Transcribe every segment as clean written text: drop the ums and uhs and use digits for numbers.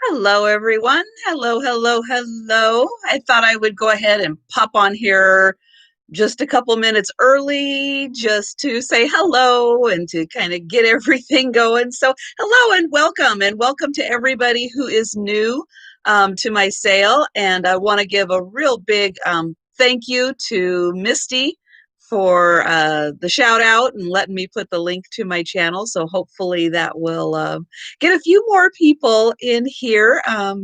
Hello, everyone. Hello, hello, hello. I thought I would go ahead and pop on here just a couple minutes early just to say hello and to kind of get everything going. So, hello and welcome to everybody who is new to my sale. And I want to give a real big thank you to Misty for the shout out and letting me put the link to my channel. So, hopefully, that will get a few more people in here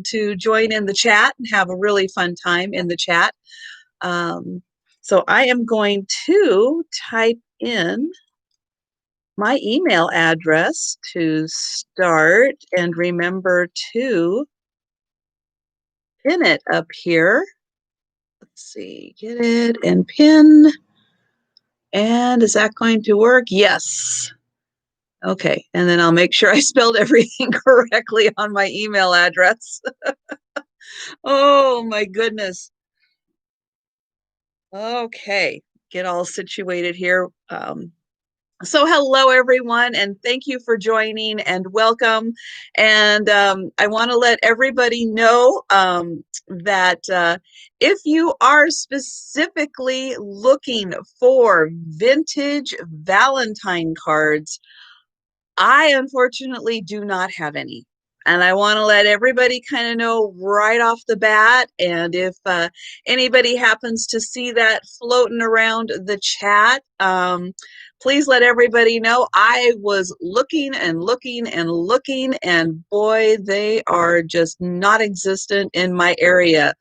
to join in the chat and have a really fun time in the chat. Um, so I am going to type in my email address to start and remember to pin it up here. Let's see, get it and pin. And is that going to work? Yes. Okay, and then I'll make sure I spelled everything correctly on my email address. Oh my goodness. Okay, get all situated here. So hello everyone, and thank you for joining and welcome. And I want to let everybody know that if you are specifically looking for vintage Valentine cards, I unfortunately do not have any. And I want to let everybody kind of know right off the bat. And if anybody happens to see that floating around the chat, please let everybody know I was looking and looking and looking, and boy, they are just not existent in my area.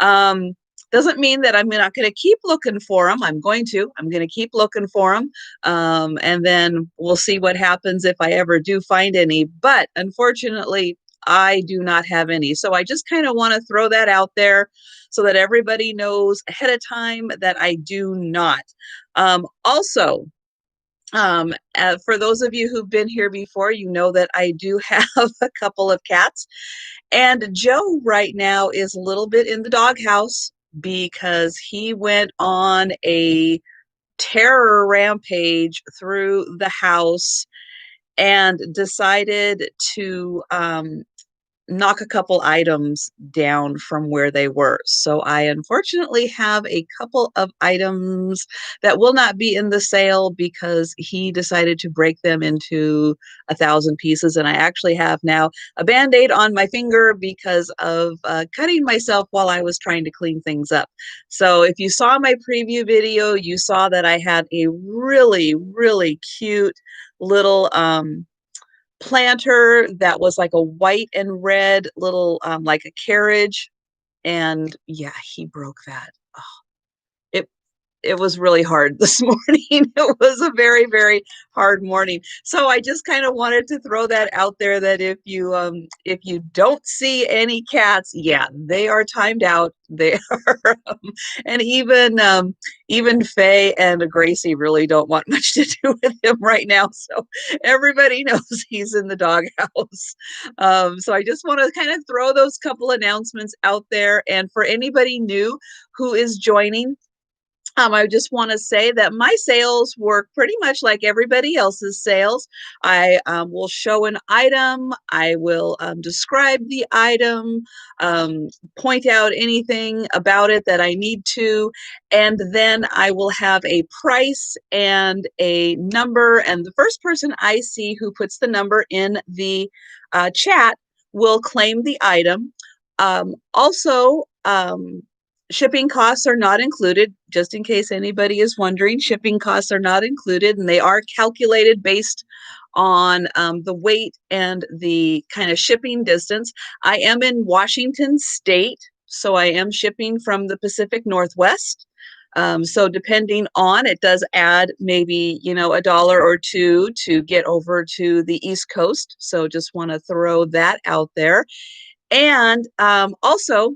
Um, doesn't mean that I'm not going to keep looking for them. I'm going to. I'm going to keep looking for them. And then we'll see what happens if I ever do find any. But unfortunately, I do not have any. So I just kind of want to throw that out there so that everybody knows ahead of time that I do not. Also, for those of you who've been here before, you know that I do have a couple of cats. And Joe right now is a little bit in the doghouse because he went on a terror rampage through the house and decided to knock a couple items down from where they were. So I unfortunately have a couple of items that will not be in the sale because he decided to break them into 1,000 pieces. And I actually have now a Band-Aid on my finger because of cutting myself while I was trying to clean things up. So if you saw my preview video, you saw that I had a really, really cute little planter that was like a white and red little like a carriage, and yeah, he broke that. it it was really hard this morning. It was a very, very hard morning. So I just kind of wanted to throw that out there that if you don't see any cats, yeah, they are timed out. They are and even Faye and Gracie really don't want much to do with him right now. So everybody knows he's in the doghouse. So I just want to kind of throw those couple announcements out there. And for anybody new who is joining, I just want to say that my sales work pretty much like everybody else's sales. I will show an item, I will describe the item, point out anything about it that I need to, and then I will have a price and a number. And the first person I see who puts the number in the chat will claim the item. Also, shipping costs are not included, just in case anybody is wondering. Shipping costs are not included, and they are calculated based on the weight and the kind of shipping distance. I am in Washington State, so I am shipping from the Pacific Northwest. So depending on, it does add maybe, a dollar or two to get over to the East Coast. So just want to throw that out there. And also,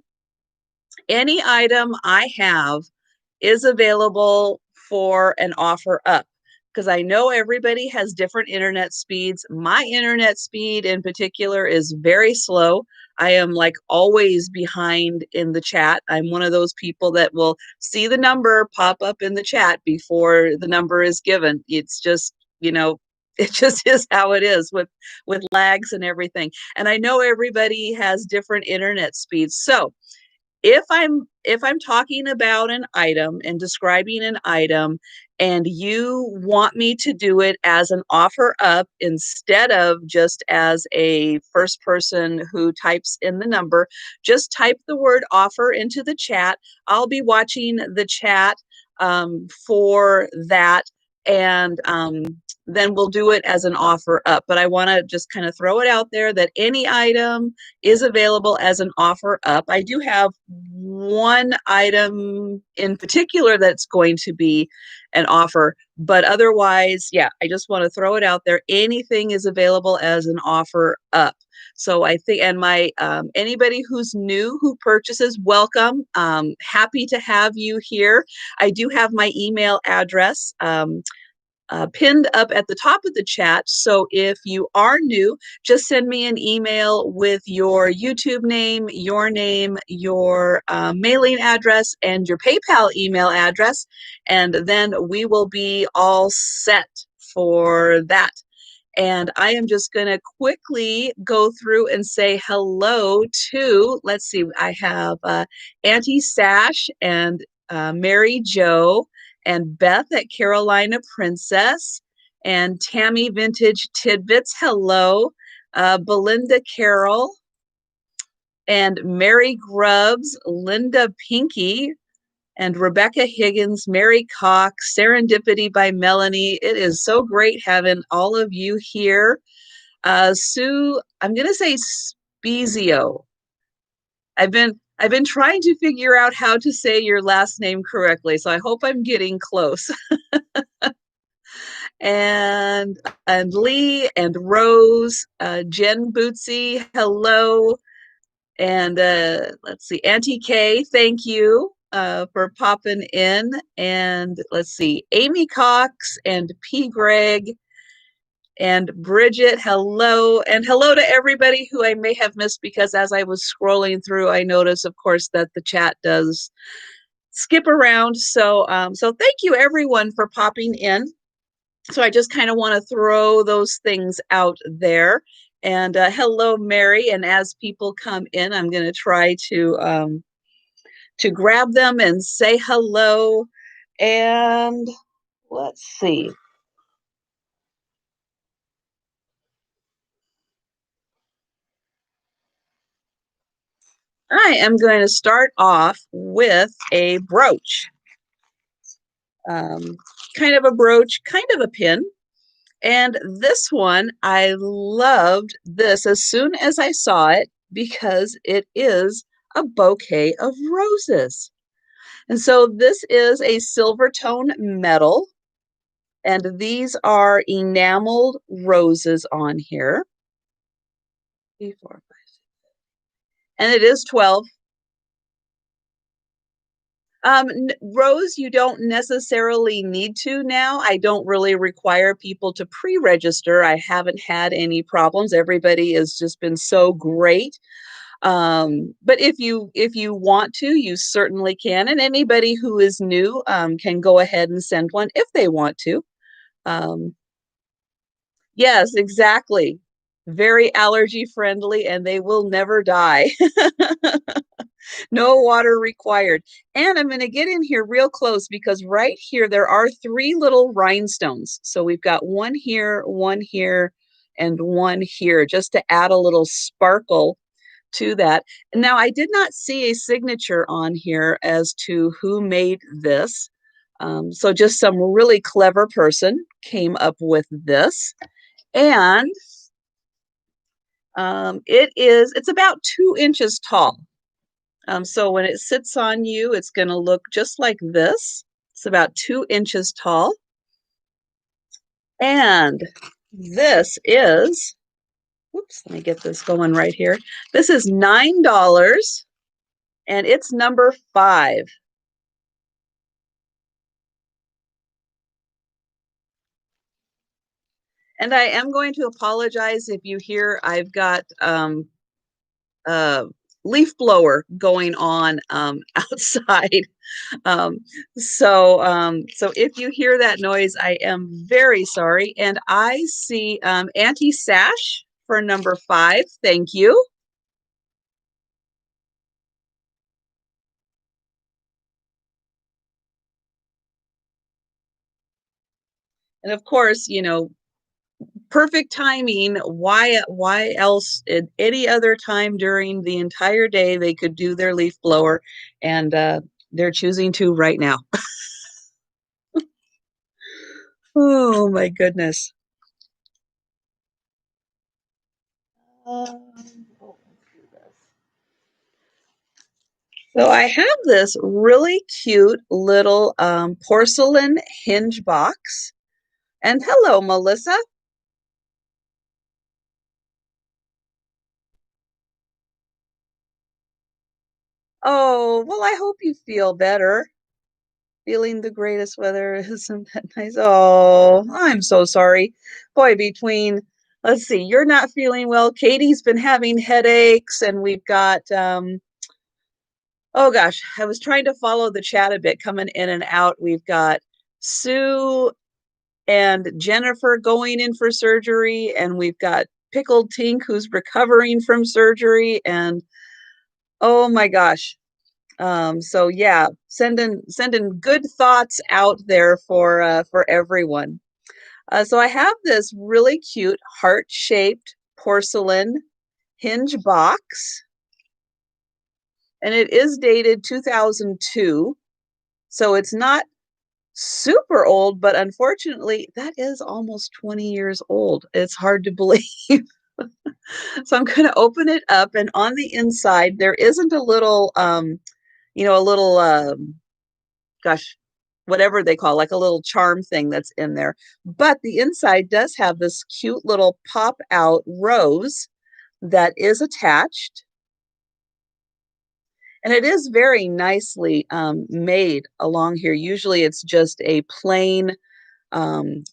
any item I have is available for an offer up, because I know everybody has different internet speeds. My internet speed in particular is very slow. I am like always behind in the chat. I'm one of those people that will see the number pop up in the chat before the number is given. It's just, It just is how it is with lags and everything. And I know everybody has different internet speeds. So if I'm talking about an item and describing an item and you want me to do it as an offer up instead of just as a first person who types in the number, just type the word offer into the chat. I'll be watching the chat for that, and then we'll do it as an offer up. But I want to just kind of throw it out there that any item is available as an offer up. I do have one item in particular that's going to be an offer, but otherwise, yeah, I just want to throw it out there. Anything is available as an offer up. So I think, and my anybody who's new who purchases, welcome. Happy to have you here. I do have my email address. Pinned up at the top of the chat. So if you are new, just send me an email with your YouTube name, your mailing address, and your PayPal email address, and then we will be all set for that. And I am just going to quickly go through and say hello to, let's see, I have Auntie Sash and Mary Jo and Beth at Carolina Princess and Tammy Vintage Tidbits. Hello. Belinda Carroll and Mary Grubbs, Linda Pinky, and Rebecca Higgins, Mary Cox, Serendipity by Melanie. It is so great having all of you here. Sue, I'm going to say Spezio. I've been trying to figure out how to say your last name correctly, so I hope I'm getting close. and Lee and Rose, Jen Bootsy, hello. And let's see, Auntie K, thank you for popping in. And let's see, Amy Cox and P. Greg and Bridget, hello. And hello to everybody who I may have missed, because as I was scrolling through, I noticed, of course, that the chat does skip around. So, so thank you everyone for popping in. So I just kind of want to throw those things out there. And hello, Mary. And as people come in, I'm going to try to grab them and say hello. And let's see. I am going to start off with a brooch. Kind of a brooch, kind of a pin. And this one, I loved this as soon as I saw it because it is a bouquet of roses. And so this is a silver tone metal, and these are enameled roses on here. 3, 4, 5, 6. And it is 12. Rose, you don't necessarily need to now. I don't really require people to pre-register. I haven't had any problems. Everybody has just been so great. But if you want to, you certainly can. And anybody who is new can go ahead and send one if they want to. Yes, exactly. Very allergy friendly, and they will never die. No water required. And I'm going to get in here real close because right here there are 3 little rhinestones. So we've got one here, and one here, just to add a little sparkle to that. Now, I did not see a signature on here as to who made this. So just some really clever person came up with this. And it's about 2 inches tall. So when it sits on you, it's going to look just like this. It's about 2 inches tall. And this is, whoops, let me get this going right here. This is $9, and it's number 5. And I am going to apologize if you hear I've got leaf blower going on outside. Um, so if you hear that noise, I am very sorry. And I see Auntie Sash for number 5. Thank you. And of course, you know, perfect timing. Why else at any other time during the entire day they could do their leaf blower, and they're choosing to right now. Oh my goodness. Oh, let's do this. So I have this really cute little porcelain hinge box. And hello, Melissa. Oh, well, I hope you feel better. Feeling the greatest weather. Isn't that nice? Oh, I'm so sorry. Boy, let's see, you're not feeling well. Katie's been having headaches, and we've got, oh gosh, I was trying to follow the chat a bit coming in and out. We've got Sue and Jennifer going in for surgery, and we've got Pickled Tink who's recovering from surgery, and oh my gosh. So yeah, sending good thoughts out there for everyone. So I have this really cute heart-shaped porcelain hinge box, and it is dated 2002. So it's not super old, but unfortunately, that is almost 20 years old. It's hard to believe. So I'm going to open it up, and on the inside, there isn't a little, a little, gosh, whatever they call, like a little charm thing that's in there. But the inside does have this cute little pop out rose that is attached. And it is very nicely made along here. Usually it's just a plain um,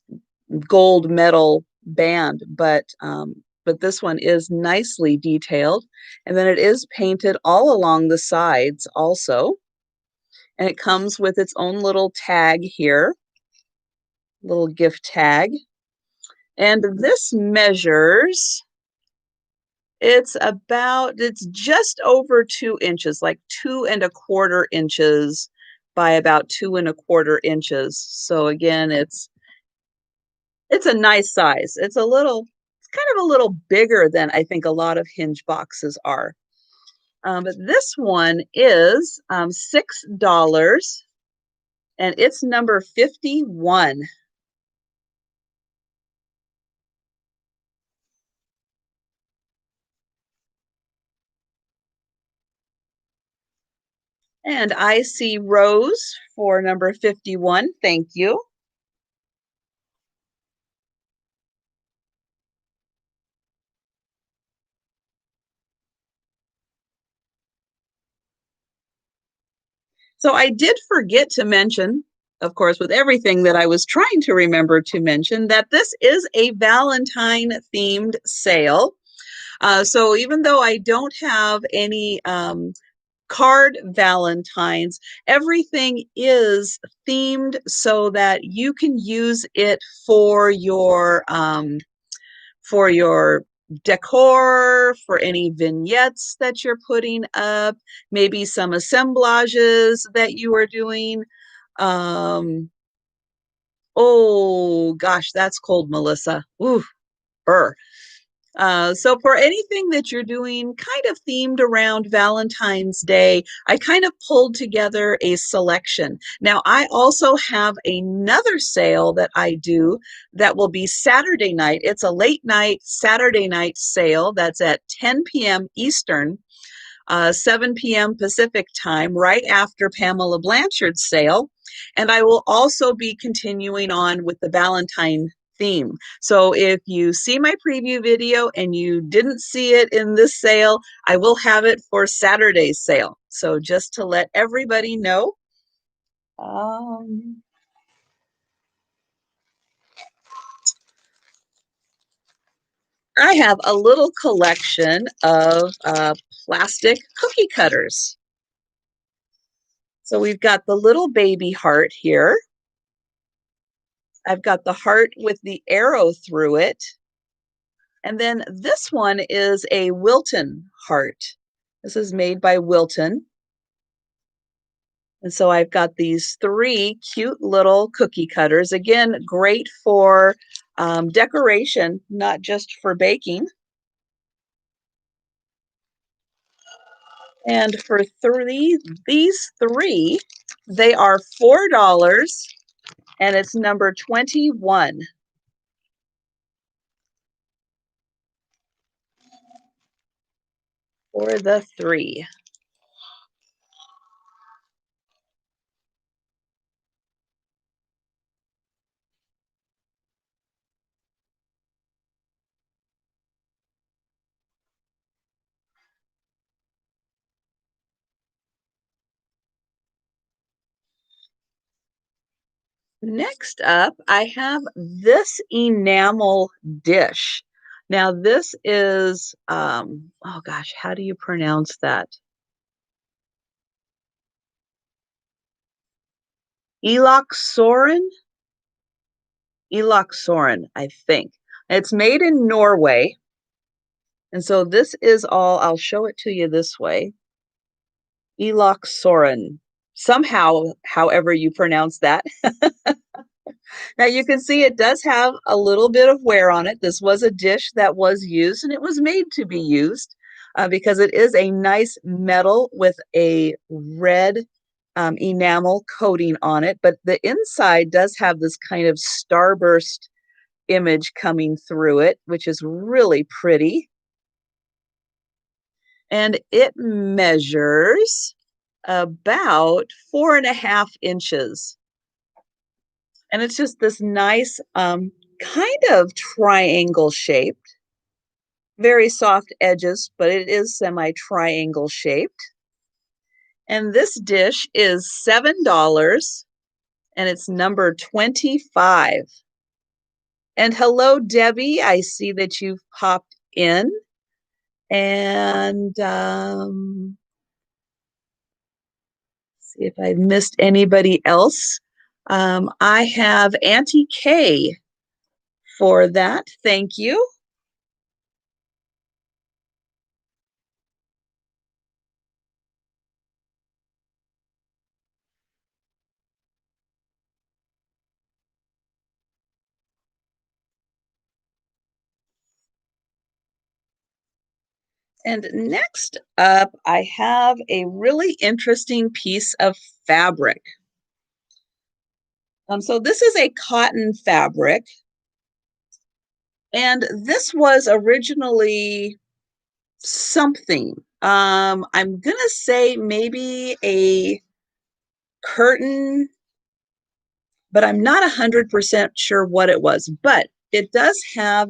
gold metal band, but this one is nicely detailed. And then it is painted all along the sides also. And it comes with its own little tag here, little gift tag. And this measures, it's just over 2 inches, like 2¼ inches by about 2¼ inches. So again, it's a nice size. It's kind of a little bigger than I think a lot of hinge boxes are. But this one is $6, and it's number 51. And I see Rose for number 51. Thank you. So I did forget to mention, of course, with everything that I was trying to remember to mention, that this is a Valentine themed sale. So even though I don't have any card Valentines, everything is themed so that you can use it for your decor, for any vignettes that you're putting up, maybe some assemblages that you are doing. Um, oh gosh, that's cold, Melissa. Ooh, burr. So for anything that you're doing kind of themed around Valentine's Day, I kind of pulled together a selection. Now, I also have another sale that I do that will be Saturday night. It's a late night Saturday night sale that's at 10 p.m. Eastern, 7 p.m. Pacific time, right after Pamela Blanchard's sale. And I will also be continuing on with the Valentine theme. So if you see my preview video and you didn't see it in this sale, I will have it for Saturday's sale. So just to let everybody know. Um, I have a little collection of plastic cookie cutters. So we've got the little baby heart here. I've got the heart with the arrow through it. And then this one is a Wilton heart. This is made by Wilton. And so I've got these 3 cute little cookie cutters. Again, great for decoration, not just for baking. And for these 3, they are $4, and it's number 21. For the 3. Next up, I have this enamel dish. Now this is, oh gosh, how do you pronounce that? Eloxorin? Eloxorin, I think. It's made in Norway. And so this is all, I'll show it to you this way. Eloxorin. Somehow, however you pronounce that. Now you can see it does have a little bit of wear on it. This was a dish that was used, and it was made to be used because it is a nice metal with a red enamel coating on it. But the inside does have this kind of starburst image coming through it, which is really pretty. And it measures about 4.5 inches. And it's just this nice kind of triangle shaped, very soft edges, but it is semi-triangle shaped. And this dish is $7, and it's number 25. And hello, Debbie. I see that you've popped in. And see if I've missed anybody else. I have Auntie Kay for that. Thank you. And next up, I have a really interesting piece of fabric. So this is a cotton fabric. And this was originally something. I'm going to say maybe a curtain, but I'm not 100% sure what it was. But it does have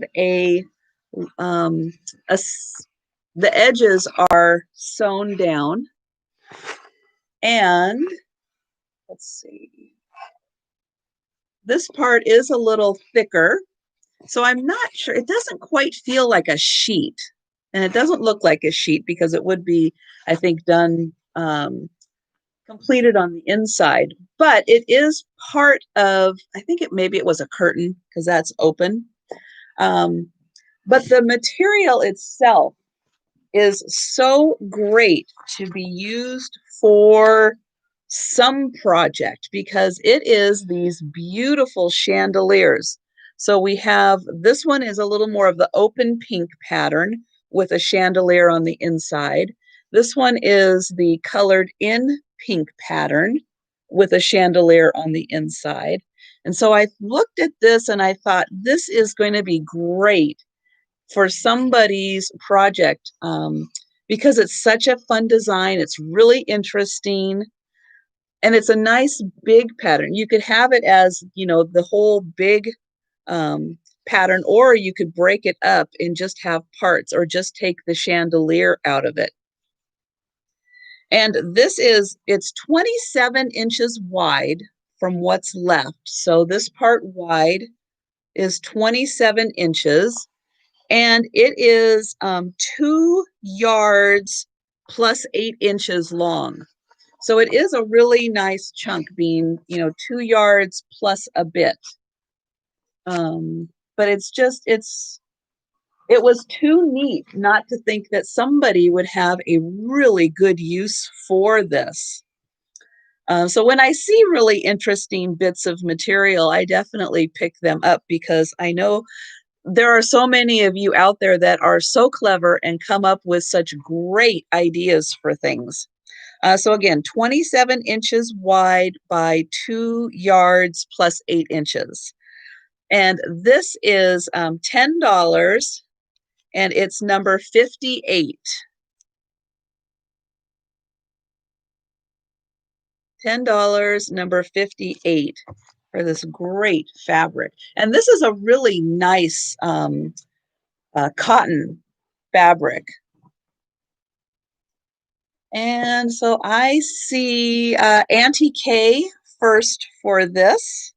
the edges are sewn down. And let's see, this part is a little thicker. So I'm not sure, it doesn't quite feel like a sheet. And it doesn't look like a sheet because it would be, I think, done completed on the inside. But it is part of, I think maybe it was a curtain because that's open. But the material itself is so great to be used for some project because it is these beautiful chandeliers. So we have, this one is a little more of the open pink pattern with a chandelier on the inside. This one is the colored in pink pattern with a chandelier on the inside. And so I looked at this and I thought, this is going to be great for somebody's project because it's such a fun design. It's really interesting. And it's a nice big pattern. You could have it as, you know, the whole big pattern, or you could break it up and just have parts or just take the chandelier out of it. And this is, it's 27 inches wide from what's left. So this part wide is 27 inches. And it is 2 yards plus 8 inches long. So it is a really nice chunk, being, 2 yards plus a bit. But it was too neat not to think that somebody would have a really good use for this. So when I see really interesting bits of material, I definitely pick them up, because I know there are so many of you out there that are so clever and come up with such great ideas for things. So again, 27 inches wide by 2 yards plus 8 inches. And this is $10, and it's number 58. $10, number 58, for this great fabric. And this is a really nice cotton fabric. And so I see Auntie K first for this.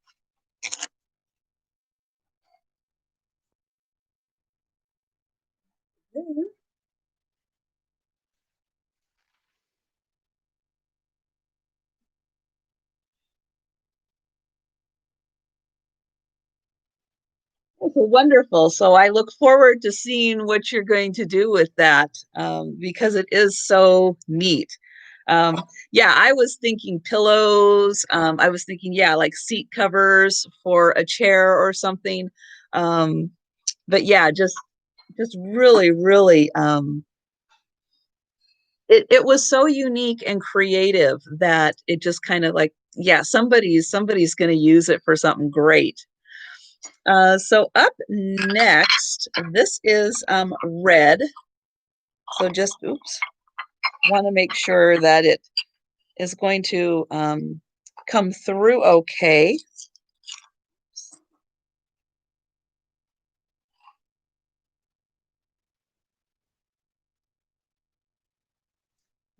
Wonderful. So I look forward to seeing what you're going to do with that, because it is so neat. Yeah, I was thinking pillows. I was thinking, yeah, like seat covers for a chair or something. But yeah, just really, really, it was so unique and creative that it just kind of like, yeah, somebody's going to use it for something great. So up next, this is red. So just, oops, want to make sure that it is going to come through okay.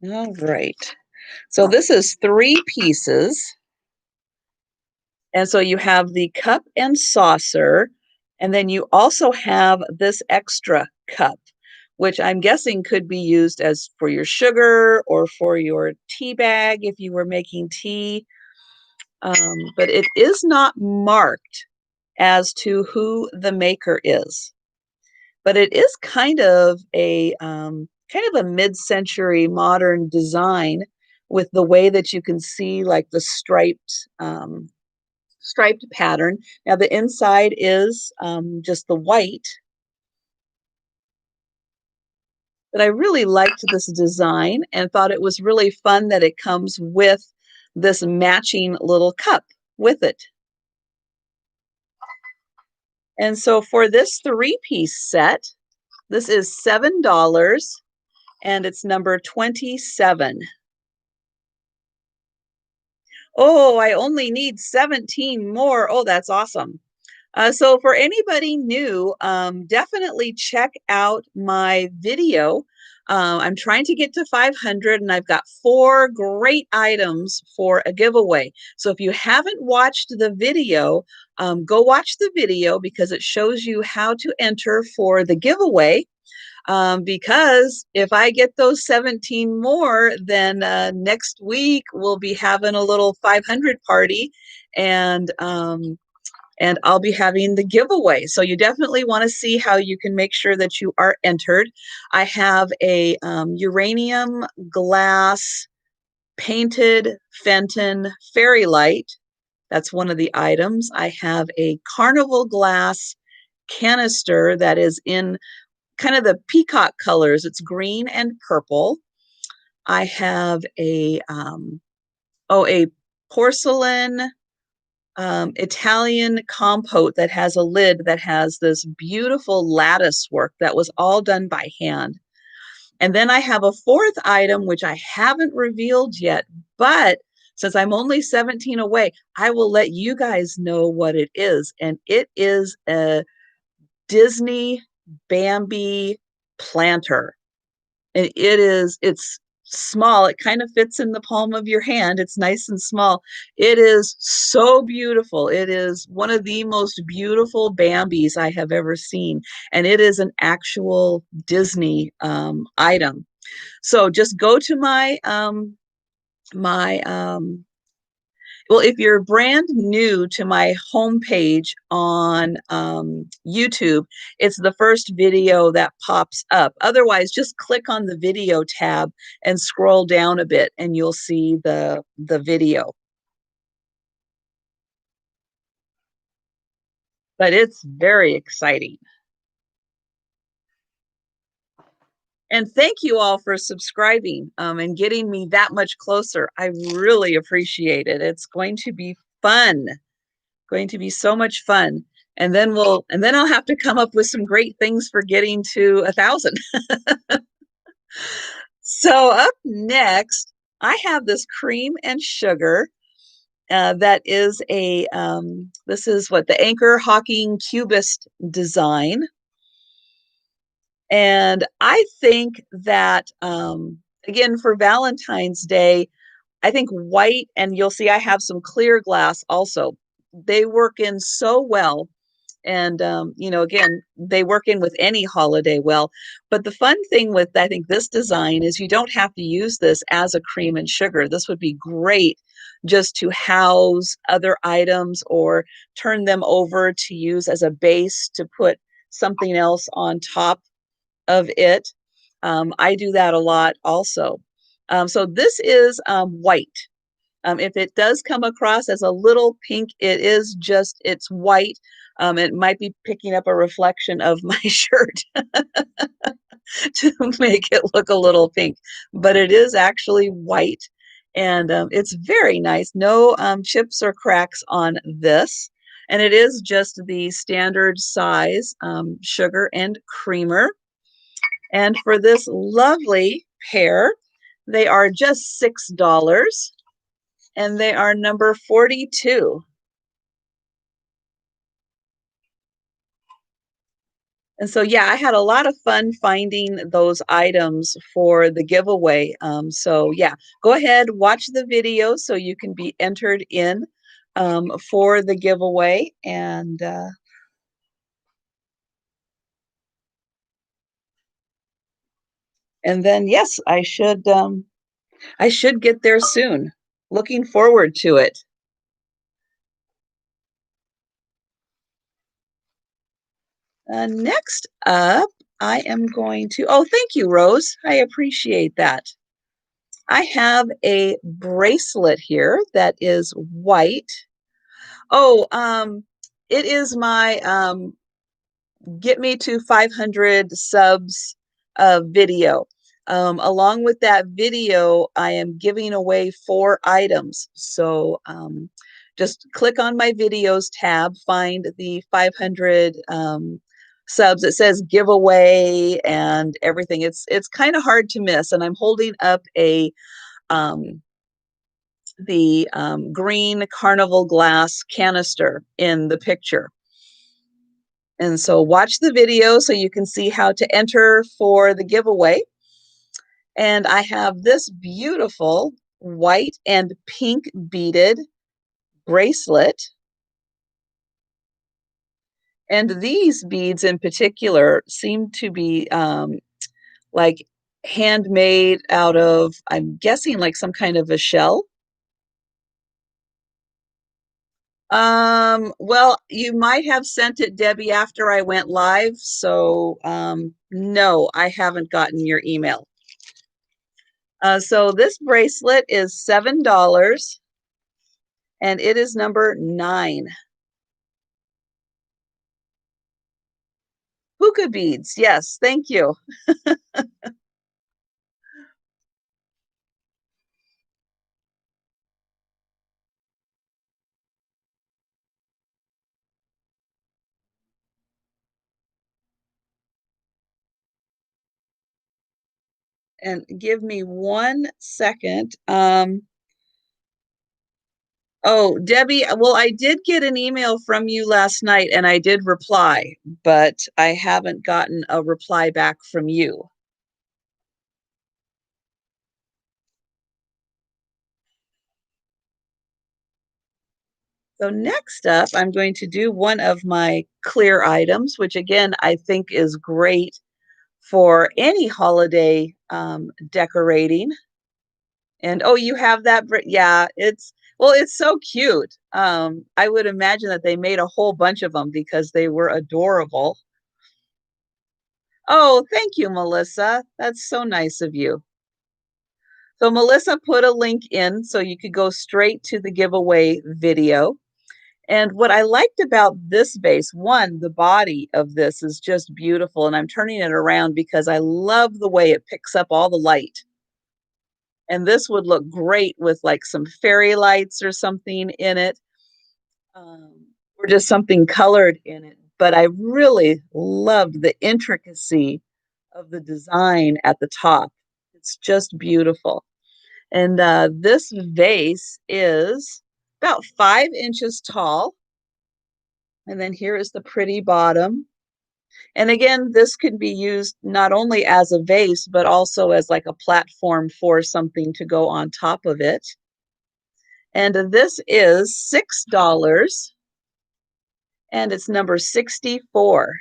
All right. So this is 3 pieces. And so you have the cup and saucer, and then you also have this extra cup, which I'm guessing could be used as for your sugar or for your tea bag if you were making tea. But it is not marked as to who the maker is. But it is kind of a mid-century modern design, with the way that you can see like the striped pattern. Now the inside is just the white, but I really liked this design and thought it was really fun that it comes with this matching little cup with it. And so for this 3-piece set, this is $7, and it's number 27. Oh, I only need 17 more. Oh, that's awesome. So for anybody new, definitely check out my video. I'm trying to get to 500, and I've got 4 great items for a giveaway. So if you haven't watched the video, go watch the video, because it shows you how to enter for the giveaway. Because if I get those 17 more, then next week we'll be having a little 500 party, and I'll be having the giveaway. So you definitely want to see how you can make sure that you are entered. I have a uranium glass painted Fenton fairy light. That's one of the items. I have a carnival glass canister that is in kind of the peacock colors. It's green and purple. I have a porcelain Italian compote that has a lid that has this beautiful lattice work that was all done by hand. And then I have a 4th item, which I haven't revealed yet, but since I'm only 17 away, I will let you guys know what it is. And it is a Disney Bambi planter. And it's small. It kind of fits in the palm of your hand. It's nice and small. It is so beautiful. It is one of the most beautiful Bambis I have ever seen. And it is an actual Disney item. So just go to my well, if you're brand new to my homepage on YouTube, it's the first video that pops up. Otherwise, just click on the video tab and scroll down a bit and you'll see the video. But it's very exciting. And thank you all for subscribing and getting me that much closer. I really appreciate it. It's going to be fun. Going to be so much fun. And then I'll have to come up with some great things for getting to 1,000. So up next, I have this cream and sugar. That is this is what the Anchor Hocking Cubist design. And I think that, again, for Valentine's Day, I think white, and you'll see I have some clear glass also. They work in so well. And, again, they work in with any holiday well. But the fun thing with, I think, this design is you don't have to use this as a cream and sugar. This would be great just to house other items or turn them over to use as a base to put something else on top of it. I do that a lot also. So this is white. If it does come across as a little pink, it's white. It might be picking up a reflection of my shirt to make it look a little pink, but it is actually white. And it's very nice. No chips or cracks on this. And it is just the standard size sugar and creamer. And for this lovely pair, they are just $6. And they are number 42. And so, yeah, I had a lot of fun finding those items for the giveaway. So, yeah, go ahead, watch the video so you can be entered in for the giveaway. And then, yes, I should get there soon. Looking forward to it. Next up, I am going to, oh, thank you, Rose. I appreciate that. I have a bracelet here that is white. Oh, it is my get me to 500 subs video. Along with that video, I am giving away 4 items. So just click on my videos tab, find the 500 subs. It says giveaway and everything. It's kind of hard to miss. And I'm holding up um, the green carnival glass canister in the picture. And so watch the video so you can see how to enter for the giveaway. And I have this beautiful white and pink beaded bracelet. And these beads in particular seem to be like handmade out of, I'm guessing, like some kind of a shell. Well, you might have sent it, Debbie, after I went live. So, no, I haven't gotten your email. So this bracelet is $7 and it is number 9. Hookah beads. Yes, thank you. And give me 1 second. Oh, Debbie, well, I did get an email from you last night and I did reply, but I haven't gotten a reply back from you. So next up, I'm going to do one of my clear items, which again, I think is great for any holiday decorating. And oh, you have that? Yeah, well, it's so cute. I would imagine that they made a whole bunch of them because they were adorable. Oh, thank you, Melissa. That's so nice of you. So Melissa put a link in so you could go straight to the giveaway video. And what I liked about this vase, one, the body of this is just beautiful. And I'm turning it around because I love the way it picks up all the light. And this would look great with like some fairy lights or something in it, or just something colored in it. But I really loved the intricacy of the design at the top. It's just beautiful. And this vase is about 5 inches tall. And then here is the pretty bottom. And again, this could be used not only as a vase, but also as like a platform for something to go on top of it. And this is $6, and it's number 64.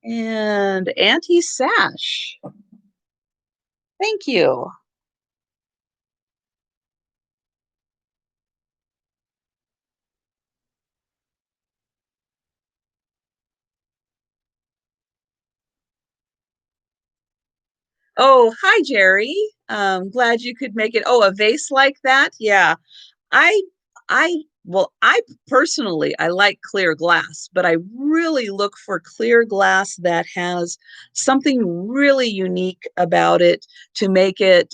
And anti-sash. Thank you. Oh, hi, Jerry. Glad you could make it. Oh, a vase like that? Yeah. I I personally I like clear glass, but I really look for clear glass that has something really unique about it to make it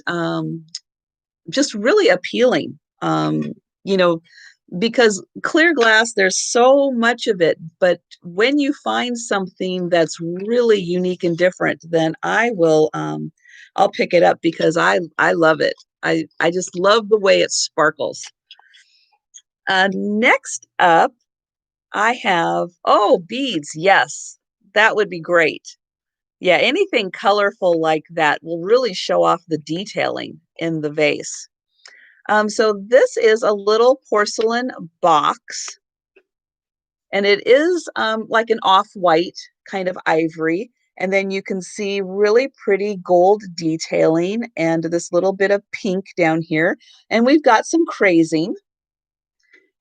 just really appealing. You know, because clear glass, there's so much of it, but when you find something that's really unique and different, then I'll pick it up because I love it. I just love the way it sparkles. Next up, I have, oh, beads. Yes, that would be great. Yeah, anything colorful like that will really show off the detailing in the vase. So this is a little porcelain box, and it is like an off-white kind of ivory. And then you can see really pretty gold detailing and this little bit of pink down here. And we've got some crazing.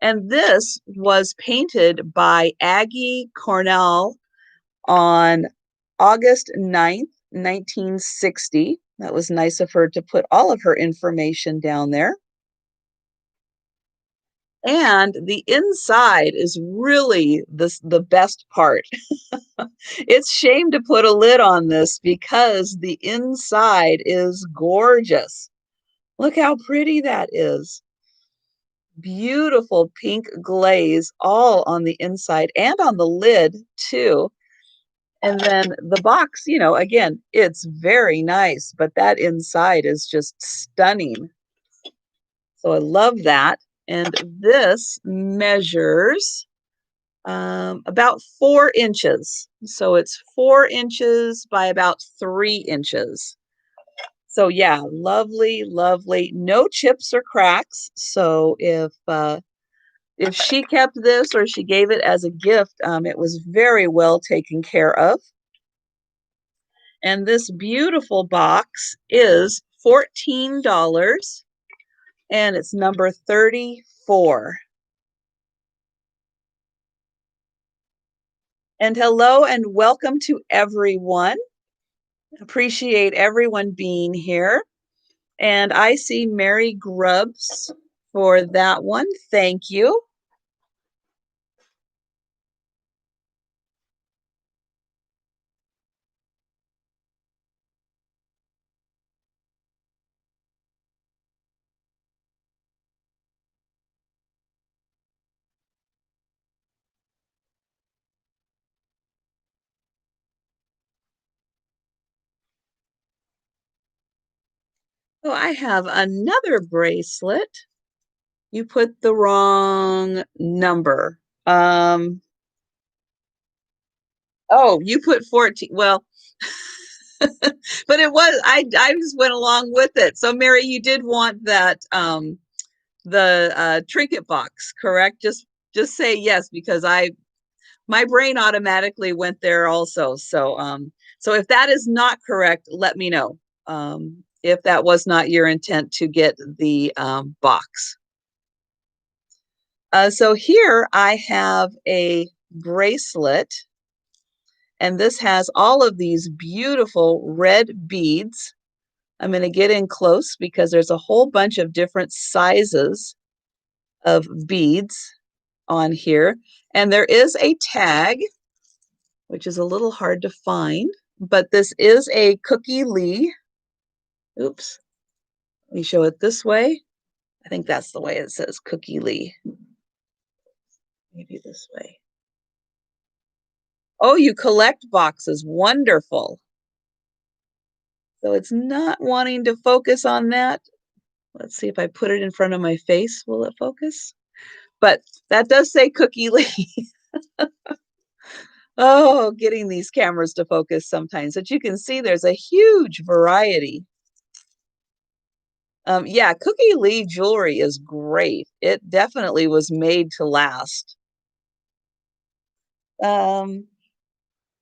And this was painted by Aggie Cornell on August 9th, 1960. That was nice of her to put all of her information down there. And the inside is really the best part. It's shame to put a lid on this because the inside is gorgeous. Look how pretty that is. Beautiful pink glaze all on the inside and on the lid too. And then the box, again, it's very nice, but that inside is just stunning. So I love that. And this measures about 4 inches. So it's 4 inches by about 3 inches. So yeah, lovely, lovely. No chips or cracks. So if she kept this or she gave it as a gift, it was very well taken care of. And this beautiful box is $14, and it's number 34. And hello and welcome to everyone. Appreciate everyone being here. And I see Mary Grubbs for that one. Thank you. Oh, I have another bracelet. You put the wrong number. Oh, you put 14. Well, But it was, I just went along with it. So Mary, you did want that the trinket box, correct? Just say yes, because my brain automatically went there also. So so if that is not correct, let me know. If that was not your intent to get the box. So here I have a bracelet, and this has all of these beautiful red beads. I'm going to get in close because there's a whole bunch of different sizes of beads on here. And there is a tag, which is a little hard to find, but this is a Cookie Lee. Oops, let me show it this way. I think that's the way it says, Cookie Lee. Maybe this way. Oh, you collect boxes. Wonderful. So it's not wanting to focus on that. Let's see if I put it in front of my face, will it focus? But that does say Cookie Lee. Oh, getting these cameras to focus sometimes. But you can see there's a huge variety. Yeah, Cookie Lee jewelry is great. It definitely was made to last.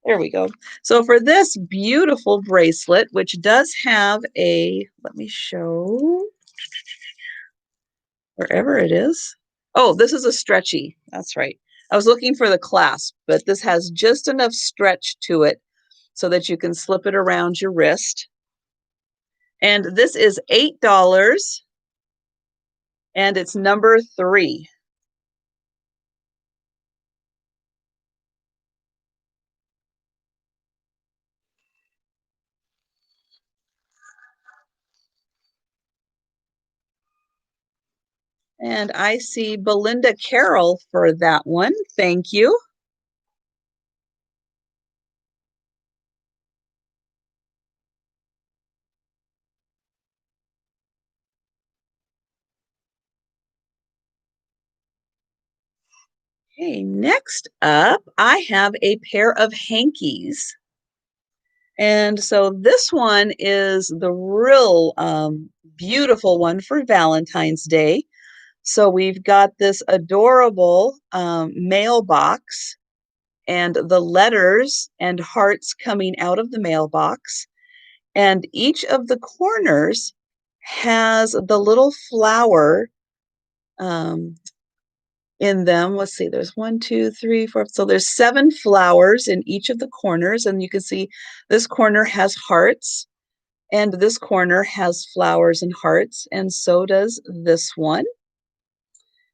There we go. So for this beautiful bracelet, which does have a, let me show wherever it is. Oh, this is a stretchy. That's right. I was looking for the clasp, but this has just enough stretch to it so that you can slip it around your wrist. And this is $8, and it's number 3. And I see Belinda Carroll for that one. Thank you. Okay, next up, I have a pair of hankies. And so this one is the real beautiful one for Valentine's Day. So we've got this adorable mailbox and the letters and hearts coming out of the mailbox. And each of the corners has the little flower um, in them. Let's see, there's 1, 2, 3, 4. So there's 7 flowers in each of the corners. And you can see this corner has hearts, and this corner has flowers and hearts, and so does this one.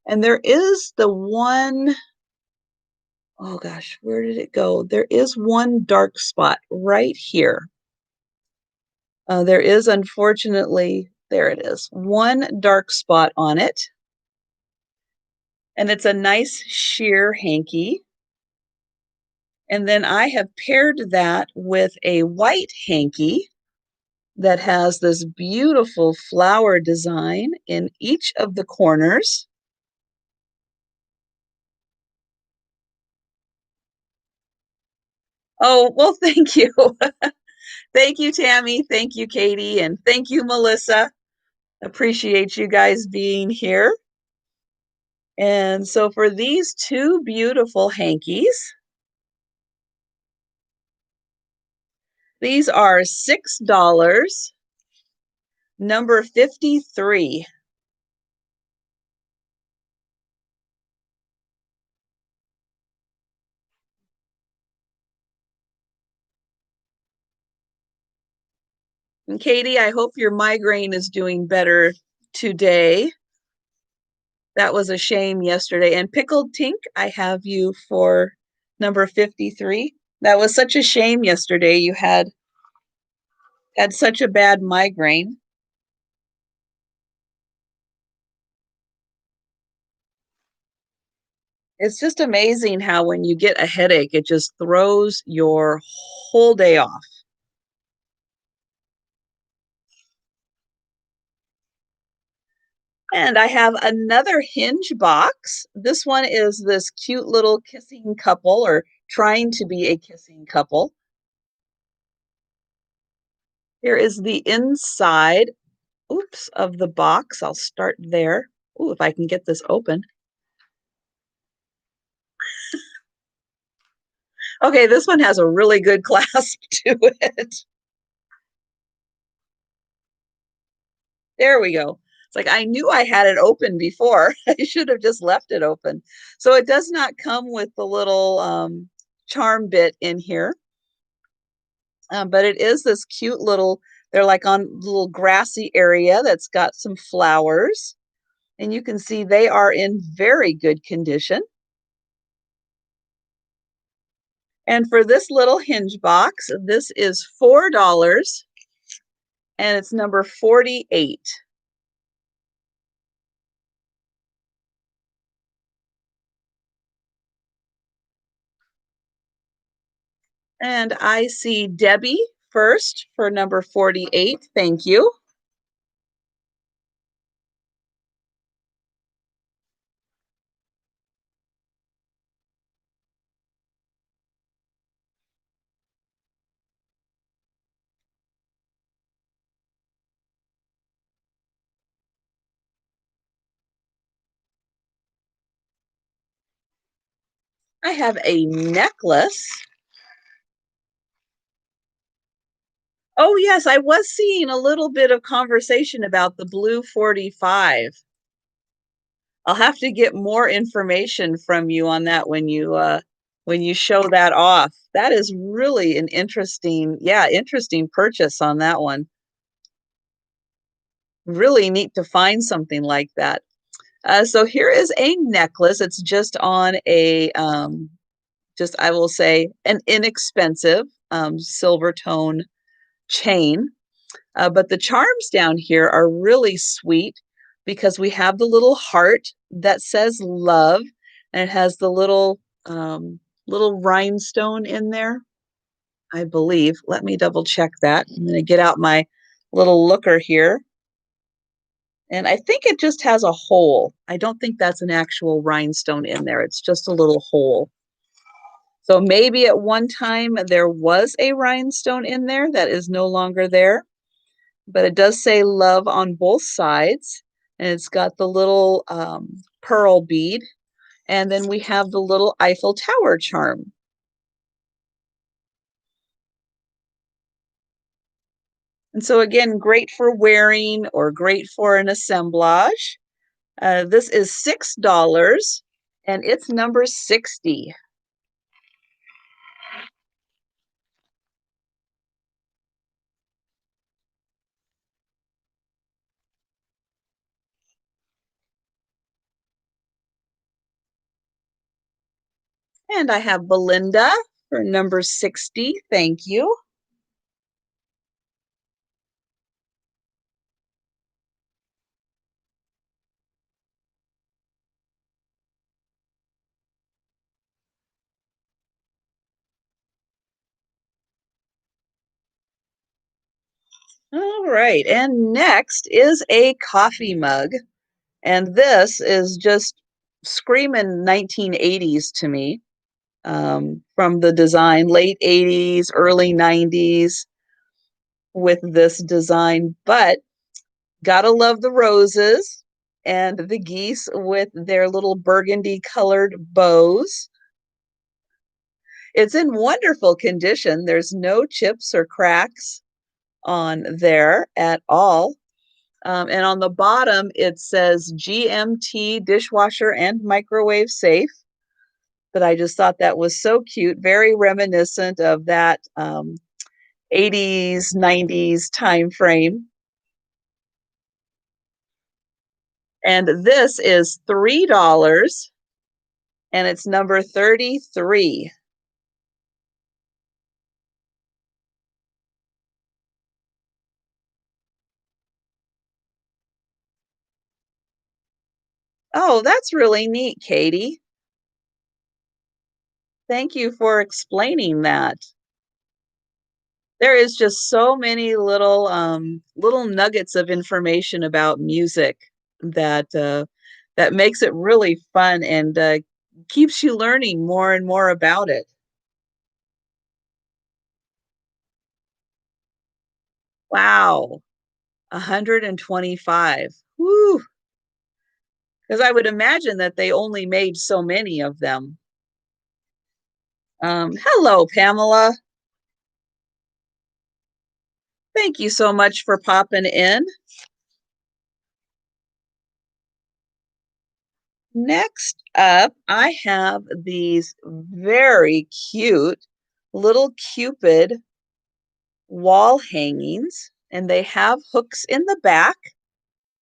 And there is the one, oh gosh, where did it go? There is one dark spot right here. There is, unfortunately, there it is, one dark spot on it. And it's a nice sheer hanky. And then I have paired that with a white hanky that has this beautiful flower design in each of the corners. Oh, well, thank you. Thank you, Tammy. Thank you, Katie. And thank you, Melissa. Appreciate you guys being here. And so for these 2 beautiful hankies, these are $6, number 53. And Katie, I hope your migraine is doing better today. That was a shame yesterday. And Pickled Tink, I have you for number 53. That was such a shame yesterday. You had such a bad migraine. It's just amazing how when you get a headache, it just throws your whole day off. And I have another hinge box. This one is this cute little kissing couple, or trying to be a kissing couple. Here is the inside, oops, of the box. I'll start there. Ooh, if I can get this open. Okay, this one has a really good clasp to it. There we go. It's like I knew I had it open before. I should have just left it open. So it does not come with the little charm bit in here, but it is this cute little, they're like on little grassy area that's got some flowers. And you can see they are in very good condition. And for this little hinge box, this is $4 and it's number 48. And I see Debbie first for number 48. Thank you. I have a necklace. Oh, yes, I was seeing a little bit of conversation about the blue 45. I'll have to get more information from you on that when you show that off. That is really an interesting, yeah, interesting purchase on that one. Really neat to find something like that. So here is a necklace. It's just on a just I will say an inexpensive silver tone chain. But the charms down here are really sweet because we have the little heart that says love, and it has the little rhinestone in there, I believe. Let me double check that. I'm going to get out my little looker here. And I think it just has a hole. I don't think that's an actual rhinestone in there. It's just a little hole. So maybe at one time there was a rhinestone in there that is no longer there. But it does say love on both sides, and it's got the little pearl bead, and then we have the little Eiffel Tower charm. And so again, great for wearing or great for an assemblage. This is $6 and it's number 60. And I have Belinda for number 60. Thank you. All right, and next is a coffee mug. And this is just screaming 1980s to me, from the design, late 80s, early 90s with this design. But gotta love the roses and the geese with their little burgundy colored bows. It's in wonderful condition. There's no chips or cracks on there at all. And on the bottom, it says GMT dishwasher and microwave safe. But I just thought that was so cute, very reminiscent of that 80s, 90s time frame. And this is $3 and it's number 33. Oh, that's really neat, Katie. Thank you for explaining that. There is just so many little nuggets of information about music that that makes it really fun and keeps you learning more and more about it. Wow, 125. Woo! Because I would imagine that they only made so many of them. Hello, Pamela. Thank you so much for popping in. Next up, I have these very cute little Cupid wall hangings, and they have hooks in the back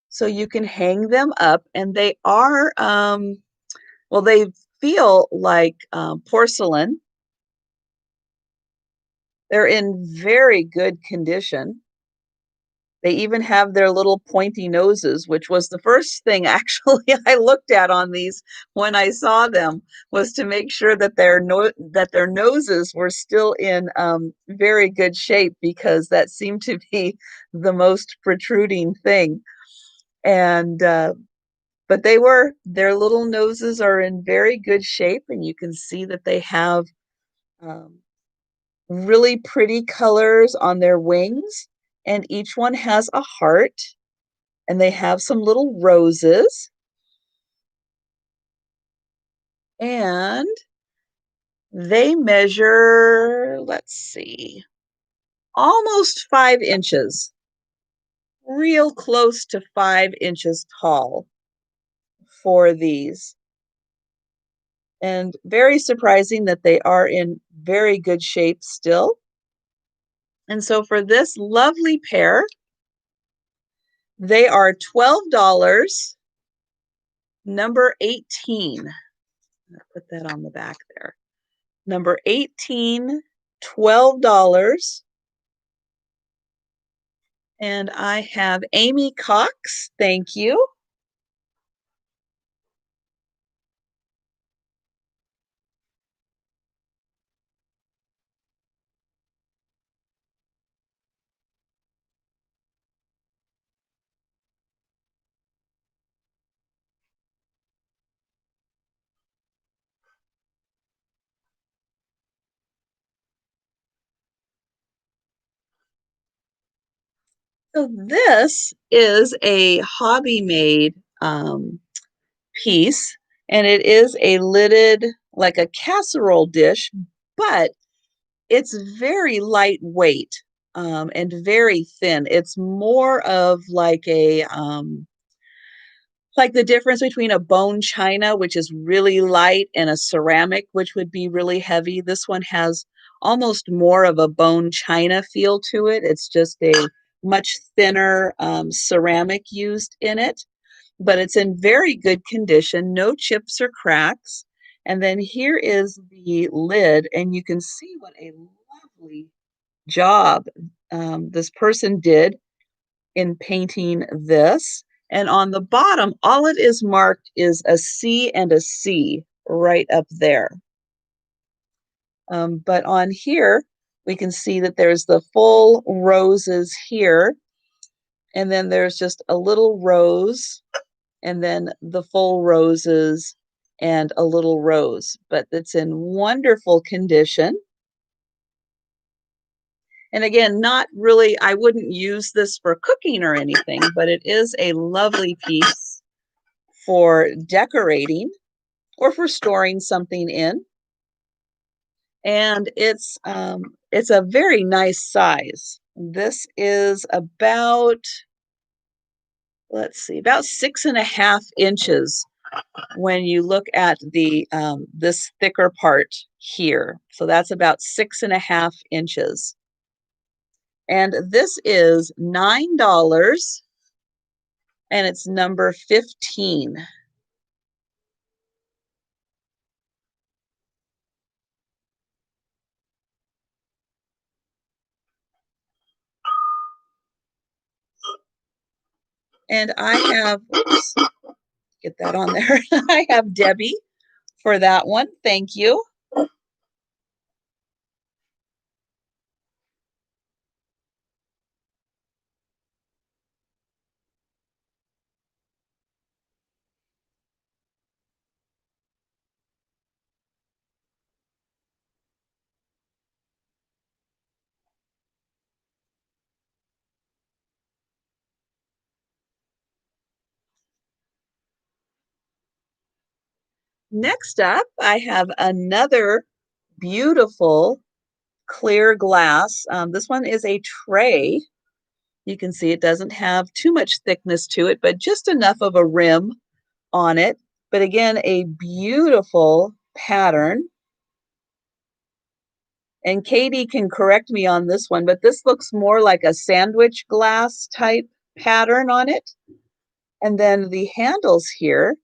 so you can hang them up, and they are, well, they feel like porcelain. They're in very good condition. They even have their little pointy noses, which was the first thing actually I looked at on these when I saw them, was to make sure that their noses were still in very good shape, because that seemed to be the most protruding thing. And but their little noses are in very good shape, and you can see that they have um, really pretty colors on their wings, and each one has a heart, and they have some little roses, and they measure, let's see, almost 5 inches, real close to 5 inches tall for these. And very surprising that they are in very good shape still. And so for this lovely pair, they are $12, number 18. I'll put that on the back there. Number 18, $12. And I have Amy Cox. Thank you. So this is a hobby made piece, and it is a lidded, like a casserole dish, but it's very lightweight and very thin. It's more of like the difference between a bone china, which is really light, and a ceramic, which would be really heavy. This one has almost more of a bone china feel to it. It's just a much thinner ceramic used in it, but it's in very good condition, no chips or cracks. And then here is the lid, and you can see what a lovely job this person did in painting this. And on the bottom, all it is marked is a C and a C right up there. But on here, we can see that there's the full roses here, and then there's just a little rose, and then the full roses and a little rose, but it's in wonderful condition. And again, not really, I wouldn't use this for cooking or anything, but it is a lovely piece for decorating or for storing something in. And it's a very nice size. This is about, let's see, about 6.5 inches when you look at the this thicker part here. So that's about 6.5 inches. And this is $9, and it's number 15. And I have, oops, get that on there. I have Debbie for that one. Thank you. Next up, I have another beautiful clear glass. This one is a tray. You can see it doesn't have too much thickness to it, but just enough of a rim on it. But again, a beautiful pattern. And Katie can correct me on this one, but this looks more like a sandwich glass type pattern on it. And then the handles here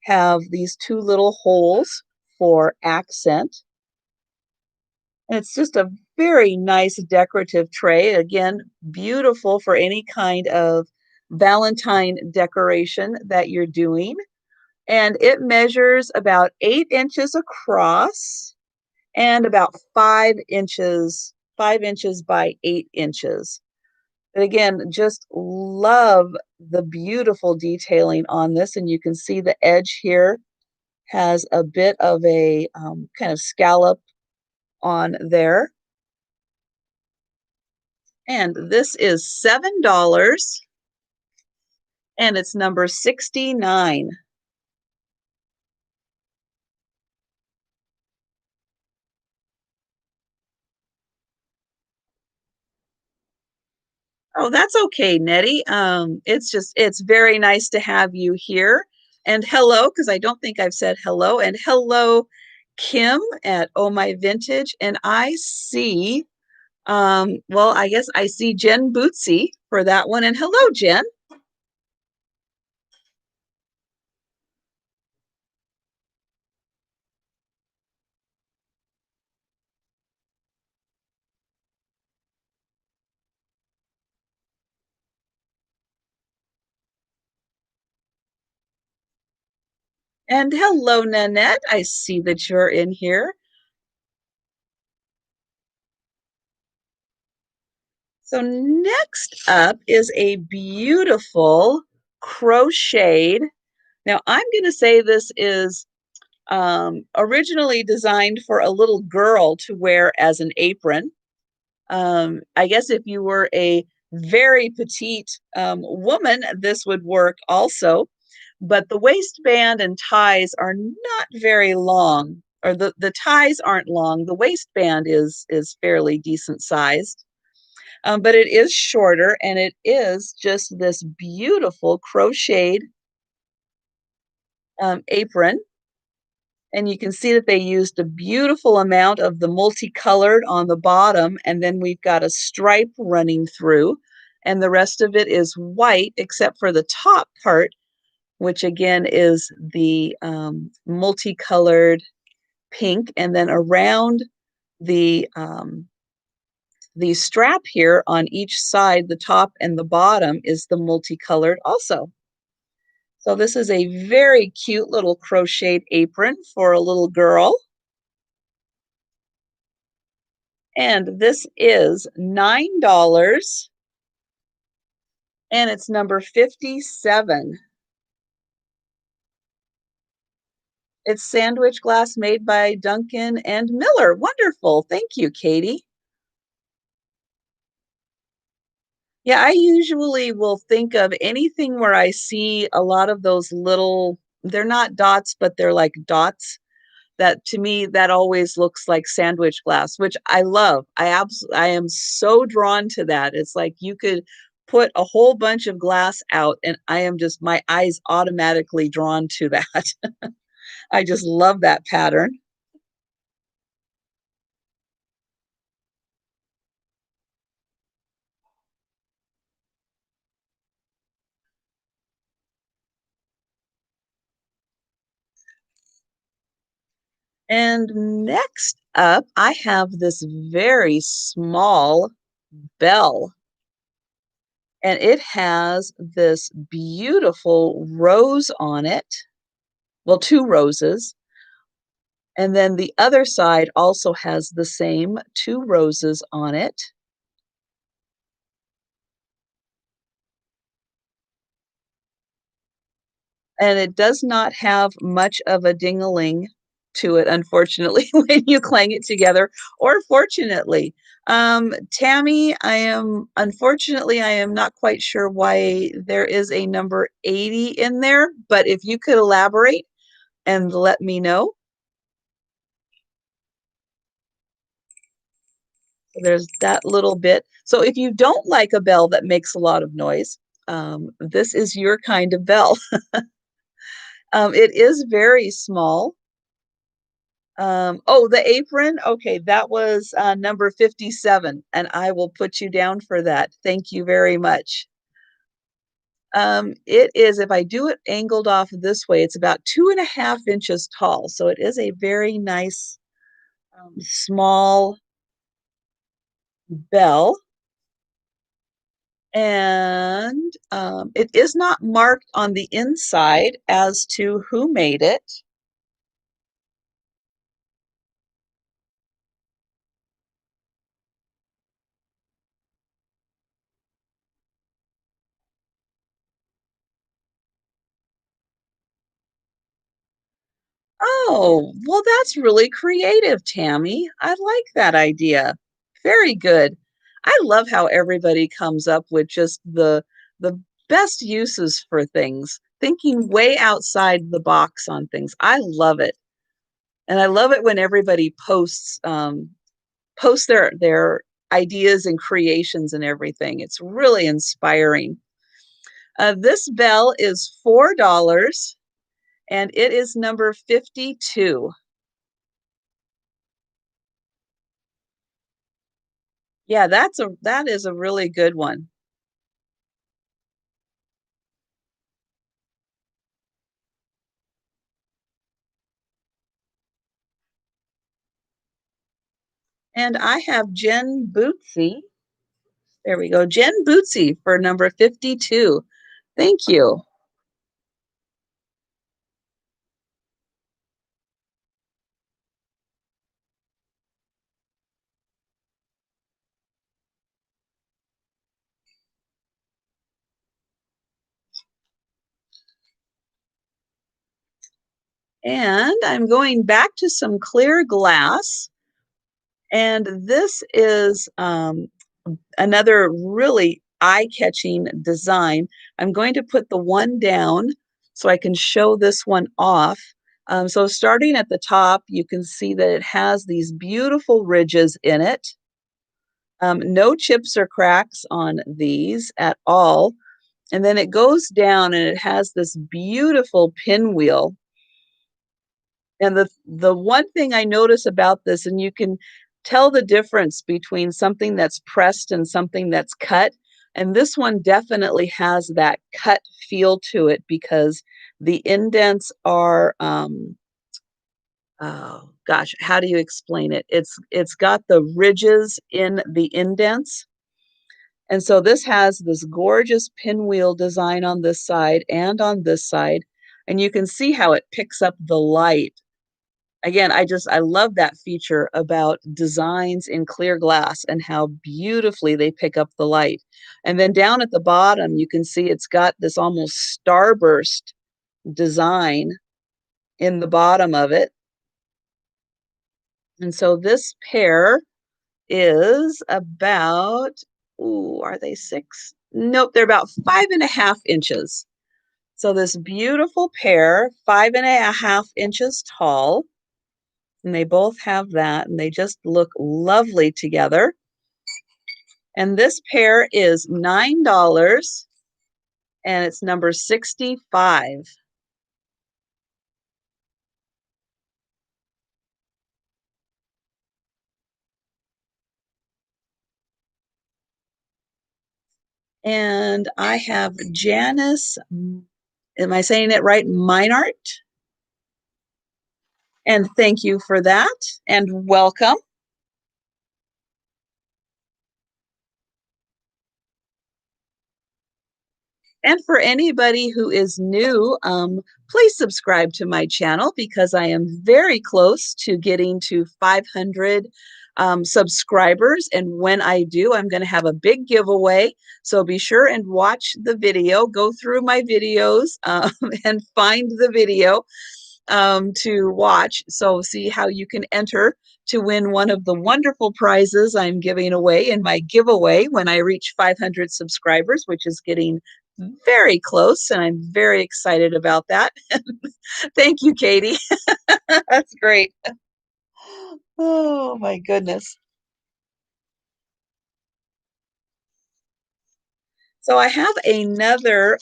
have these two little holes for accent. And it's just a very nice decorative tray. Again, beautiful for any kind of Valentine decoration that you're doing. And it measures about 8 inches across and about 5 inches by 8 inches. And again, just love the beautiful detailing on this. And you can see the edge here has a bit of a kind of scallop on there. And this is $7 and it's number 69. Oh, that's okay, Nettie. It's very nice to have you here. And hello, because I don't think I've said hello. And hello, Kim at Oh My Vintage. And I see, well, I guess I see Jen Bootsy for that one. And hello, Jen. And hello, Nanette. I see that you're in here. So next up is a beautiful crocheted. Now I'm going to say this is originally designed for a little girl to wear as an apron. I guess if you were a very petite woman, this would work also. But the waistband and ties are not very long, or the ties aren't long. The waistband is fairly decent sized. But it is shorter and it is just this beautiful crocheted apron. And you can see that they used a beautiful amount of the multicolored on the bottom, and then we've got a stripe running through, and the rest of it is white except for the top part, which again is the multicolored pink, and then around the strap here on each side, the top and the bottom, is the multicolored also. So this is a very cute little crocheted apron for a little girl. And this is $9 and it's number 57. It's sandwich glass made by Duncan and Miller. Wonderful. Thank you, Katie. Yeah, I usually will think of anything where I see a lot of those little, they're not dots, but they're like dots. That to me, that always looks like sandwich glass, which I love. I am so drawn to that. It's like you could put a whole bunch of glass out and I am just, my eyes automatically drawn to that. I just love that pattern. And next up, I have this very small bell, and it has this beautiful rose on it. Well, two roses. And then the other side also has the same two roses on it. And it does not have much of a ding-a-ling to it, unfortunately, when you clang it together, or fortunately. Tammy, unfortunately, I am not quite sure why there is a number 80 in there, but if you could elaborate and let me know. There's that little bit. So if you don't like a bell that makes a lot of noise, this is your kind of bell. It is very small. Oh, the apron. Okay, that was number 57, and I will put you down for that. Thank you very much. It is, if I do it angled off this way, it's about 2.5 inches tall. So it is a very nice, small bell. And it is not marked on the inside as to who made it. Oh, well, that's really creative, Tammy. I like that idea. Very good. I love how everybody comes up with just the best uses for things, thinking way outside the box on things. I love it. And I love it when everybody posts their ideas and creations and everything. It's really inspiring. This bell is $4 and it is number 52. Yeah, that is a really good one. And I have Jen Bootsy. There we go. Jen Bootsy for number 52. Thank you. And I'm going back to some clear glass. And this is another really eye-catching design. I'm going to put the one down so I can show this one off. So starting at the top, you can see that it has these beautiful ridges in it. No chips or cracks on these at all. And then it goes down and it has this beautiful pinwheel. And the one thing I notice about this, and you can tell the difference between something that's pressed and something that's cut, and this one definitely has that cut feel to it because the indents are, oh gosh, how do you explain it? It's got the ridges in the indents. And so this has this gorgeous pinwheel design on this side and on this side. And you can see how it picks up the light. Again, I love that feature about designs in clear glass and how beautifully they pick up the light. And then down at the bottom, you can see it's got this almost starburst design in the bottom of it. And so this pair is about, ooh, are they 6? Nope, they're about 5.5 inches. So this beautiful pair, 5.5 inches tall. And they both have that, and they just look lovely together. And this pair is $9, and it's number 65. And I have Janice, am I saying it right? Meinart. And thank you for that, and welcome. And for anybody who is new, please subscribe to my channel because I am very close to getting to 500 subscribers. And when I do, I'm going to have a big giveaway. So be sure and watch the video, go through my videos and find the video to watch. So see how you can enter to win one of the wonderful prizes I'm giving away in my giveaway when I reach 500 subscribers, which is getting very close, and I'm very excited about that. Thank you, Katie. That's great. Oh my goodness. So I have another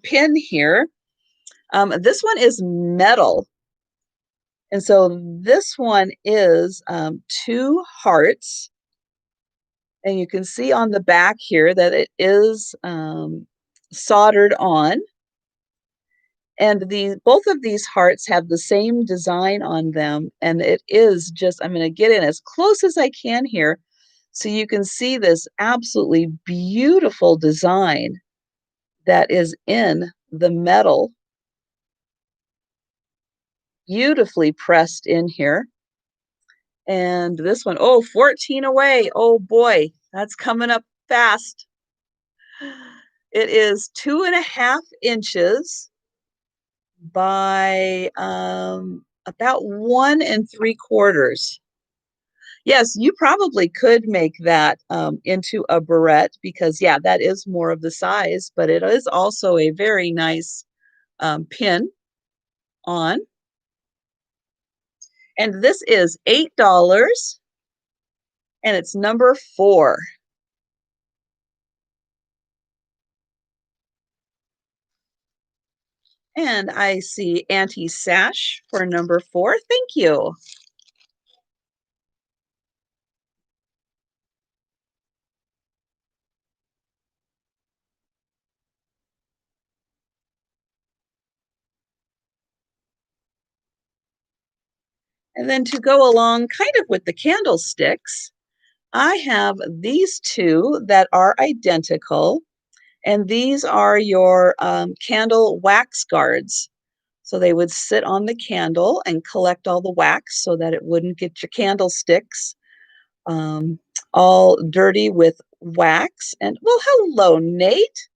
pin here. This one is metal. And so this one is two hearts. And you can see on the back here that it is soldered on. And both of these hearts have the same design on them. And it is just, I'm going to get in as close as I can here so you can see this absolutely beautiful design that is in the metal, beautifully pressed in here. And this one, oh, 14 away. Oh boy, that's coming up fast. It is 2.5 inches by about 1 3/4. Yes, you probably could make that into a barrette because, yeah, that is more of the size, but it is also a very nice pin on. And this is $8 and it's number 4. And I see Auntie Sash for number 4. Thank you. And then to go along kind of with the candlesticks, I have these two that are identical, and these are your candle wax guards. So they would sit on the candle and collect all the wax so that it wouldn't get your candlesticks um, all dirty with wax. And well, hello, Nate.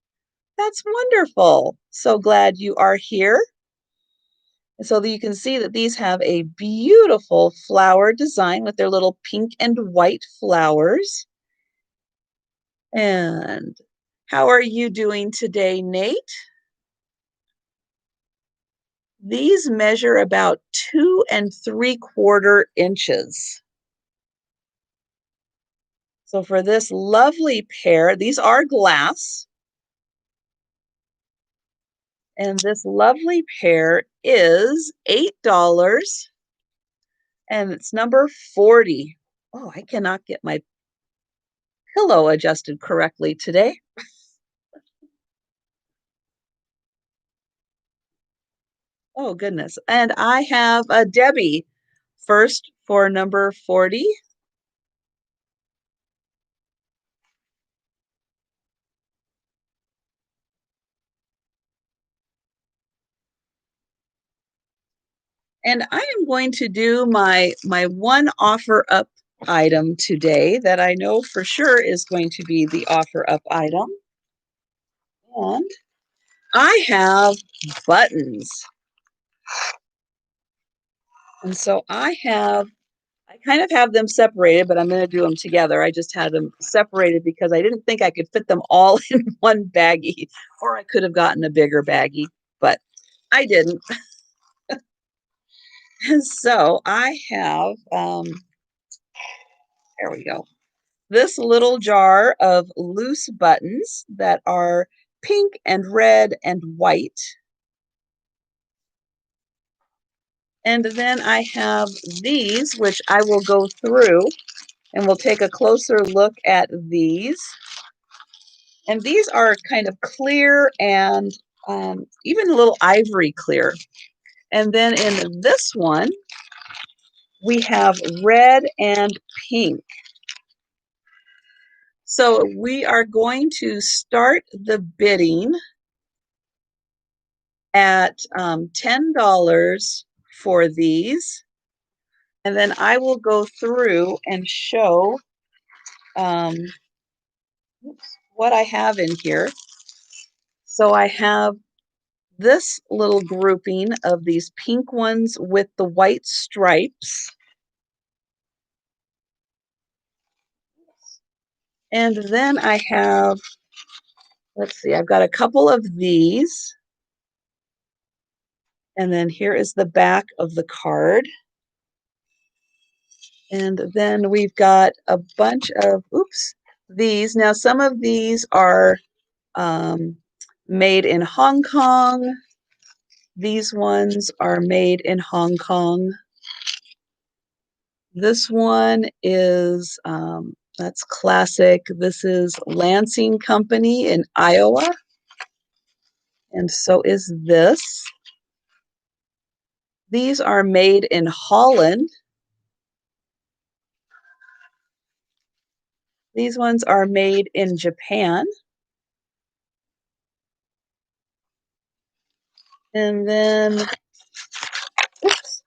That's wonderful. So glad you are here. So that you can see that these have a beautiful flower design with their little pink and white flowers. And how are you doing today, Nate? These measure about 2 3/4 inches. So for this lovely pair, these are glass, and this lovely pair is $8 and it's number 40. Oh, I cannot get my pillow adjusted correctly today. Oh, goodness. And I have a Debbie first for number 40. And I am going to do my one offer up item today that I know for sure is going to be the offer up item. And I have buttons. And so I kind of have them separated, but I'm going to do them together. I just had them separated because I didn't think I could fit them all in one baggie, or I could have gotten a bigger baggie, but I didn't. And so I have, there we go, this little jar of loose buttons that are pink and red and white. And then I have these, which I will go through and we'll take a closer look at these. And these are kind of clear and even a little ivory clear. And then in this one, we have red and pink. So we are going to start the bidding at $10 for these. And then I will go through and show um, what I have in here. So I have this little grouping of these pink ones with the white stripes. And then I have Let's see, I've got a couple of these. And then here is the back of the card. And then we've got a bunch of, oops, these. Now, some of these are made in Hong Kong. These ones are made in Hong Kong. This one is, that's classic. This is Lansing Company in Iowa. And so is this. These are made in Holland. These ones are made in Japan. And then, oops,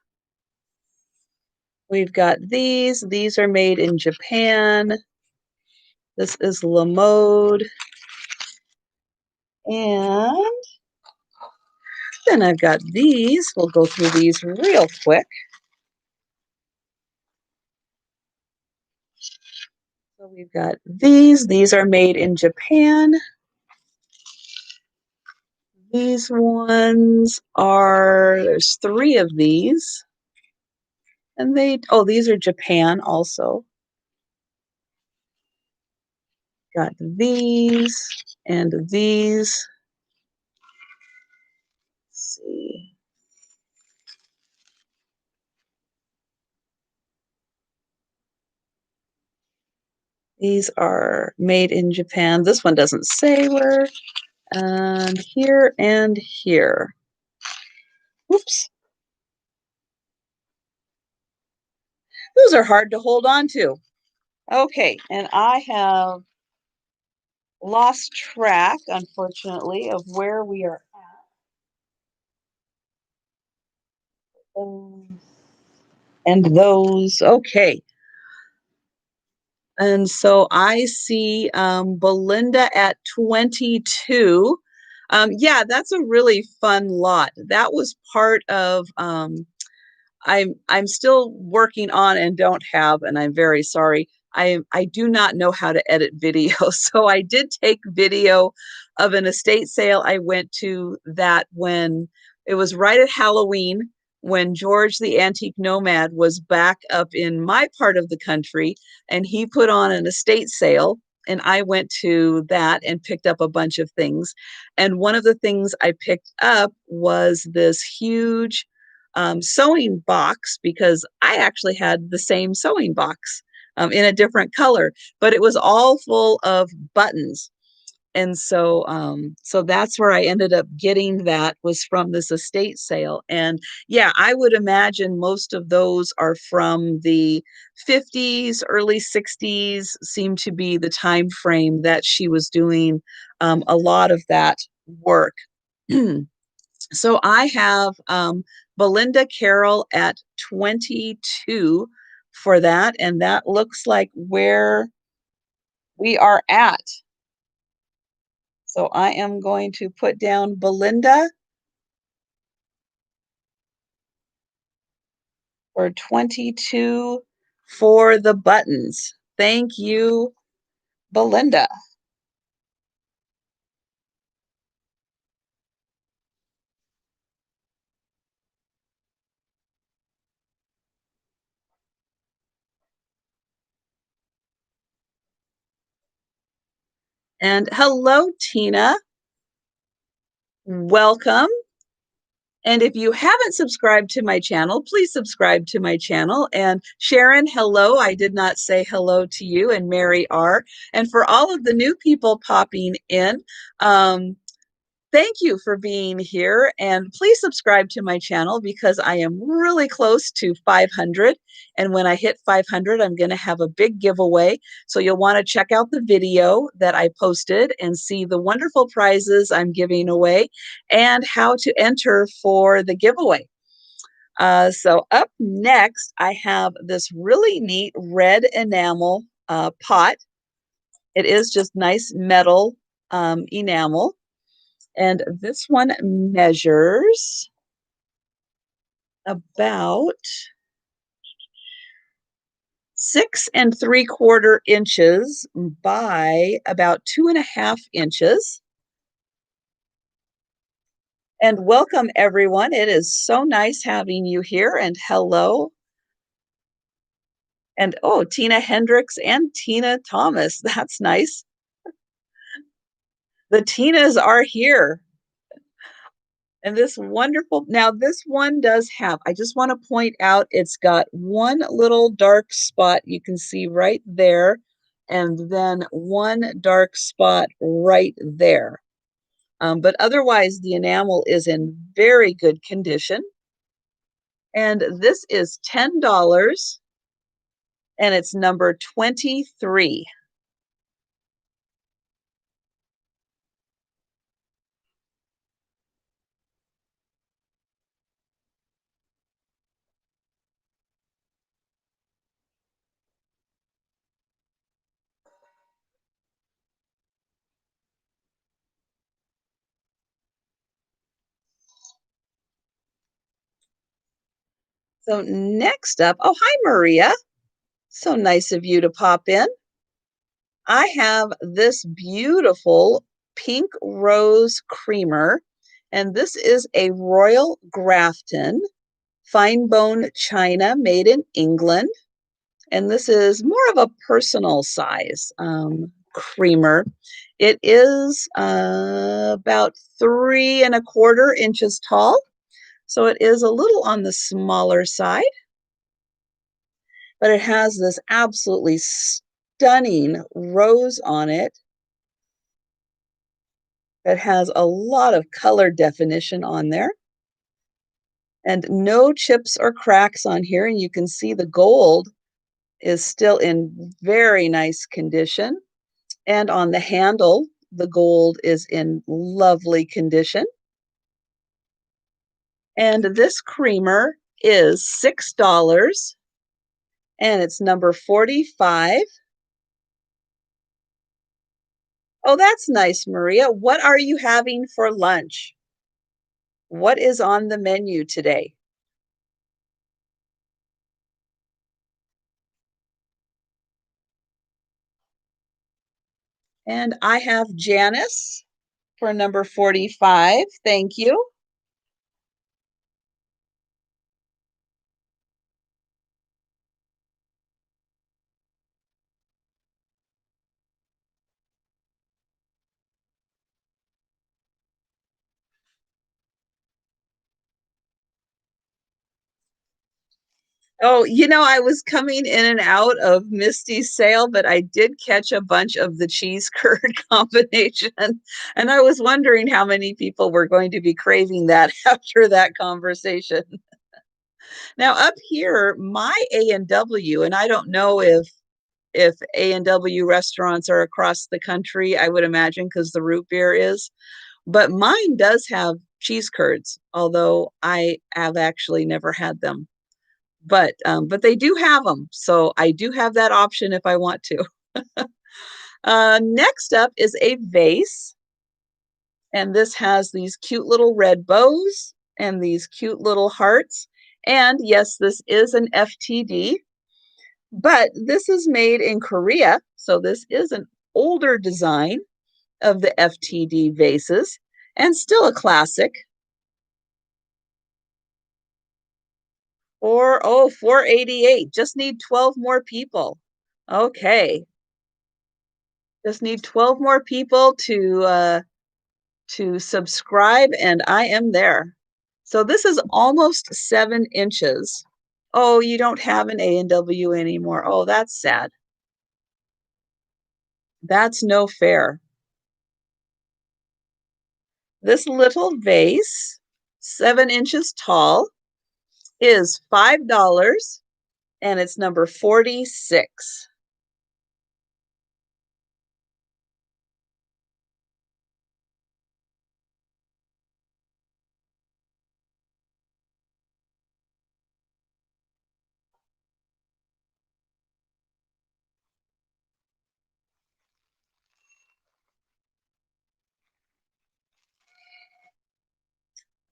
we've got these. These are made in Japan. This is La Mode. And then I've got these. We'll go through these real quick. So we've got these. These are made in Japan. These ones are, there's 3 of these. And these are Japan also. Got these and these. Let's see. These are made in Japan. This one doesn't say where. And here and here. Oops. Those are hard to hold on to. Okay, and I have lost track, unfortunately, of where we are at. And those, okay. And so I see Belinda at 22. Yeah, that's a really fun lot. That was part of I'm still working on and don't have, and I'm very sorry. I do not know how to edit video. So I did take video of an estate sale I went to that when it was right at Halloween when George the Antique Nomad was back up in my part of the country and he put on an estate sale and I went to that and picked up a bunch of things. And one of the things I picked up was this huge sewing box because I actually had the same sewing box in a different color, but it was all full of buttons. And so, so that's where I ended up getting that was from this estate sale. And yeah, I would imagine most of those are from the 50s, early 60s seem to be the time frame that she was doing a lot of that work. So I have Belinda Carroll at 22 for that, and that looks like where we are at. So I am going to put down Belinda for 22 for the buttons. Thank you, Belinda. And hello, Tina. Welcome. And if you haven't subscribed to my channel, please subscribe to my channel. And Sharon, hello. I did not say hello to you, and Mary R. And for all of the new people popping in, thank you for being here. And please subscribe to my channel because I am really close to 500. And when I hit 500, I'm going to have a big giveaway. So you'll want to check out the video that I posted and see the wonderful prizes I'm giving away and how to enter for the giveaway. So up next, I have this really neat red enamel pot. It is just nice metal enamel. And this one measures about 6 3/4 inches by about 2.5 inches. And welcome, everyone. It is so nice having you here. And hello. And oh, Tina Hendricks and Tina Thomas. That's nice. The Tinas are here. And this wonderful, now this one does have, I just want to point out, it's got one little dark spot you can see right there, and then one dark spot right there. But otherwise, the enamel is in very good condition. And this is $10, and it's number 23. So next up, oh, hi, Maria. So nice of you to pop in. I have this beautiful pink rose creamer, and this is a Royal Grafton fine bone china made in England. And this is more of a personal size creamer. It is about 3 1/4 inches tall, so it is a little on the smaller side, but it has this absolutely stunning rose on it that has a lot of color definition on there, and no chips or cracks on here. And you can see the gold is still in very nice condition. And on the handle, the gold is in lovely condition. And this creamer is $6, and it's number 45. Oh, that's nice, Maria. What are you having for lunch? What is on the menu today? And I have Janice for number 45. Thank you. Oh, I was coming in and out of Misty's sale, but I did catch a bunch of the cheese curd combination. And I was wondering how many people were going to be craving that after that conversation. Now, up here, my A&W, and I don't know if A&W restaurants are across the country, I would imagine, because the root beer is, but mine does have cheese curds, although I have actually never had them. But they do have them, so I do have that option if I want to. Next up is a vase, and this has these cute little red bows and these cute little hearts. And yes, this is an FTD, but this is made in Korea, so this is an older design of the FTD vases, and still a classic. Or oh, 488. Just need 12 more people. Okay. Just need 12 more people to subscribe, and I am there. So this is almost 7 inches. Oh, you don't have an A&W anymore. Oh, that's sad. That's no fair. This little vase, 7 inches tall, is $5, and it's number 46.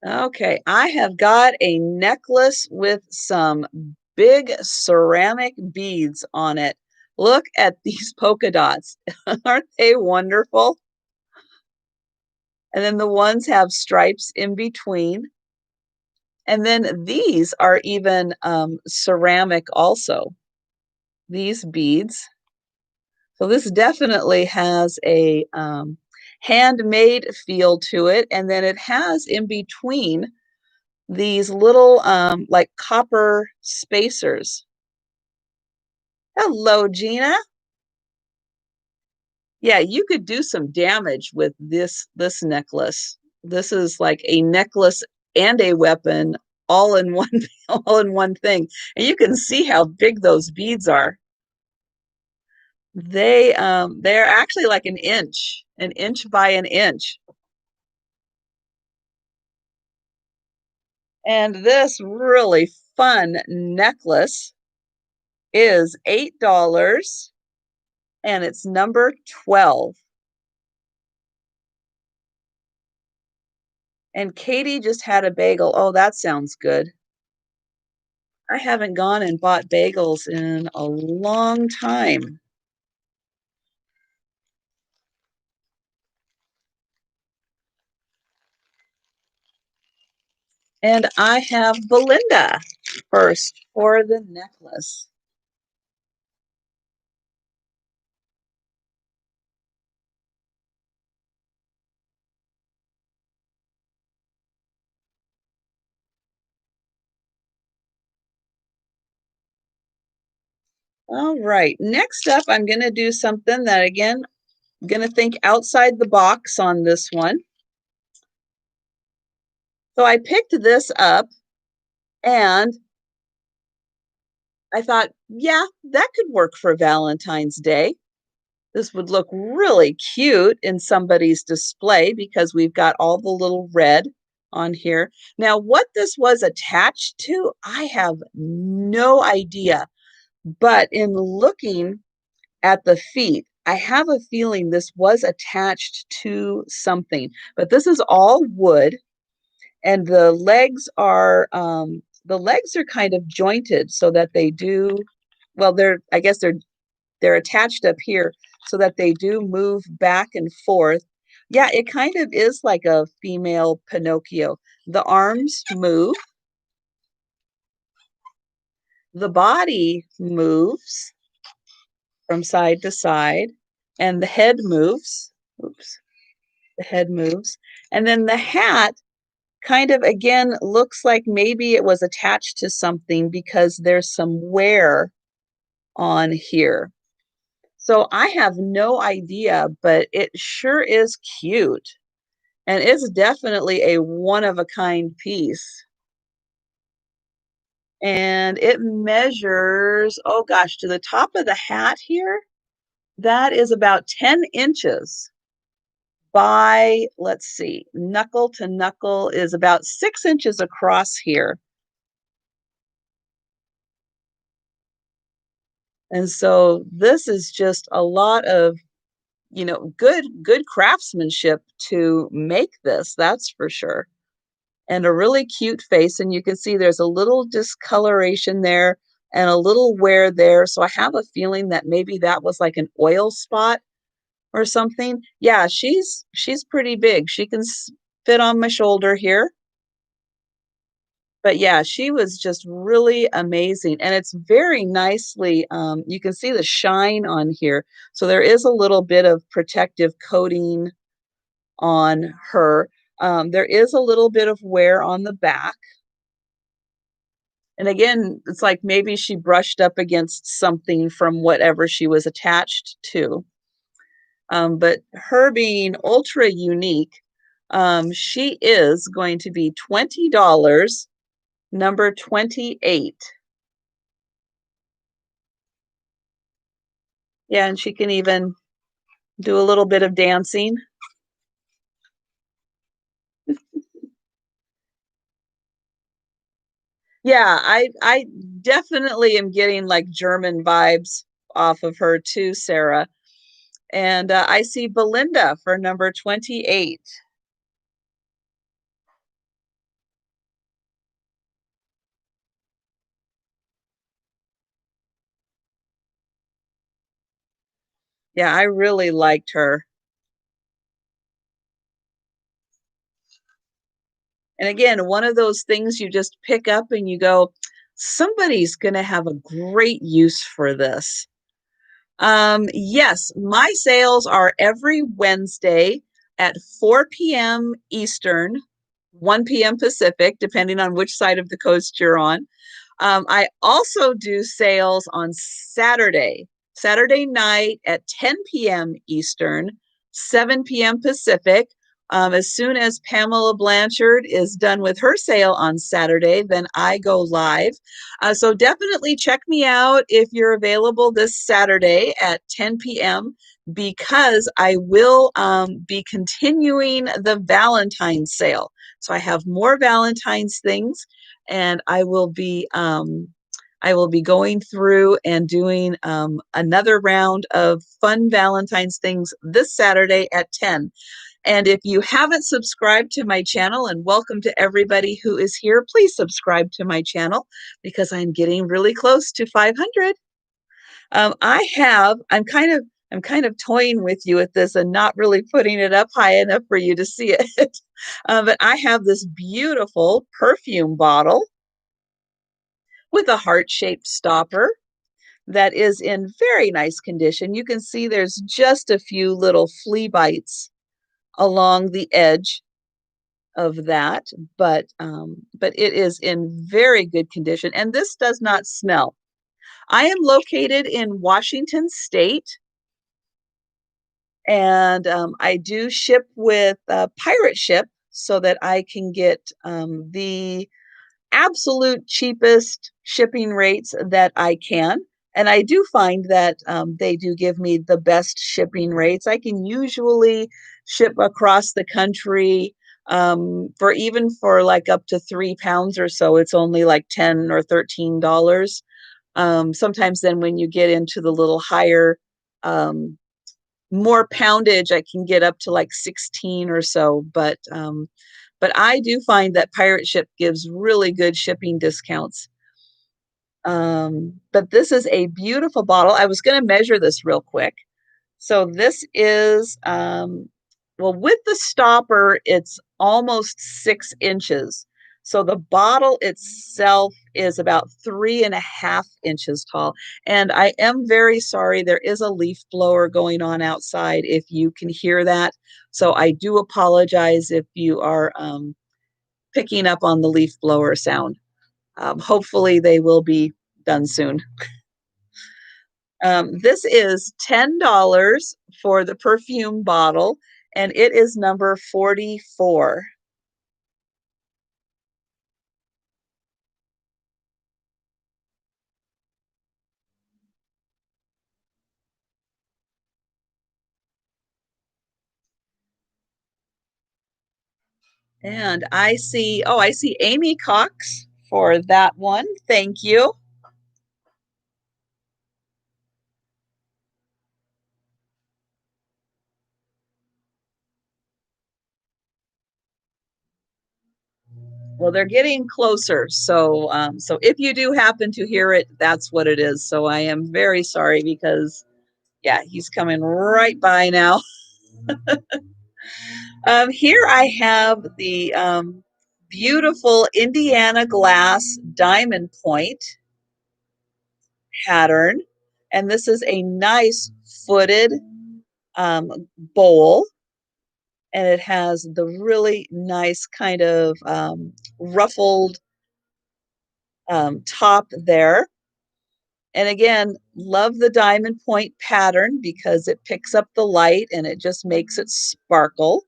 Okay, I have got a necklace with some big ceramic beads on it. Look at these polka dots. Aren't they wonderful? And then the ones have stripes in between. And then these are even ceramic also, these beads. So this definitely has a handmade feel to it. And then it has in between these little like copper spacers. Hello, Gina. Yeah, you could do some damage with this necklace. This is like a necklace and a weapon all in one all in one thing. And you can see how big those beads are. They're actually like an inch by an inch. And this really fun necklace is $8 and it's number 12. And Katie just had a bagel. Oh, that sounds good. I haven't gone and bought bagels in a long time. And I have Belinda first for the necklace. All right, next up, I'm going to do something that, again, I'm going to think outside the box on this one. So I picked this up and I thought, yeah, that could work for Valentine's Day. This would look really cute in somebody's display because we've got all the little red on here. Now, what this was attached to, I have no idea. But in looking at the feet, I have a feeling this was attached to something. But this is all wood, and the legs are kind of jointed so that they do well. I guess they're attached up here so that they do move back and forth. Yeah, it kind of is like a female Pinocchio. The arms move, the body moves from side to side, and the head moves. Oops, the head moves. And then the hat kind of again looks like maybe it was attached to something because there's some wear on here. So I have no idea, but it sure is cute. And it's definitely a one of a kind piece. And it measures, oh gosh, to the top of the hat here, that is about 10 inches by, let's see, knuckle to knuckle is about 6 inches across here. And so this is just a lot of, good craftsmanship to make this, that's for sure. And a really cute face. And you can see there's a little discoloration there and a little wear there. So I have a feeling that maybe that was like an oil spot or something. Yeah, she's pretty big. She can fit on my shoulder here. But yeah, she was just really amazing. And it's very nicely, you can see the shine on here. So there is a little bit of protective coating on her. There is a little bit of wear on the back. And again, it's like maybe she brushed up against something from whatever she was attached to. But her being ultra unique, she is going to be $20, number 28. Yeah, and she can even do a little bit of dancing. Yeah, I definitely am getting like German vibes off of her too, Sarah. And I see Belinda for number 28. Yeah, I really liked her. And again, one of those things you just pick up and you go, somebody's going to have a great use for this. Yes, my sales are every Wednesday at 4 p.m. Eastern, 1 p.m. Pacific, depending on which side of the coast you're on. I also do sales on Saturday night at 10 p.m. Eastern, 7 p.m. Pacific. As soon as Pamela Blanchard is done with her sale on Saturday, then I go live. So definitely check me out if you're available this Saturday at 10 p.m. because I will be continuing the Valentine's sale. So I have more Valentine's things and I will be going through and doing another round of fun Valentine's things this Saturday at 10. And if you haven't subscribed to my channel, and welcome to everybody who is here, please subscribe to my channel because I'm getting really close to 500. I'm kind of toying with you with this and not really putting it up high enough for you to see it. But I have this beautiful perfume bottle with a heart-shaped stopper that is in very nice condition. You can see there's just a few little flea bites along the edge of that, but it is in very good condition, and this does not smell. I am located in Washington State, and I do ship with Pirate Ship so that I can get the absolute cheapest shipping rates that I can. And I do find that they do give me the best shipping rates. I can usually ship across the country for even for like up to 3 pounds or so. It's only like $10 or $13. Sometimes then when you get into the little higher, more poundage, I can get up to like 16 or so. But I do find that Pirate Ship gives really good shipping discounts. But this is a beautiful bottle. I was going to measure this real quick. So this is, well, with the stopper, it's almost 6 inches. So the bottle itself is about 3.5 inches tall. And I am very sorry, there is a leaf blower going on outside if you can hear that. So I do apologize if you are picking up on the leaf blower sound. Hopefully they will be done soon. This is $10 for the perfume bottle, and it is number 44. And I see Amy Cox for that one. Thank you. Well, they're getting closer. So if you do happen to hear it, that's what it is. So I am very sorry because, yeah, he's coming right by now. Here I have the beautiful Indiana glass diamond point pattern. And this is a nice footed um, bowl. And it has the really nice kind of ruffled top there. And again, love the diamond point pattern because it picks up the light and it just makes it sparkle.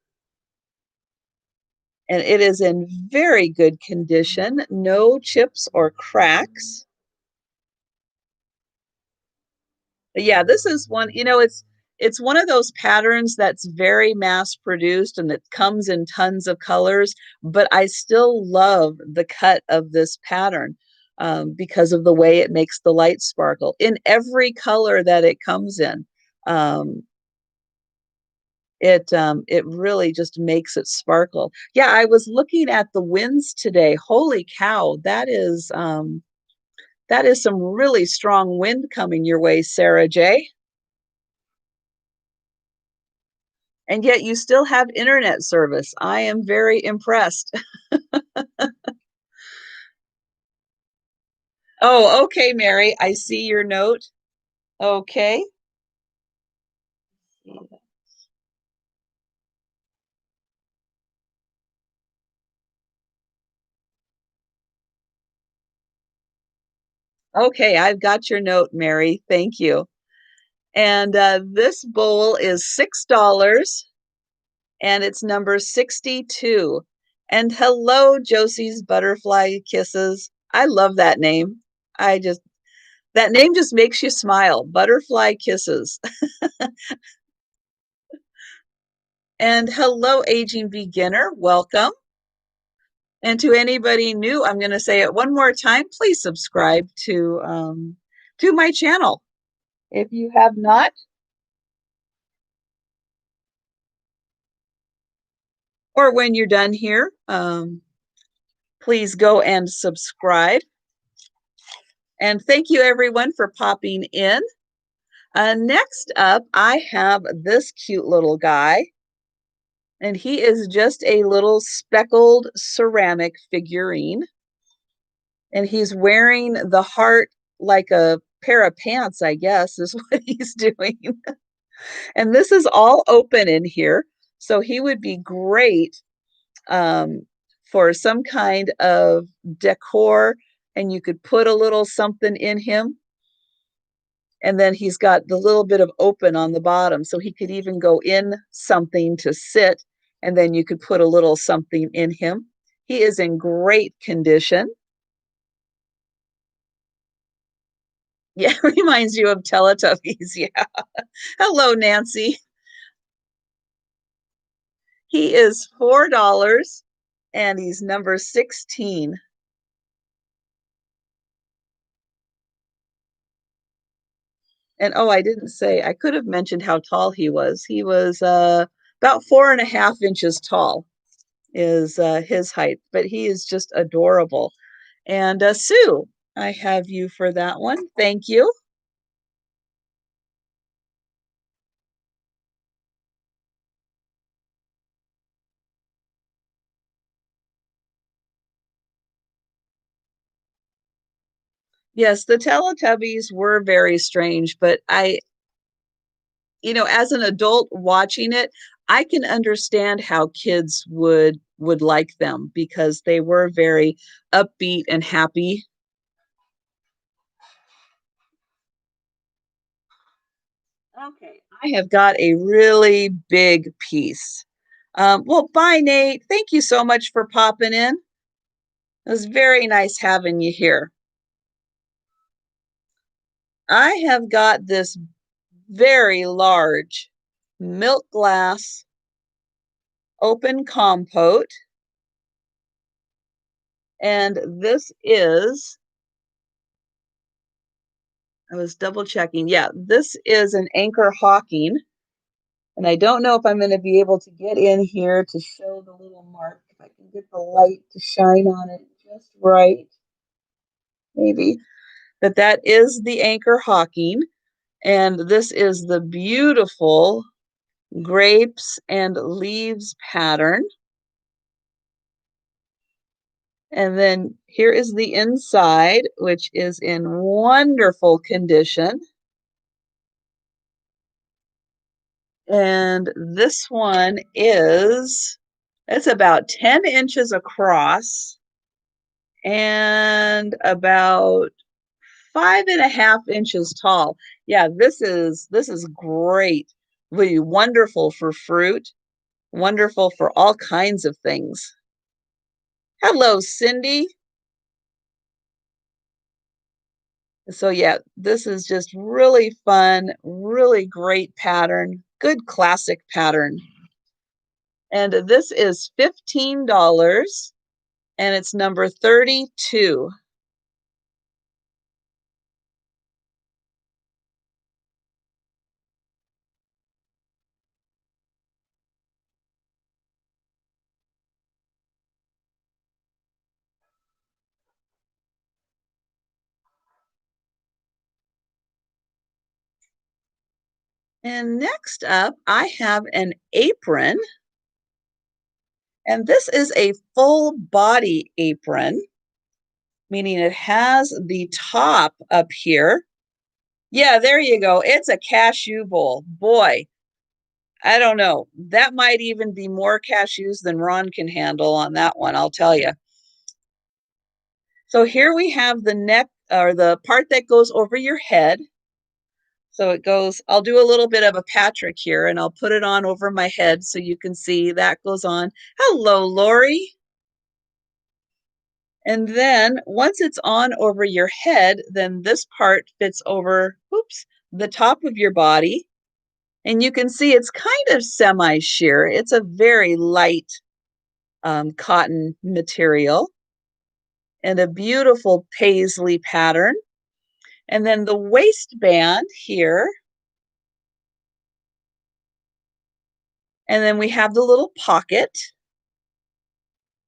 And it is in very good condition, no chips or cracks. But yeah, this is one, it's one of those patterns that's very mass produced and it comes in tons of colors, but I still love the cut of this pattern because of the way it makes the light sparkle in every color that it comes in. Um, it really just makes it sparkle. Yeah, I was looking at the winds today. Holy cow, that is some really strong wind coming your way, Sarah J. And yet you still have internet service. I am very impressed. Oh, okay, Mary. I see your note. Okay. Okay, I've got your note, Mary. Thank you. And this bowl is $6 and it's number 62. And hello, Josie's Butterfly Kisses. I love that name. I just, that name just makes you smile. Butterfly Kisses. And hello, aging beginner. Welcome. And to anybody new, I'm going to say it one more time. Please subscribe to my channel if you have not. Or when you're done here, please go and subscribe. And thank you everyone for popping in. Next up, I have this cute little guy, and he is just a little speckled ceramic figurine. And he's wearing the heart like a pair of pants, I guess, is what he's doing. And this is all open in here. So he would be great um, for some kind of decor, and you could put a little something in him. And then he's got the little bit of open on the bottom, so he could even go in something to sit, and then you could put a little something in him. He is in great condition. Yeah, reminds you of Teletubbies. Yeah. Hello, Nancy. He is $4 and he's number 16. And oh, I didn't say, I could have mentioned how tall he was. He was about 4.5 inches tall is his height, but he is just adorable. And Sue, I have you for that one. Thank you. Yes, the Teletubbies were very strange, but as an adult watching it, I can understand how kids would like them because they were very upbeat and happy. Okay, I have got a really big piece. Well, bye, Nate. Thank you so much for popping in. It was very nice having you here. I have got this very large milk glass open compote, and this is, I was double checking. Yeah, this is an anchor Hocking, and I don't know if I'm going to be able to get in here to show the little mark. If I can get the light to shine on it just right, maybe. But that is the anchor Hocking, and this is the beautiful grapes and leaves pattern. And then here is the inside, which is in wonderful condition. And this one it's about 10 inches across and about 5.5 inches tall. Yeah, this is great. Really wonderful for fruit, wonderful for all kinds of things. Hello, Cindy. So yeah, this is just really fun, really great pattern, good classic pattern. And this is $15 and it's number 32. And next up, I have an apron. And this is a full body apron, meaning it has the top up here. Yeah, there you go. It's a cashew bowl. Boy, I don't know. That might even be more cashews than Ron can handle on that one, I'll tell you. So here we have the neck, or the part that goes over your head. So it goes, I'll do a little bit of a Patrick here and I'll put it on over my head so you can see that goes on. Hello, Lori. And then once it's on over your head, then this part fits over, oops, the top of your body. And you can see it's kind of semi-sheer. It's a very light cotton material and a beautiful paisley pattern. And then the waistband here. And then we have the little pocket.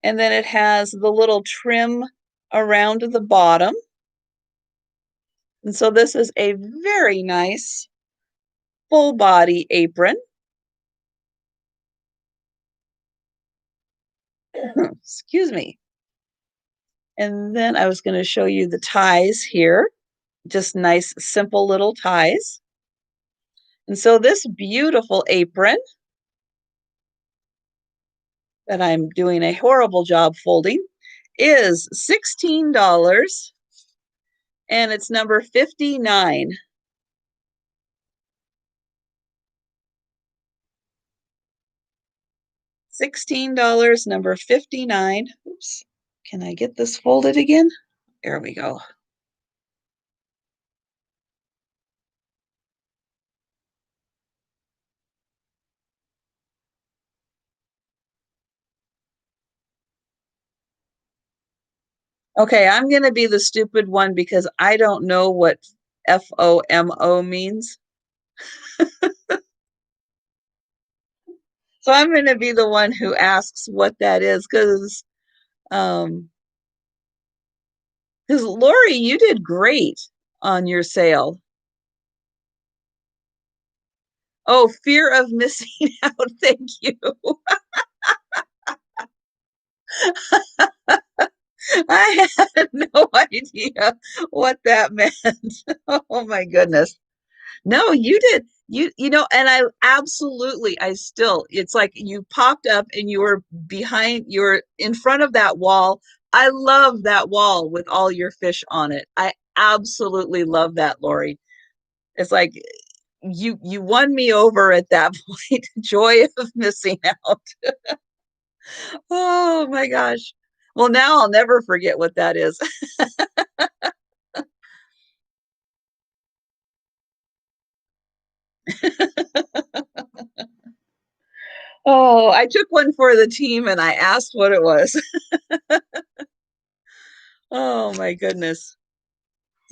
And then it has the little trim around the bottom. And so this is a very nice full body apron. Excuse me. And then I was going to show you the ties here. Just nice, simple little ties. And so this beautiful apron that I'm doing a horrible job folding is $16, and it's number 59. $16, number 59. Oops. Can I get this folded again? There we go. Okay, I'm going to be the stupid one because I don't know what FOMO means. So I'm going to be the one who asks what that is um, because Lori, you did great on your sale. Oh, fear of missing out. Thank you. I had no idea what that meant. Oh my goodness. No, you did. You know, and I absolutely, I still, it's like you popped up and you were you were in front of that wall. I love that wall with all your fish on it. I absolutely love that, Lori. It's like you won me over at that point. Joy of missing out. Oh my gosh. Well, now I'll never forget what that is. Oh, I took one for the team and I asked what it was. Oh my goodness.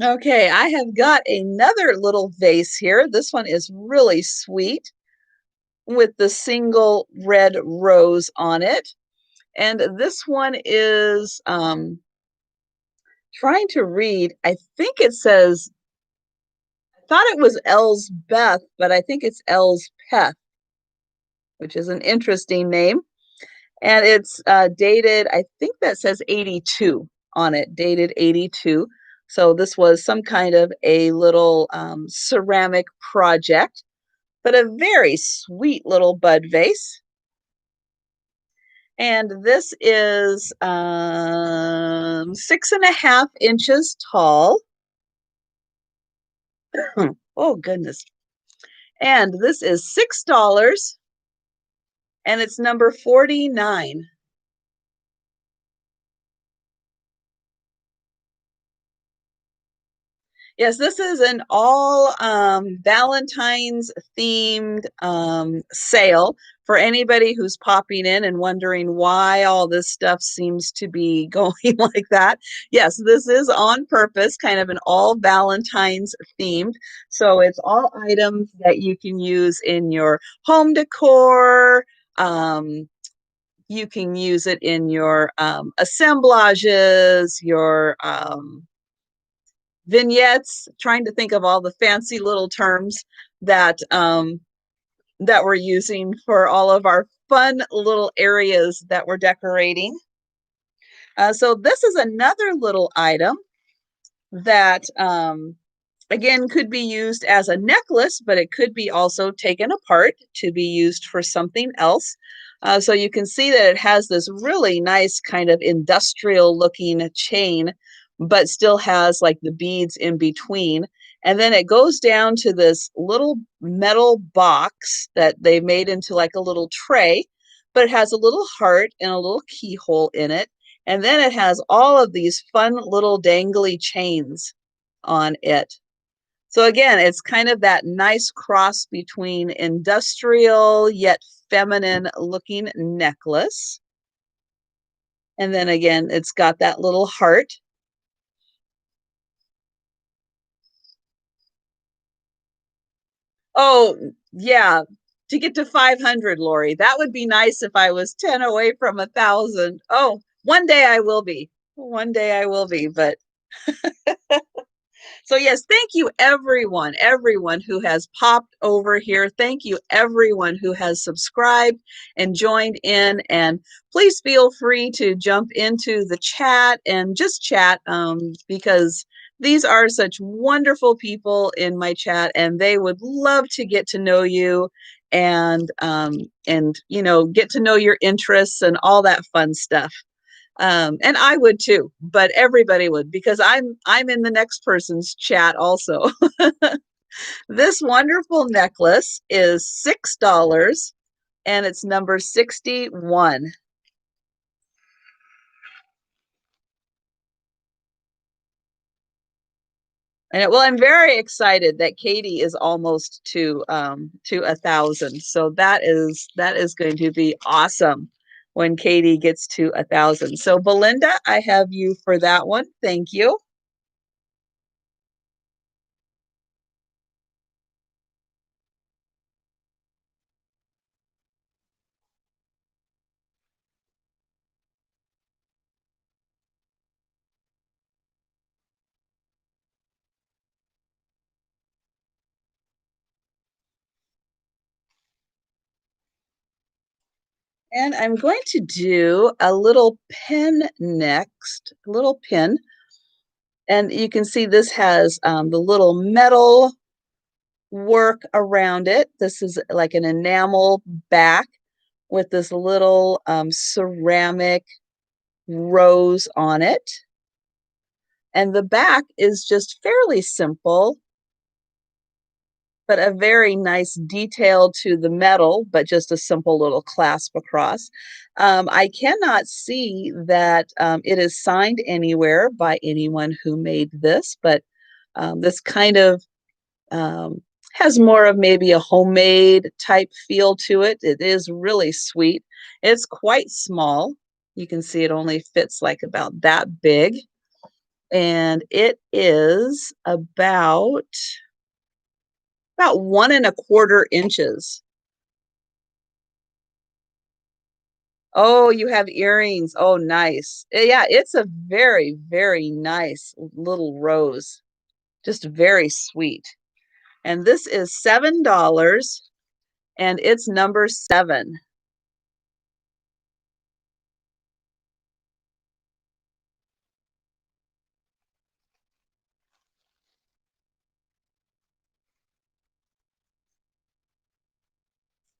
Okay, I have got another little vase here. This one is really sweet with the single red rose on it. And this one is trying to read. I think it says, I thought it was Elle's Beth, but I think it's Elle's Peth, which is an interesting name. And it's dated, I think that says 82 on it, dated 82. So this was some kind of a little ceramic project, but a very sweet little bud vase. And this is 6.5 inches tall. Oh, goodness. And this is $6, and it's number 49. Yes, this is an all Valentine's themed sale for anybody who's popping in and wondering why all this stuff seems to be going like that. Yes, this is on purpose, kind of an all Valentine's themed. So it's all items that you can use in your home decor. You can use it in your assemblages, your vignettes, trying to think of all the fancy little terms. that we're using for all of our fun little areas that we're decorating. So this is another little item that again could be used as a necklace, but it could be also taken apart to be used for something else. So you can see that it has this really nice kind of industrial looking chain, but still has like the beads in between. And then it goes down to this little metal box that they made into like a little tray, but it has a little heart and a little keyhole in it. And then it has all of these fun little dangly chains on it. So again, it's kind of that nice cross between industrial yet feminine looking necklace. And then again, it's got that little heart. Oh, yeah. To get to 500, Lori, that would be nice if I was 10 away from 1,000. Oh, one day I will be. One day I will be, but so yes, thank you everyone who has popped over here. Thank you everyone who has subscribed and joined in. And please feel free to jump into the chat and just chat because these are such wonderful people in my chat, and they would love to get to know you and you know, get to know your interests and all that fun stuff. And I would too, but everybody would, because I'm in the next person's chat also. This wonderful necklace is $6 and it's number 61. And well, I'm very excited that Katie is almost to 1,000. So that is going to be awesome when Katie gets to 1,000. So Belinda, I have you for that one. Thank you. And I'm going to do a little pin next, a little pin. And you can see this has the little metal work around it. This is like an enamel back with this little ceramic rose on it. And the back is just fairly simple, but a very nice detail to the metal, but just a simple little clasp across. I cannot see that it is signed anywhere by anyone who made this, but this kind of um, has more of maybe a homemade type feel to it. It is really sweet. It's quite small. You can see it only fits like about that big. And it is about 1¼ inches. Oh, you have earrings. Oh, nice. Yeah, it's a very, very nice little rose. Just very sweet. And this is $7 and it's number 7.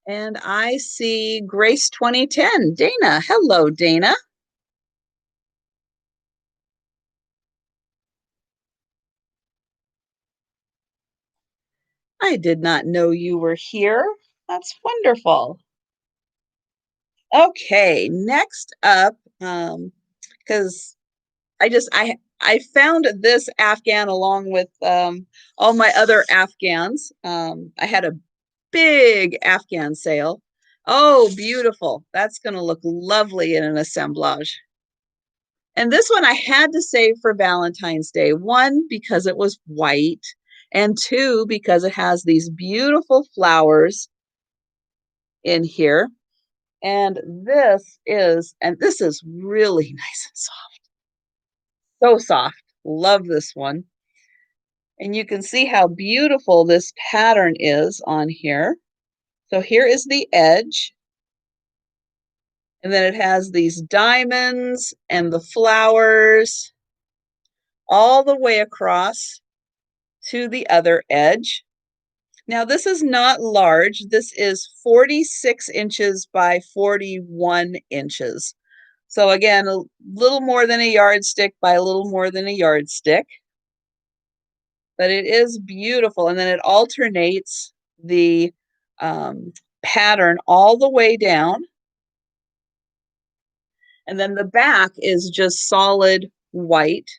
And I see Grace 2010. Dana. Hello, Dana. I did not know you were here. That's wonderful. Okay, next up, because I found this Afghan along with all my other Afghans. I had a big Afghan sale. Oh, beautiful. That's going to look lovely in an assemblage. And this one I had to save for Valentine's Day. One, because it was white, and two, because it has these beautiful flowers in here. And this is really nice and soft. So soft. Love this one. And you can see how beautiful this pattern is on here. So here is the edge. And then it has these diamonds and the flowers all the way across to the other edge. Now, this is not large. This is 46 inches by 41 inches. So again, a little more than a yardstick by a little more than a yardstick. But it is beautiful. And then it alternates the pattern all the way down. And then the back is just solid white.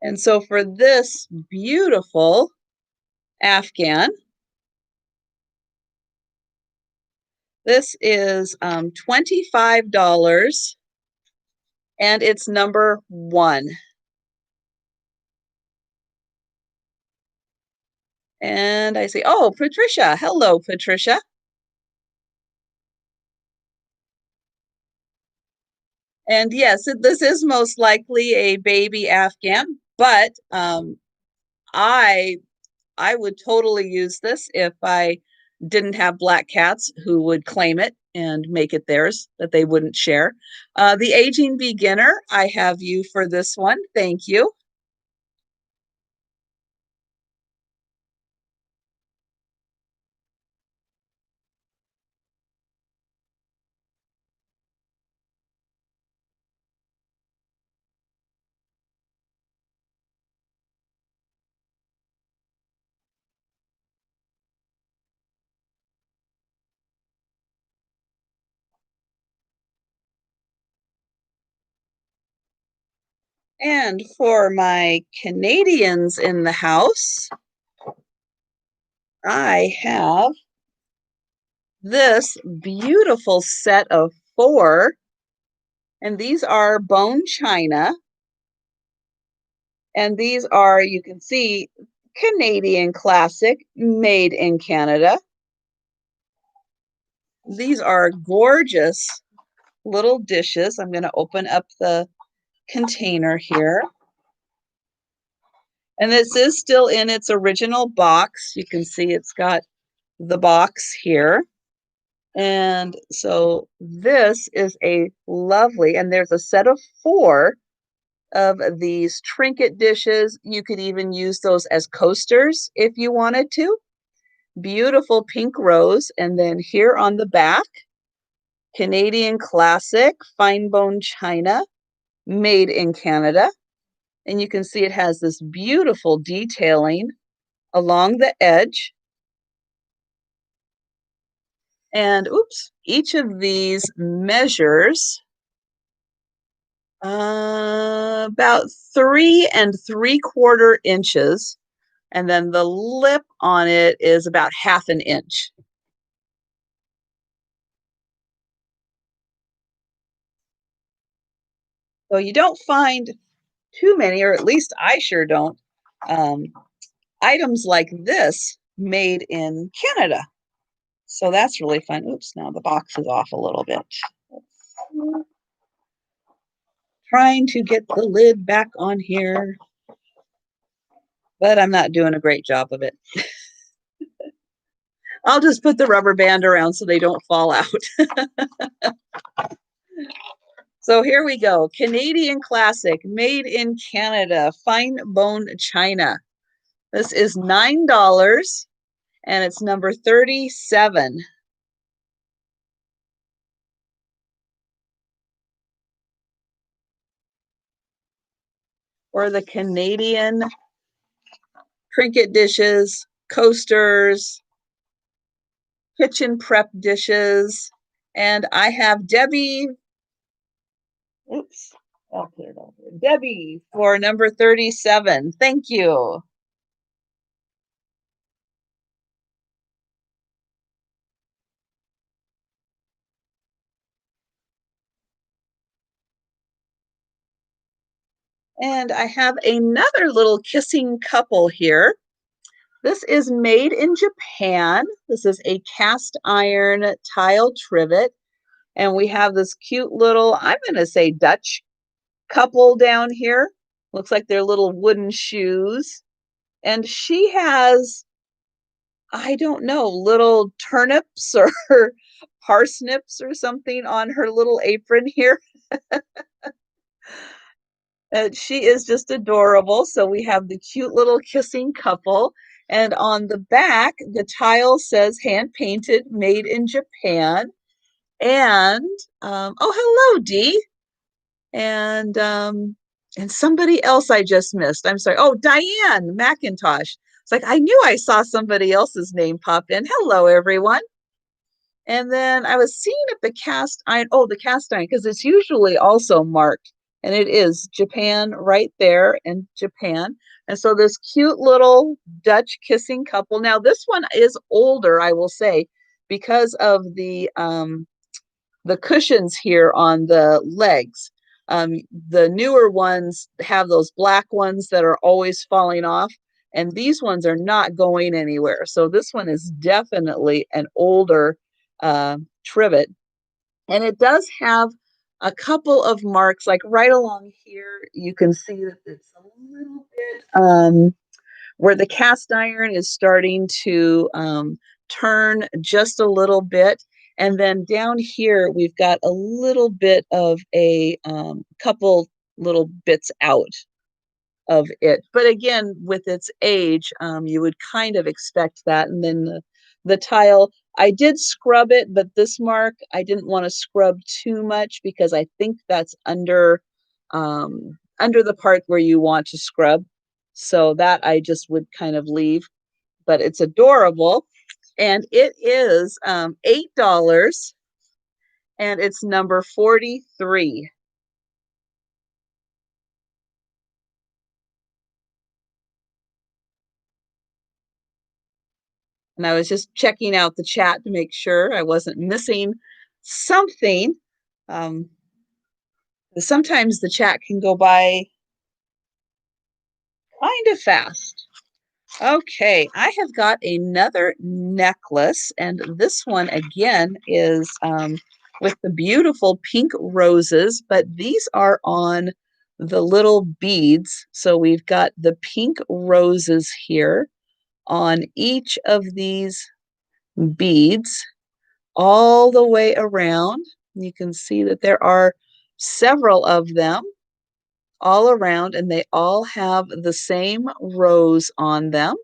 And so for this beautiful Afghan, this is $25 and it's number 1. And I say, oh, Patricia. Hello, Patricia. And yes, this is most likely a baby Afghan, but I would totally use this if I didn't have black cats who would claim it and make it theirs that they wouldn't share. The aging beginner, I have you for this one. Thank you. And for my Canadians in the house, I have this beautiful set of 4, and these are bone china. And these are, you can see, Canadian classic, made in Canada. These are gorgeous little dishes. I'm going to open up the container here. And this is still in its original box. You can see it's got the box here. And so this is a lovely, and there's a set of 4 of these trinket dishes. You could even use those as coasters if you wanted to. Beautiful pink rose. And then here on the back, Canadian classic fine bone china, made in Canada. And you can see it has this beautiful detailing along the edge. And oops, each of these measures about 3 3/4 inches. And then the lip on it is about 1/2 inch. So you don't find too many, or at least I sure don't, um, items like this made in Canada. So that's really fun. Oops, now the box is off a little bit. Trying to get the lid back on here, but I'm not doing a great job of it. I'll just put the rubber band around so they don't fall out. So here we go. Canadian classic, made in Canada, fine bone china. This is $9 and it's number 37. Or the Canadian trinket dishes, coasters, kitchen prep dishes. And I have Debbie, oops, I'll put it over. Debbie for number 37. Thank you. And I have another little kissing couple here. This is made in Japan. This is a cast iron tile trivet. And we have this cute little, I'm going to say Dutch couple down here. Looks like they're little wooden shoes. And she has, I don't know, little turnips or parsnips or something on her little apron here. She is just adorable. So we have the cute little kissing couple. And on the back, the tile says hand painted, made in Japan. And oh, hello, Dee. And somebody else I just missed. I'm sorry. Oh, Diane McIntosh. It's like I knew I saw somebody else's name pop in. Hello, everyone. And then I was seeing if the cast iron, oh, the cast iron, because it's usually also marked, and it is Japan right there in Japan. And so this cute little Dutch kissing couple. Now, this one is older, I will say, because of the cushions here on the legs. The newer ones have those black ones that are always falling off, and these ones are not going anywhere. So this one is definitely an older trivet, and it does have a couple of marks, like right along here. You can see that it's a little bit where the cast iron is starting to turn just a little bit. And then down here, we've got a little bit of a couple little bits out of it. But again, with its age, you would kind of expect that. And then the tile, I did scrub it, but this mark, I didn't want to scrub too much because I think that's under the part where you want to scrub. So that I just would kind of leave, but it's adorable. And it is $8 and it's number 43. And I was just checking out the chat to make sure I wasn't missing something. Um, Sometimes the chat can go by kind of fast. Okay, I have got another necklace, and this one again is with the beautiful pink roses, but these are on the little beads. So we've got the pink roses here on each of these beads all the way around. You can see that there are several of them all around, and they all have the same rose on them.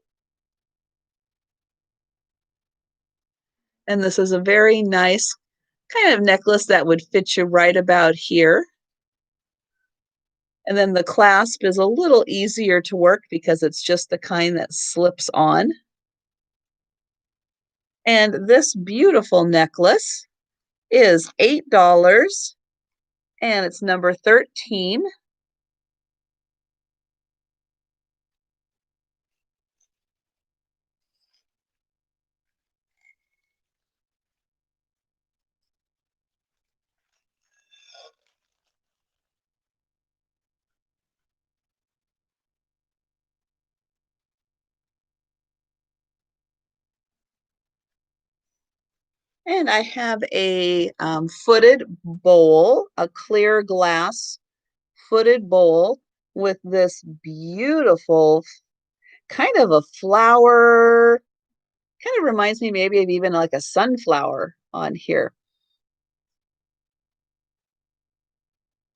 And this is a very nice kind of necklace that would fit you right about here. And then the clasp is a little easier to work because it's just the kind that slips on. And this beautiful necklace is $8 and it's number 13. And I have a footed bowl, a clear glass footed bowl with this beautiful kind of a flower, kind of reminds me maybe of even like a sunflower on here.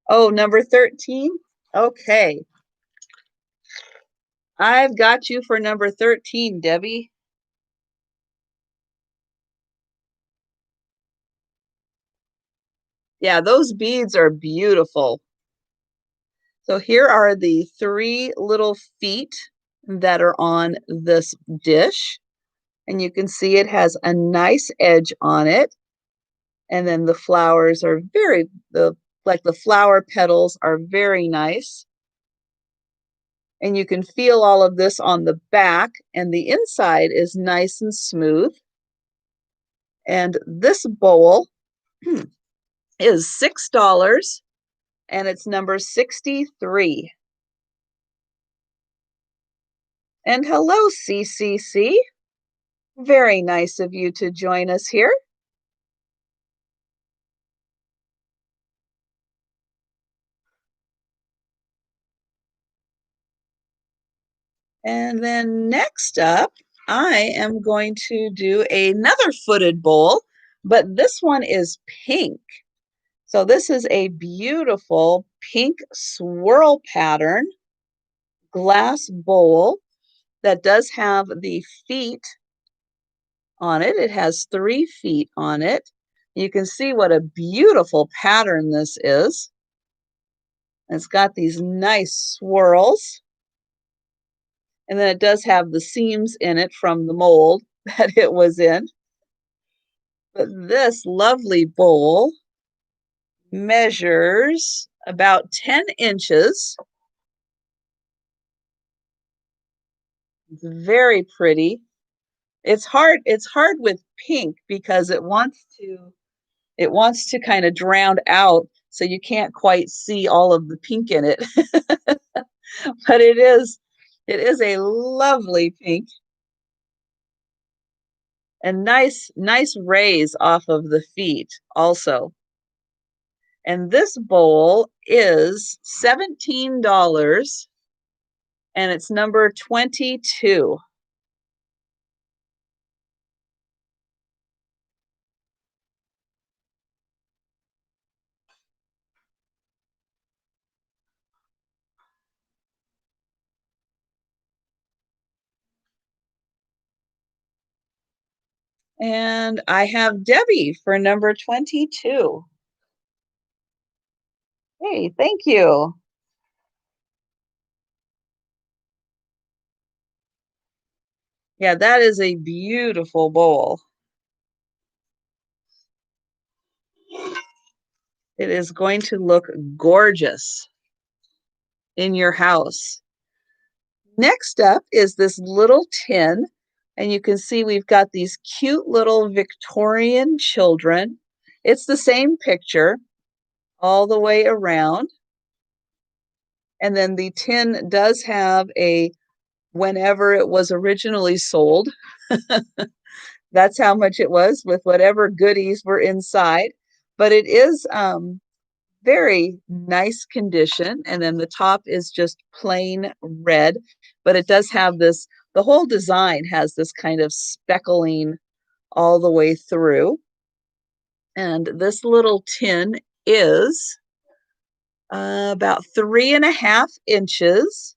Oh, number 13? Okay. I've got you for number 13, Debbie. Yeah, those beads are beautiful. So here are the 3 little feet that are on this dish. And you can see it has a nice edge on it. And then the flowers are like the flower petals are very nice. And you can feel all of this on the back, and the inside is nice and smooth. And this bowl is $6 and it's number 63. And hello, CCC. Very nice of you to join us here. And then next up, I am going to do another footed bowl, but this one is pink. So this is a beautiful pink swirl pattern glass bowl that does have the feet on it. It has 3 feet on it. You can see what a beautiful pattern this is. It's got these nice swirls. And then it does have the seams in it from the mold that it was in. But this lovely bowl measures about 10 inches. It's very pretty. It's hard with pink because it wants to kind of drown out so you can't quite see all of the pink in it. But it is a lovely pink and nice raise off of the feet also. And this bowl is $17 and it's number 22. And I have Debbie for number 22. Hey, thank you. Yeah, that is a beautiful bowl. It is going to look gorgeous in your house. Next up is this little tin, and you can see we've got these cute little Victorian children. It's the same picture all the way around. And then the tin does have a whenever it was originally sold. That's how much it was with whatever goodies were inside. But it is very nice condition. And then the top is just plain red, but it does have this, the whole design has this kind of speckling all the way through. And this little tin is about 3.5 inches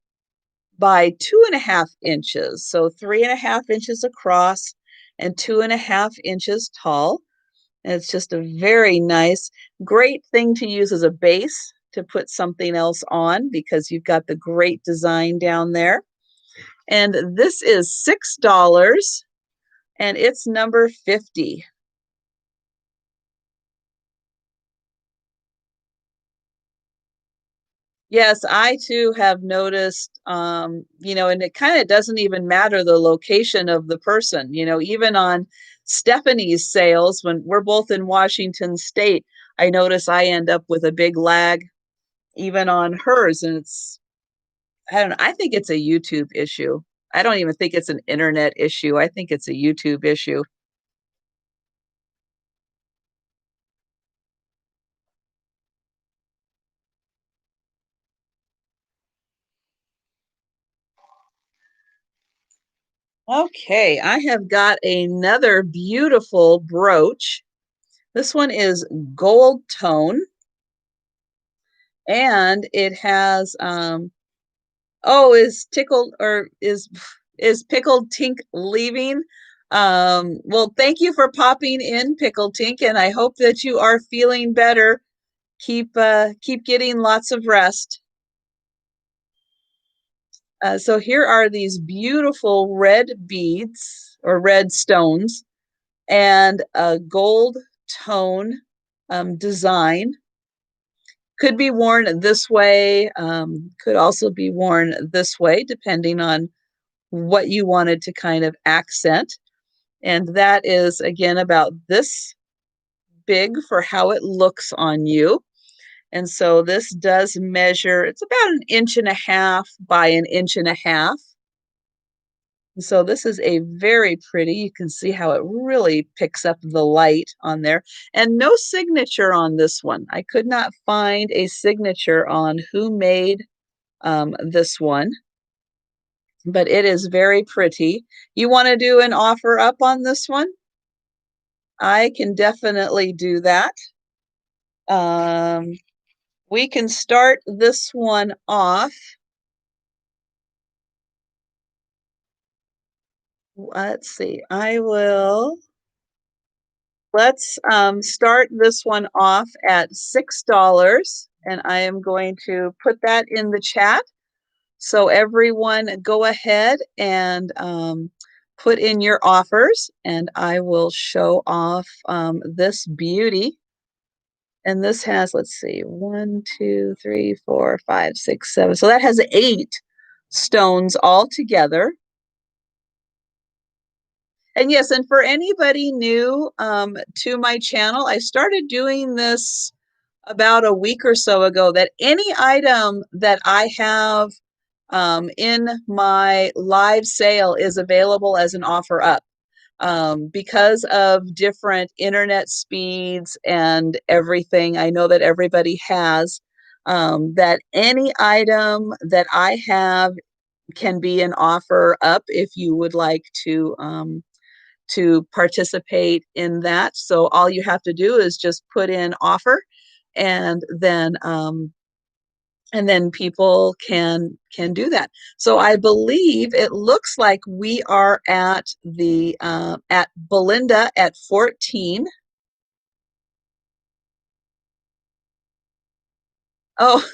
by 2.5 inches. So 3.5 inches across and 2.5 inches tall. And it's just a very nice, great thing to use as a base to put something else on because you've got the great design down there. And this is $6 and it's number 50. Yes, I too have noticed, and it kind of doesn't even matter the location of the person, even on Stephanie's sales, when we're both in Washington State, I notice I end up with a big lag even on hers. And I don't know, I think it's a YouTube issue. I don't even think it's an internet issue. I think it's a YouTube issue. Okay, I have got another beautiful brooch. This one is gold tone and it has oh, is tickled or is pickled tink leaving? Well, thank you for popping in, Pickled Tink, and I hope that you are feeling better. Keep getting lots of rest. So here are these beautiful red beads or red stones and a gold tone design. Could be worn this way, could also be worn this way, depending on what you wanted to kind of accent. And that is, again, about this big for how it looks on you. And so this does measure, it's about 1.5 inches by 1.5 inches. So this is a very pretty, you can see how it really picks up the light on there. And no signature on this one. I could not find a signature on who made this one. but it is very pretty. You want to do an offer up on this one? I can definitely do that. Um, we can start this one off. Let's see. Let's start this one off at $6, and I am going to put that in the chat. So everyone go ahead and put in your offers, and I will show off this beauty. And this has, let's see, 1, 2, 3, 4, 5, 6, 7. So that has 8 stones all together. And yes, and for anybody new to my channel, I started doing this about a week or so ago, that any item that I have in my live sale is available as an offer up. Because of different internet speeds and everything, I know that everybody has that any item that I have can be an offer up if you would like to participate in that. So all you have to do is just put in offer, and then people can do that. So I believe it looks like we are at the at Belinda at 14. Oh,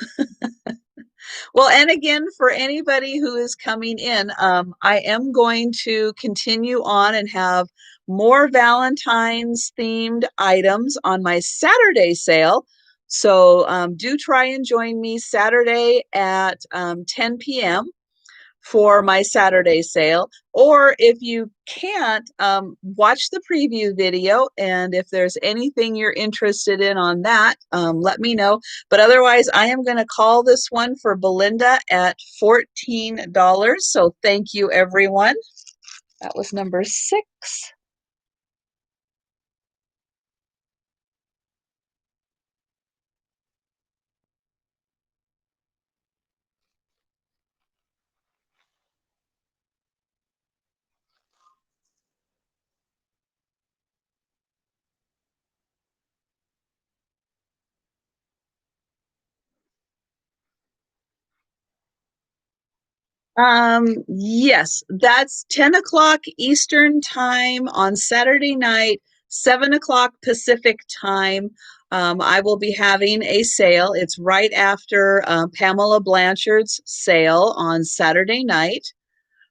well, and again, for anybody who is coming in, I am going to continue on and have more Valentine's themed items on my Saturday sale. So do try and join me Saturday at 10 p.m. for my Saturday sale. Or if you can't, watch the preview video. And if there's anything you're interested in on that, let me know. But otherwise, I am going to call this one for Belinda at $14. So thank you, everyone. That was number 6. Yes, that's 10 o'clock Eastern time on Saturday night, 7 o'clock Pacific time. I will be having a sale. It's right after Pamela Blanchard's sale on Saturday night.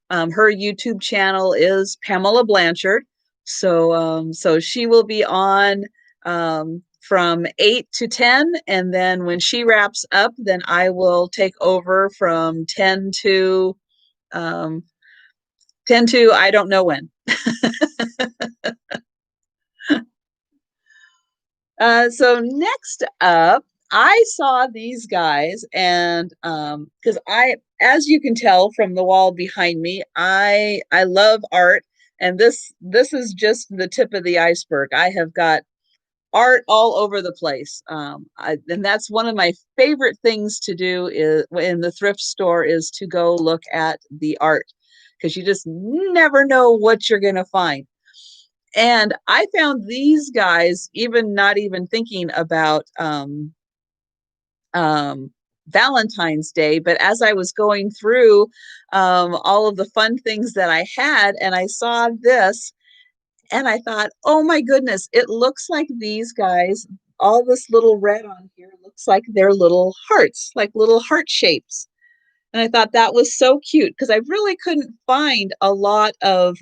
Her YouTube channel is Pamela Blanchard. So she will be on from 8 to 10. And then when she wraps up, then I will take over from 10 to um, 10 to I don't know when. So next up, I saw these guys, and because as you can tell from the wall behind me, I love art, and this is just the tip of the iceberg. I have got art all over the place, and that's one of my favorite things to do is in the thrift store is to go look at the art, because you just never know what you're going to find. And I found these guys, even not even thinking about um, Valentine's Day, but as I was going through all of the fun things that I had, and I saw this, and I thought, oh my goodness, it looks like these guys, all this little red on here looks like they're little hearts, like little heart shapes. And I thought that was so cute, because I really couldn't find a lot of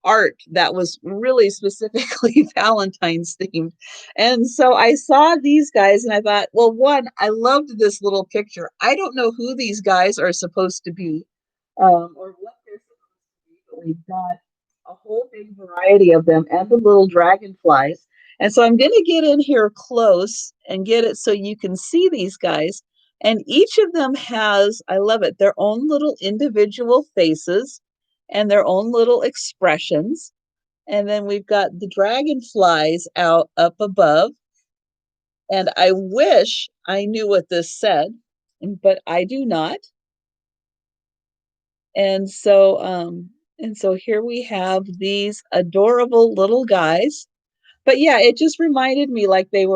art that was really specifically Valentine's themed. And so I saw these guys and I thought, well, one, I loved this little picture. I don't know who these guys are supposed to be, or what they're supposed to be, but we've got a whole big variety of them and the little dragonflies. And so I'm going to get in here close and get it so you can see these guys. And each of them has, I love it, their own little individual faces and their own little expressions. And then we've got the dragonflies out up above. And I wish I knew what this said, but I do not. And so here we have these adorable little guys. But yeah, it just reminded me like they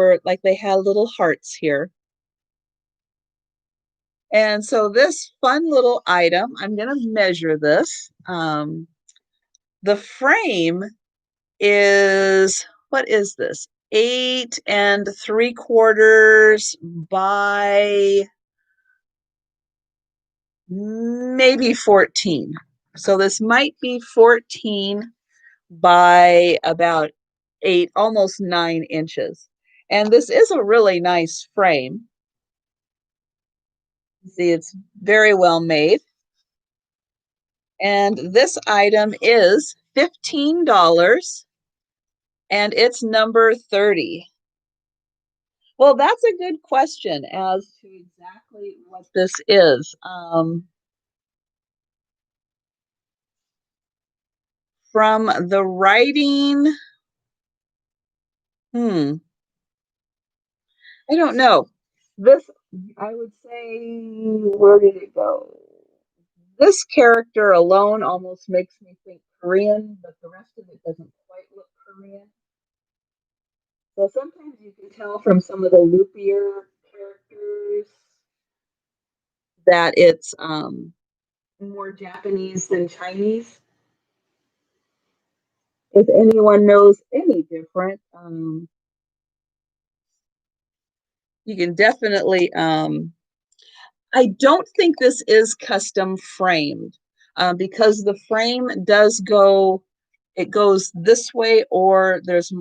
had little hearts here. And so this fun little item, I'm going to measure this. The frame is, what is this? 8 3/4 by maybe 14. So this might be 14 by about 8, almost 9 inches. And this is a really nice frame. See, it's very well made. And this item is $15 and it's number 30. Well, that's a good question as to exactly what this is. From the writing, I don't know. This, I would say, where did it go? This character alone almost makes me think Korean, but the rest of it doesn't quite look Korean. So sometimes you can tell from some of the loopier characters that it's more Japanese than Chinese. If anyone knows any different, you can definitely. I don't think this is custom framed because the frame does go. It goes this way, or there's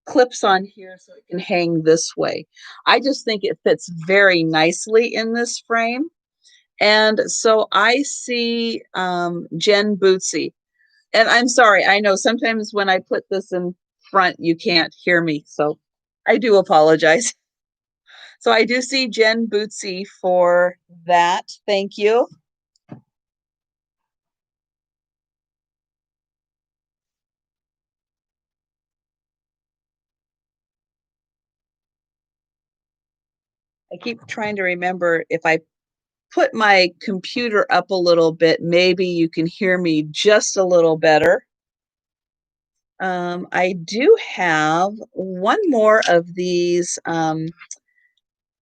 clips on here so it can hang this way. I just think it fits very nicely in this frame. And so I see Jen Bootsy. And I'm sorry, I know sometimes when I put this in front, you can't hear me. So I do apologize. So I do see Jen Bootsy for that. Thank you. I keep trying to remember if I put my computer up a little bit, maybe you can hear me just a little better. I do have one more of these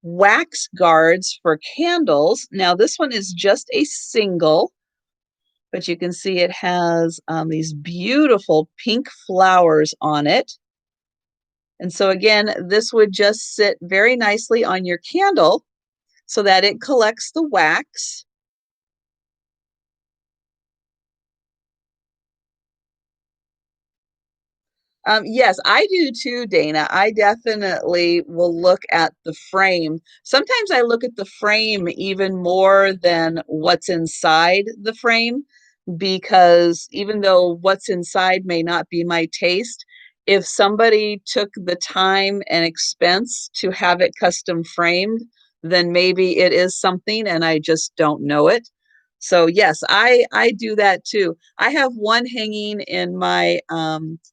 wax guards for candles. Now, this one is just a single, but you can see it has these beautiful pink flowers on it. And so again, this would just sit very nicely on your candle so that it collects the wax. Yes, I do too, Dana. I definitely will look at the frame. Sometimes I look at the frame even more than what's inside the frame, because even though what's inside may not be my taste, if somebody took the time and expense to have it custom framed, then maybe it is something and I just don't know it. So yes, I do that too. I have one hanging in my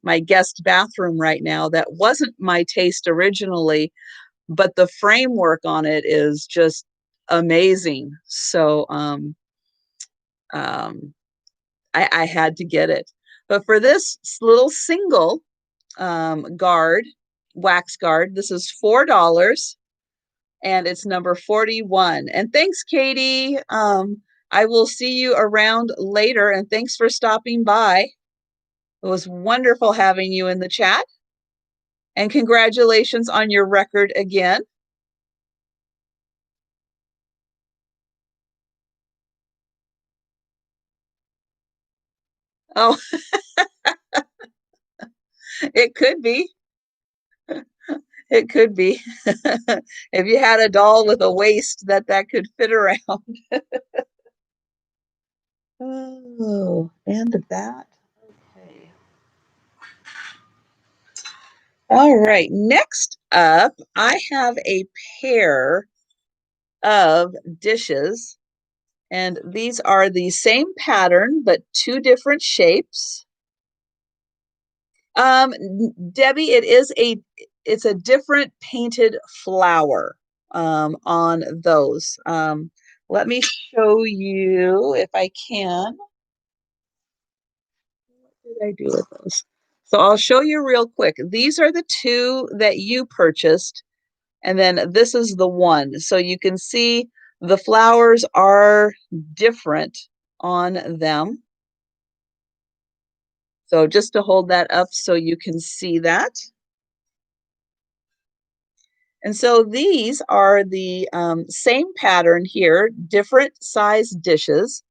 my guest bathroom right now that wasn't my taste originally, but the framework on it is just amazing. So um, I had to get it. But for this little single guard, wax guard, this is $4 and it's number 41. And thanks, Katie. I will see you around later and thanks for stopping by. It was wonderful having you in the chat. And congratulations on your record again. Oh, it could be. It could be. If you had a doll with a waist that could fit around. Oh, and that. Okay. All right. Next up, I have a pair of dishes, and these are the same pattern but two different shapes. Debbie, it's a different painted flower on those. Let me show you if I can. What did I do with those? So I'll show you real quick. These are the two that you purchased, and then this is the one. So you can see the flowers are different on them. So just to hold that up so you can see that. And so these are the same pattern here, different size dishes.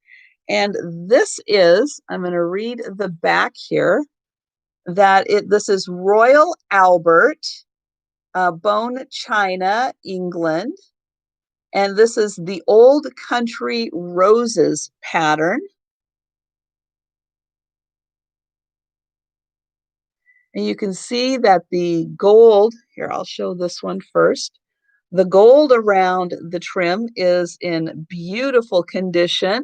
And this is, I'm going to read the back here, that this is Royal Albert, bone china, England. And this is the Old Country Roses pattern. And you can see that the gold, here, I'll show this one first. The gold around the trim is in beautiful condition.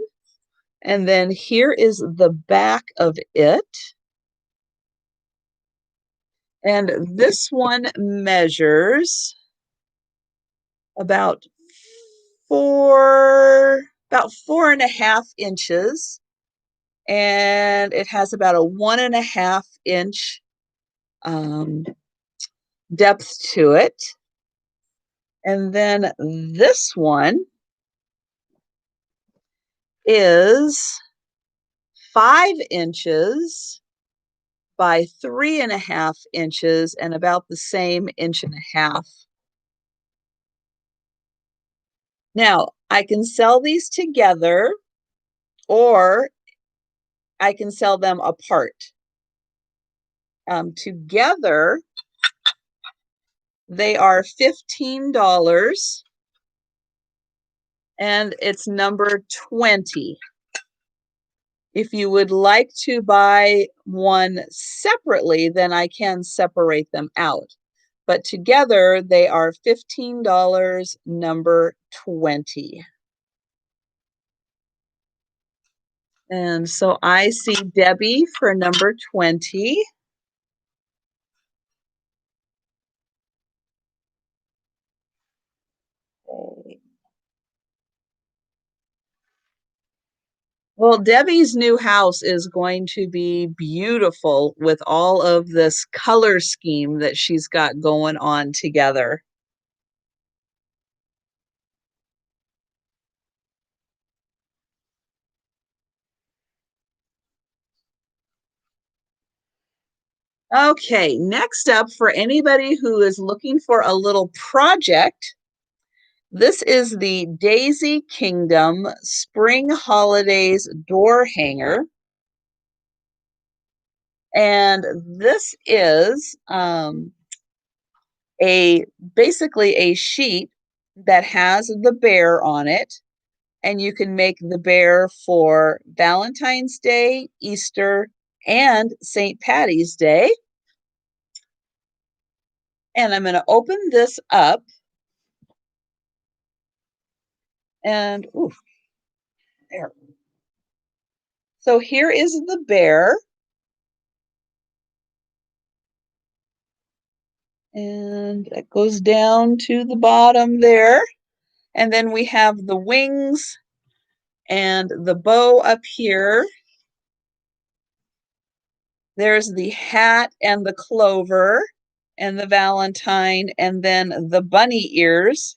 And then here is the back of it. And this one measures about about 4.5 inches. And it has about a 1.5 inch depth to it. And then this one is 5 inches by 3.5 inches and about the same 1.5 inches. Now, I can sell these together or I can sell them apart. Together, they are $15 and it's number 20. If you would like to buy one separately, then I can separate them out. But together they are $15, number 20. And so I see Debbie for number 20. Okay. Well, Debbie's new house is going to be beautiful with all of this color scheme that she's got going on together. Okay, next up, for anybody who is looking for a little project, this is the Daisy Kingdom Spring Holidays door hanger. And this is basically a sheet that has the bear on it. And you can make the bear for Valentine's Day, Easter, and St. Patty's Day. And I'm going to open this up. And, ooh, there. So here is the bear. And it goes down to the bottom there. And then we have the wings and the bow up here. There's the hat and the clover and the Valentine, and then the bunny ears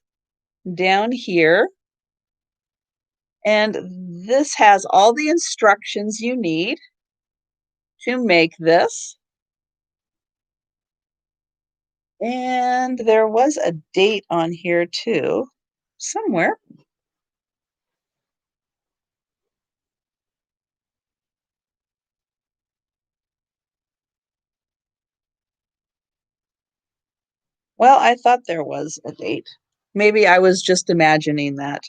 down here. And this has all the instructions you need to make this. And there was a date on here too, somewhere. Well, I thought there was a date. Maybe I was just imagining that.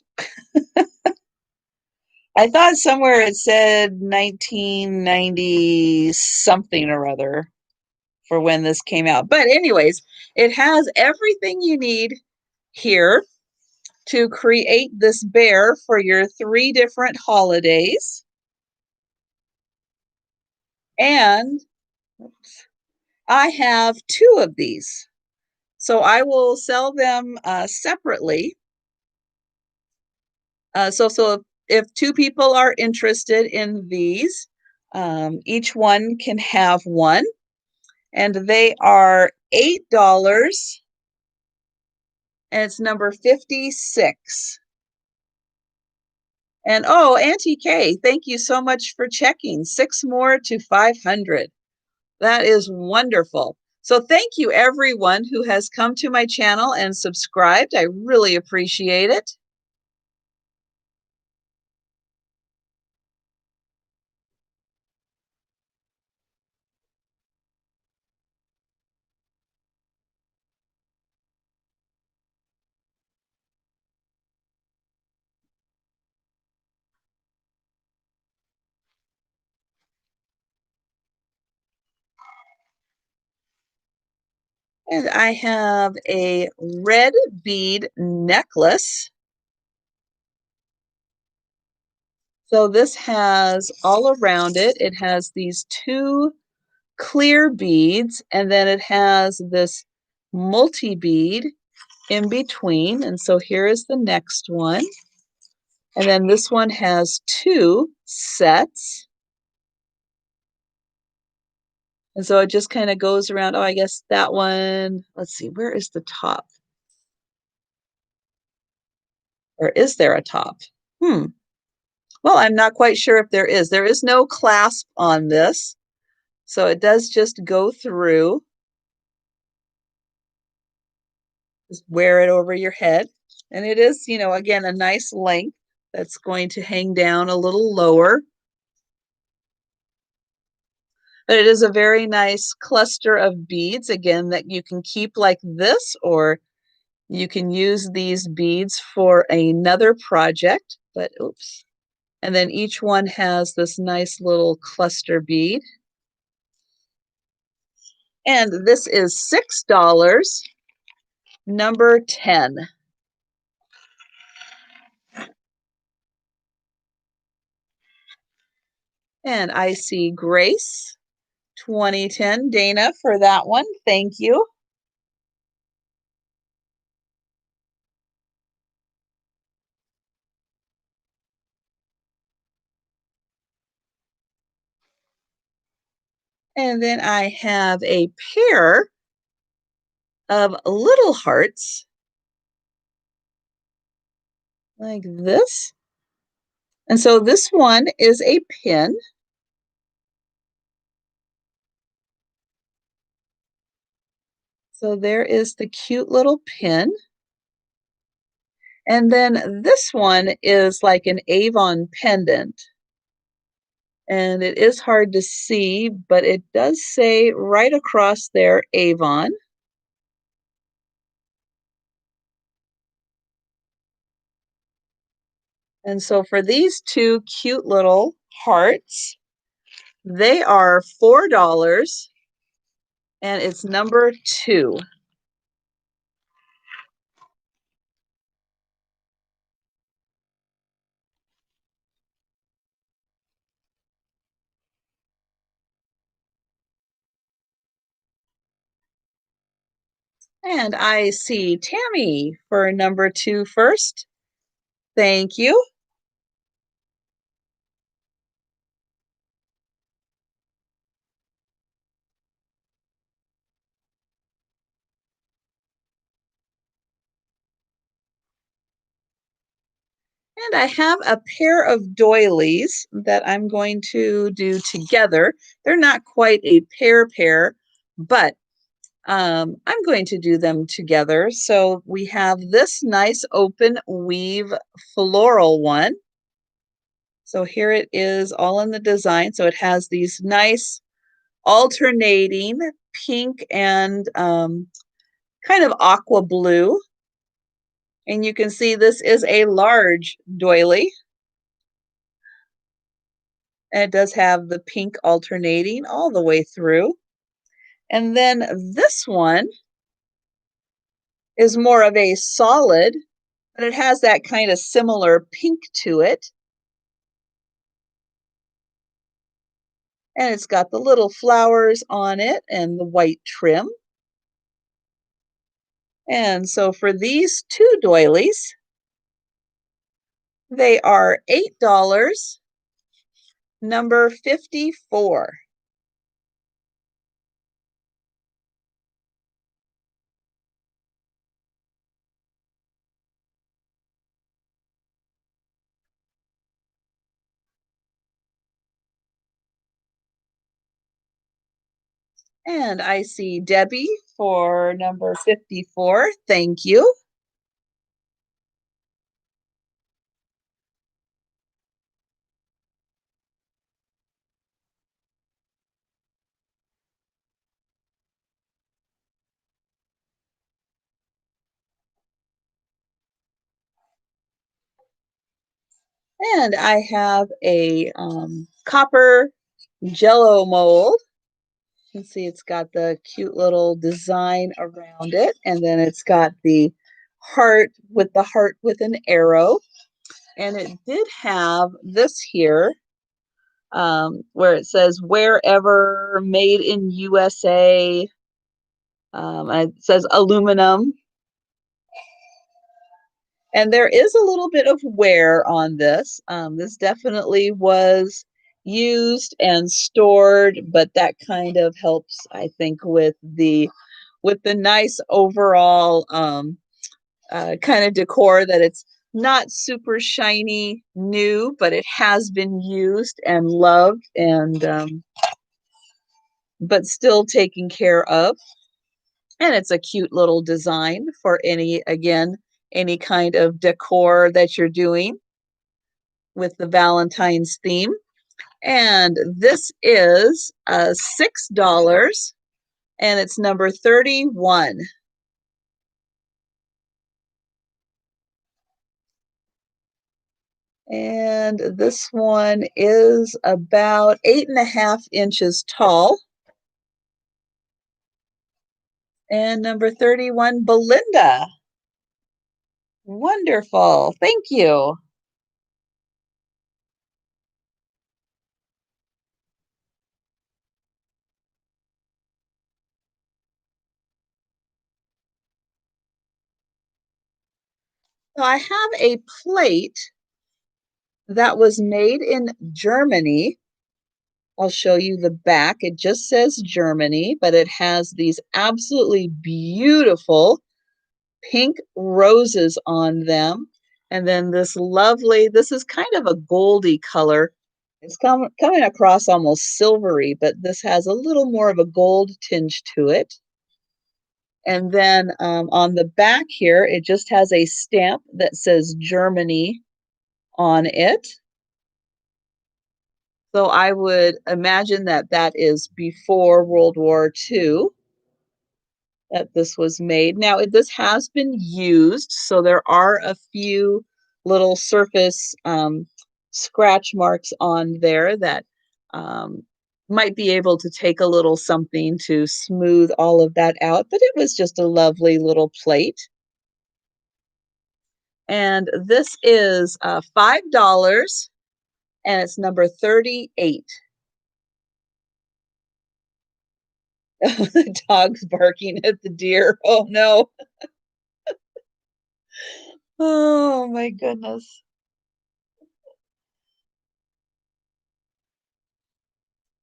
I thought somewhere it said 1990 something or other for when this came out. But anyways, it has everything you need here to create this bear for your 3 different holidays. And I have 2 of these. So I will sell them separately. So if two people are interested in these, each one can have one, and they are $8, and it's number 56. And oh, Auntie Kay, thank you so much for checking. 6 more to 500. That is wonderful. So thank you everyone who has come to my channel and subscribed. I really appreciate it. And I have a red bead necklace. So this has all around it, it has these two clear beads, and then it has this multi-bead in between. And so here is the next one. And then this one has two sets. And so it just kind of goes around. Oh, I guess that one, let's see, where is the top? Or is there a top? Hmm. Well, I'm not quite sure if there is. There is no clasp on this. So it does just go through. Just wear it over your head. And it is, again, a nice length that's going to hang down a little lower. But it is a very nice cluster of beads, again, that you can keep like this, or you can use these beads for another project. But oops. And then each one has this nice little cluster bead. And this is $6, number 10. And I see Grace, 2010, Dana, for that one. Thank you. And then I have a pair of little hearts like this. And so this one is a pin. So there is the cute little pin. And then this one is like an Avon pendant. And it is hard to see, but it does say right across there, Avon. And so for these two cute little hearts, they are $4, and it's number 2. And I see Tammy for number 2 first. Thank you. And I have a pair of doilies that I'm going to do together. They're not quite a pair, but I'm going to do them together. So we have this nice open weave floral one. So here it is all in the design. So it has these nice alternating pink and kind of aqua blue. And you can see this is a large doily. And it does have the pink alternating all the way through. And then this one is more of a solid, but it has that kind of similar pink to it. And it's got the little flowers on it and the white trim. And so for these two doilies, They are $8, number 54. And I see Debbie for number 54. Thank you. And I have a copper Jello mold. You can see it's got the cute little design around it, and then it's got the heart with an arrow. And it did have this here, where it says wherever made in USA. And it says aluminum. And there is a little bit of wear on this. This definitely was used and stored, but that kind of helps, I think, with the nice overall kind of decor, that it's not super shiny new, but it has been used and loved, and but still taken care of. And it's a cute little design for any kind of decor that you're doing with the Valentine's theme. And this is $6, and it's number 31. And this one is about 8.5 inches tall. And number 31, Belinda. Wonderful. Thank you. So I have a plate that was made in Germany. I'll show you the back. It just says Germany, but it has these absolutely beautiful pink roses on them. And then this is kind of a goldy color. It's coming across almost silvery, but this has a little more of a gold tinge to it. And then on the back here, it just has a stamp that says Germany on it. So I would imagine that that is before World War II that this was made. Now, this has been used, so there are a few little surface scratch marks on there that um, might be able to take a little something to smooth all of that out, but it was just a lovely little plate. And this is $5, and it's number 38. The dog's barking at the deer. Oh no. Oh my goodness.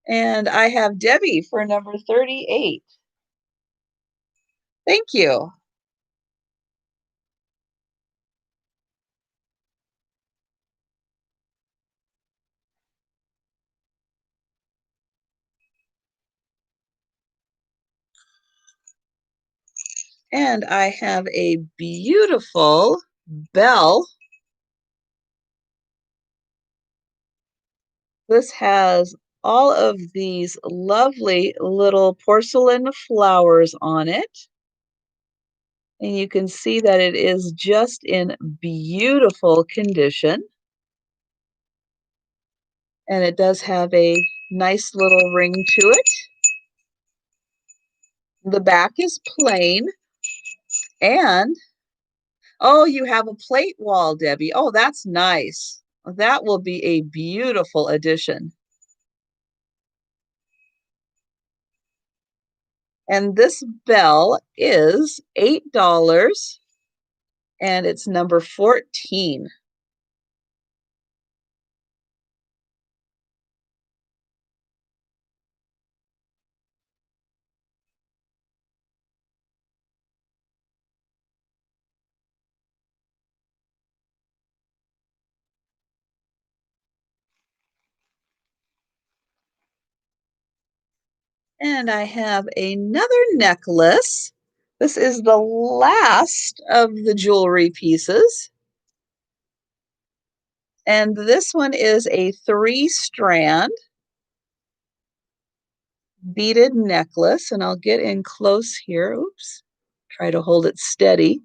And I have Debbie for number 38. Thank you. And I have a beautiful bell. This has all of these lovely little porcelain flowers on it. And you can see that it is just in beautiful condition. And it does have a nice little ring to it. The back is plain. And oh, you have a plate wall, Debbie. Oh, that's nice. That will be a beautiful addition. And this bell is $8, and it's number 14. And I have another necklace. This is the last of the jewelry pieces. And this one is a 3-strand beaded necklace. And I'll get in close here. Oops. Try to hold it steady.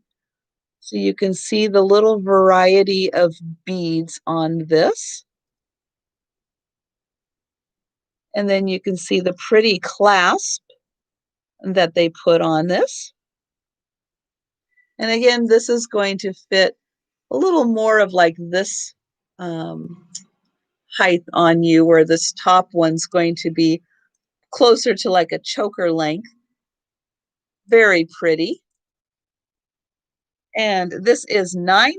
So you can see the little variety of beads on this. And then you can see the pretty clasp that they put on this. And again, this is going to fit a little more of like this height on you, where this top one's going to be closer to like a choker length. Very pretty. And this is $9.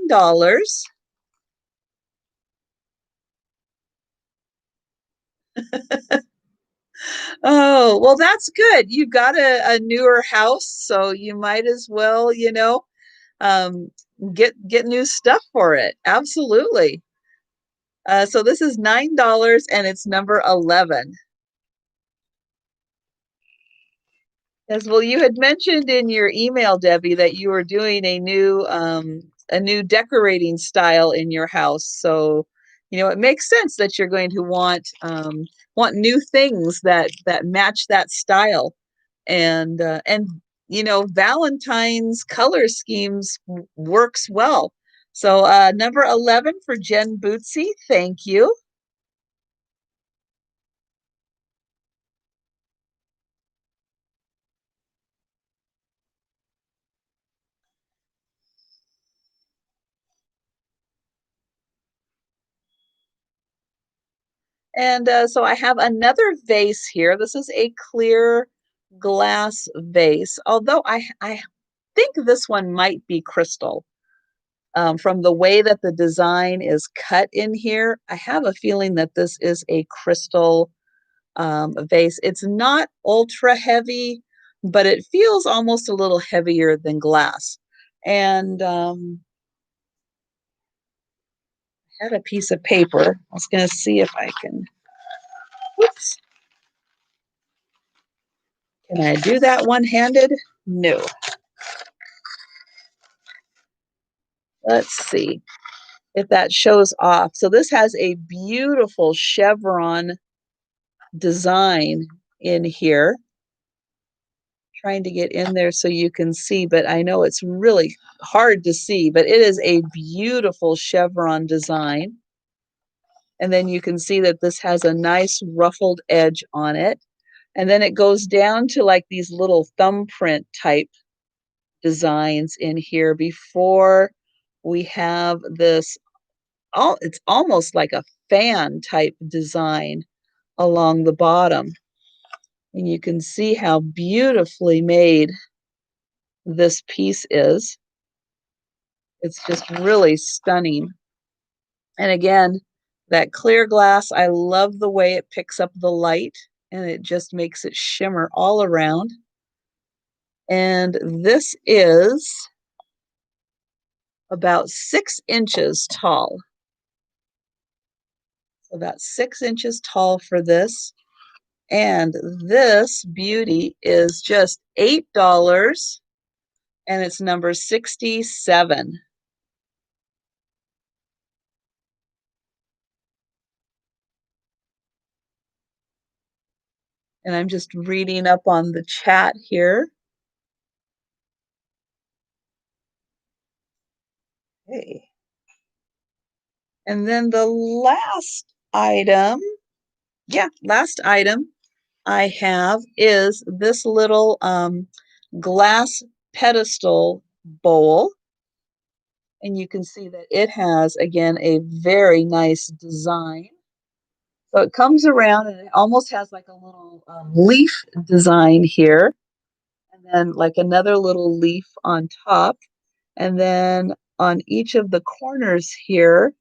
Oh, well, that's good. You got a newer house, so you might as well, um, get new stuff for it. Absolutely. So this is $9 and it's number 11. Yes, well, you had mentioned in your email, Debbie, that you were doing a new decorating style in your house. So, it makes sense that you're going to want new things that match that style. And Valentine's color schemes works well. So, number 11 for Jen Bootsy. Thank you. And so I have another vase here. This is a clear glass vase, although I think this one might be crystal. From the way that the design is cut in here, I have a feeling that this is a crystal vase. It's not ultra heavy, but it feels almost a little heavier than glass. And I had a piece of paper. I was going to see if I can. Whoops. Can I do that one-handed? No. Let's see if that shows off. So this has a beautiful chevron design in here. Trying to get in there so you can see, but I know it's really hard to see, but it is a beautiful chevron design. And then you can see that this has a nice ruffled edge on it. And then it goes down to like these little thumbprint type designs in here before we have this. It's almost like a fan type design along the bottom. And you can see how beautifully made this piece is. It's just really stunning. And again, that clear glass, I love the way it picks up the light and it just makes it shimmer all around. And this is about 6 inches tall. So about 6 inches tall for this. And this beauty is just $8 and it's number 67. And I'm just reading up on the chat here. Okay. And then the last item I have is this little glass pedestal bowl. And you can see that it has, again, a very nice design. So it comes around and it almost has like a little leaf design here. And then like another little leaf on top. And then on each of the corners here,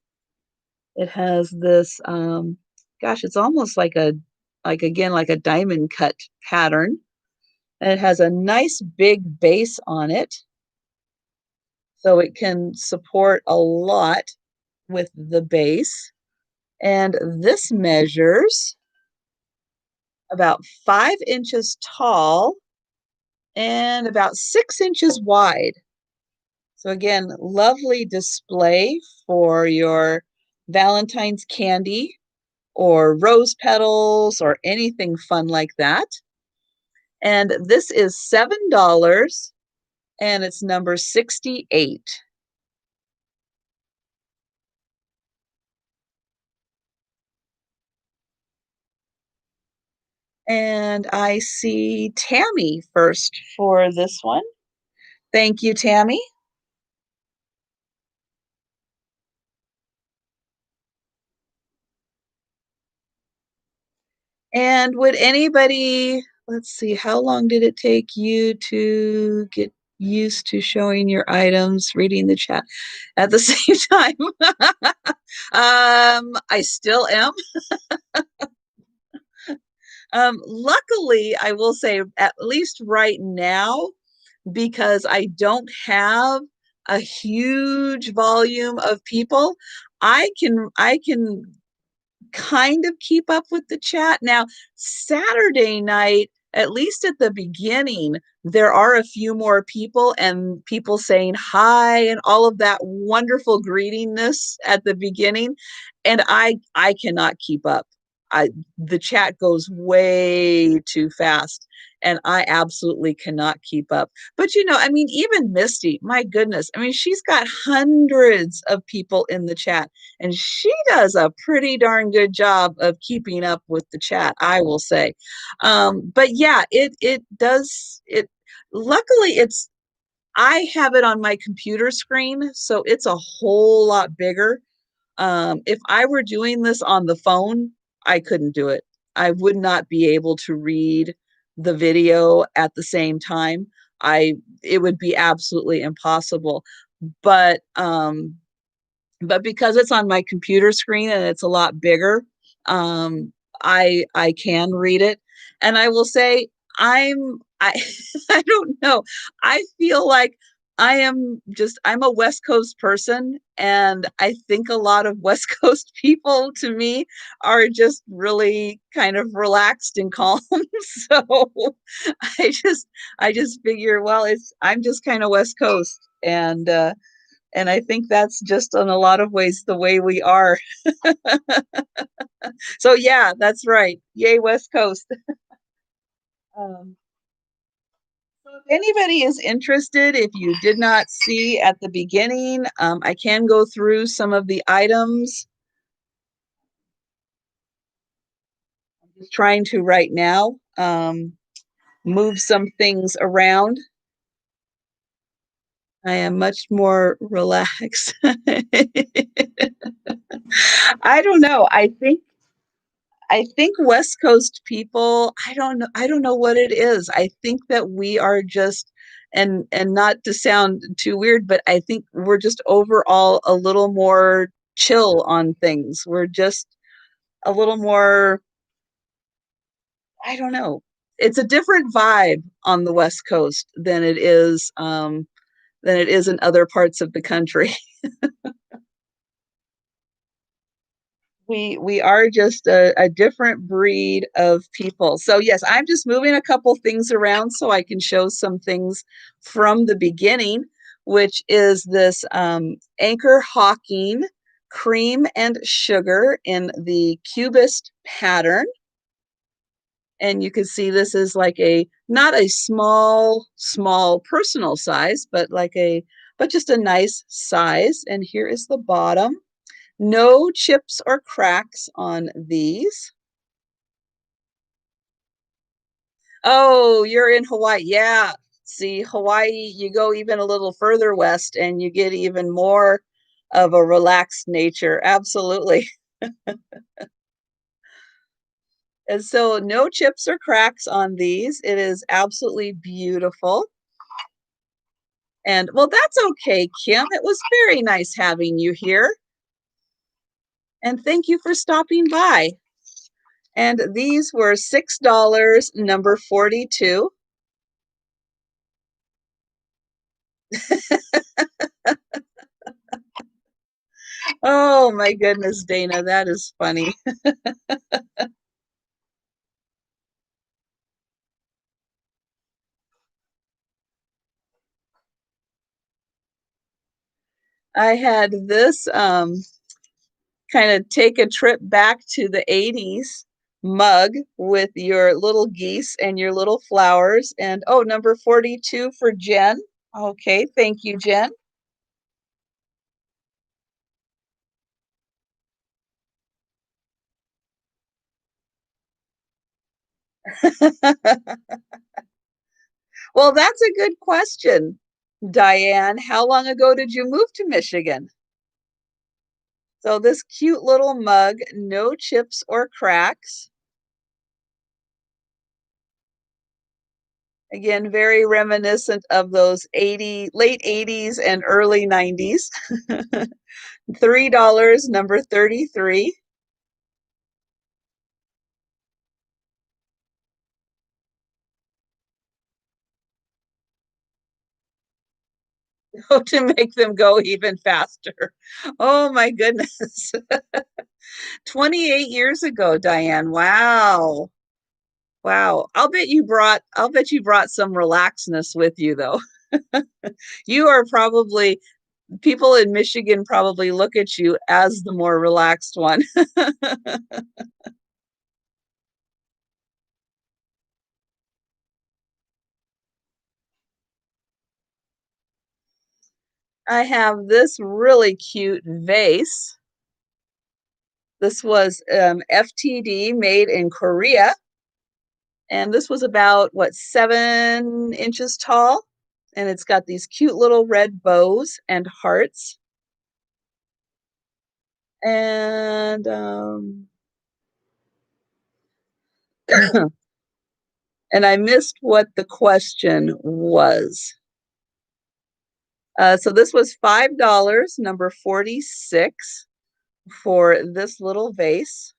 it has this, gosh, it's almost like like a diamond cut pattern. And it has a nice big base on it. So it can support a lot with the base. And this measures about 5 inches tall and about 6 inches wide. So again, lovely display for your Valentine's candy or rose petals or anything fun like that. And this is $7 and it's number 68. And I see Tammy first for this one. Thank you, Tammy. And would anybody, let's see, how long did it take you to get used to showing your items, reading the chat at the same time? I still am. Luckily, I will say, at least right now, because I don't have a huge volume of people, I can kind of keep up with the chat. Now, Saturday night, at least at the beginning, there are a few more people and people saying hi and all of that wonderful greetingness at the beginning. And I cannot keep up. I The chat goes way too fast and I absolutely cannot keep up. But I mean, even Misty, my goodness, I mean, she's got hundreds of people in the chat and she does a pretty darn good job of keeping up with the chat, I will say. But yeah, it does it. Luckily, I have it on my computer screen, so it's a whole lot bigger. If I were doing this on the phone, I couldn't do it. I would not be able to read the video at the same time. It would be absolutely impossible. But because it's on my computer screen and it's a lot bigger, I can read it. And I will say I I don't know. I feel like I'm a West Coast person, and I think a lot of West Coast people to me are just really kind of relaxed and calm. So I just figure, well, I'm just kind of West Coast, and I think that's just in a lot of ways the way we are. So yeah, that's right. Yay, West Coast. Um, so if anybody is interested, if you did not see at the beginning, I can go through some of the items. I'm just trying to right now move some things around. I am much more relaxed. I don't know. I think West Coast people, I don't know what it is. I think that we are just, and not to sound too weird, but I think we're just overall a little more chill on things. We're just a little more, I don't know. It's a different vibe on the West Coast than it is in other parts of the country. We are just a different breed of people. So yes, I'm just moving a couple things around so I can show some things from the beginning, which is this Anchor Hocking cream and sugar in the cubist pattern. And you can see this is like not a small personal size, but just a nice size. And here is the bottom. No chips or cracks on these. Oh, you're in Hawaii. Yeah. See, Hawaii, you go even a little further west and you get even more of a relaxed nature. Absolutely. And so no chips or cracks on these. It is absolutely beautiful. And well, that's okay, Kim. It was very nice having you here. And thank you for stopping by. And these were $6, number 42. Oh my goodness, Dana, that is funny. I had this kind of take a trip back to the 80s mug with your little geese and your little flowers. And oh, number 42 for Jen. Okay, thank you, Jen. Well, that's a good question, Diane. How long ago did you move to Michigan? So this cute little mug, no chips or cracks. Again, very reminiscent of those late 80s and early 90s. $3, number 33. Oh, to make them go even faster. Oh my goodness. 28 years ago, Diane. Wow. Wow. I'll bet you brought some relaxedness with you though. You are probably people in Michigan probably look at you as the more relaxed one. I have this really cute vase. This was FTD made in Korea. And this was about, what, 7 inches tall? And it's got these cute little red bows and hearts. And and I missed what the question was. So this was $5, number 46 for this little vase.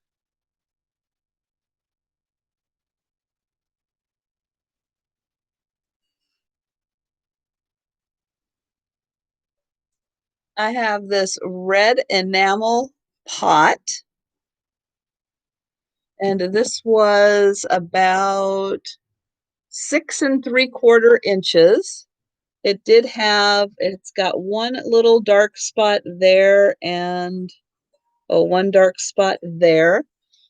I have this red enamel pot, and this was about 6 3/4 inches. It's got one little dark spot there and oh, one dark spot there.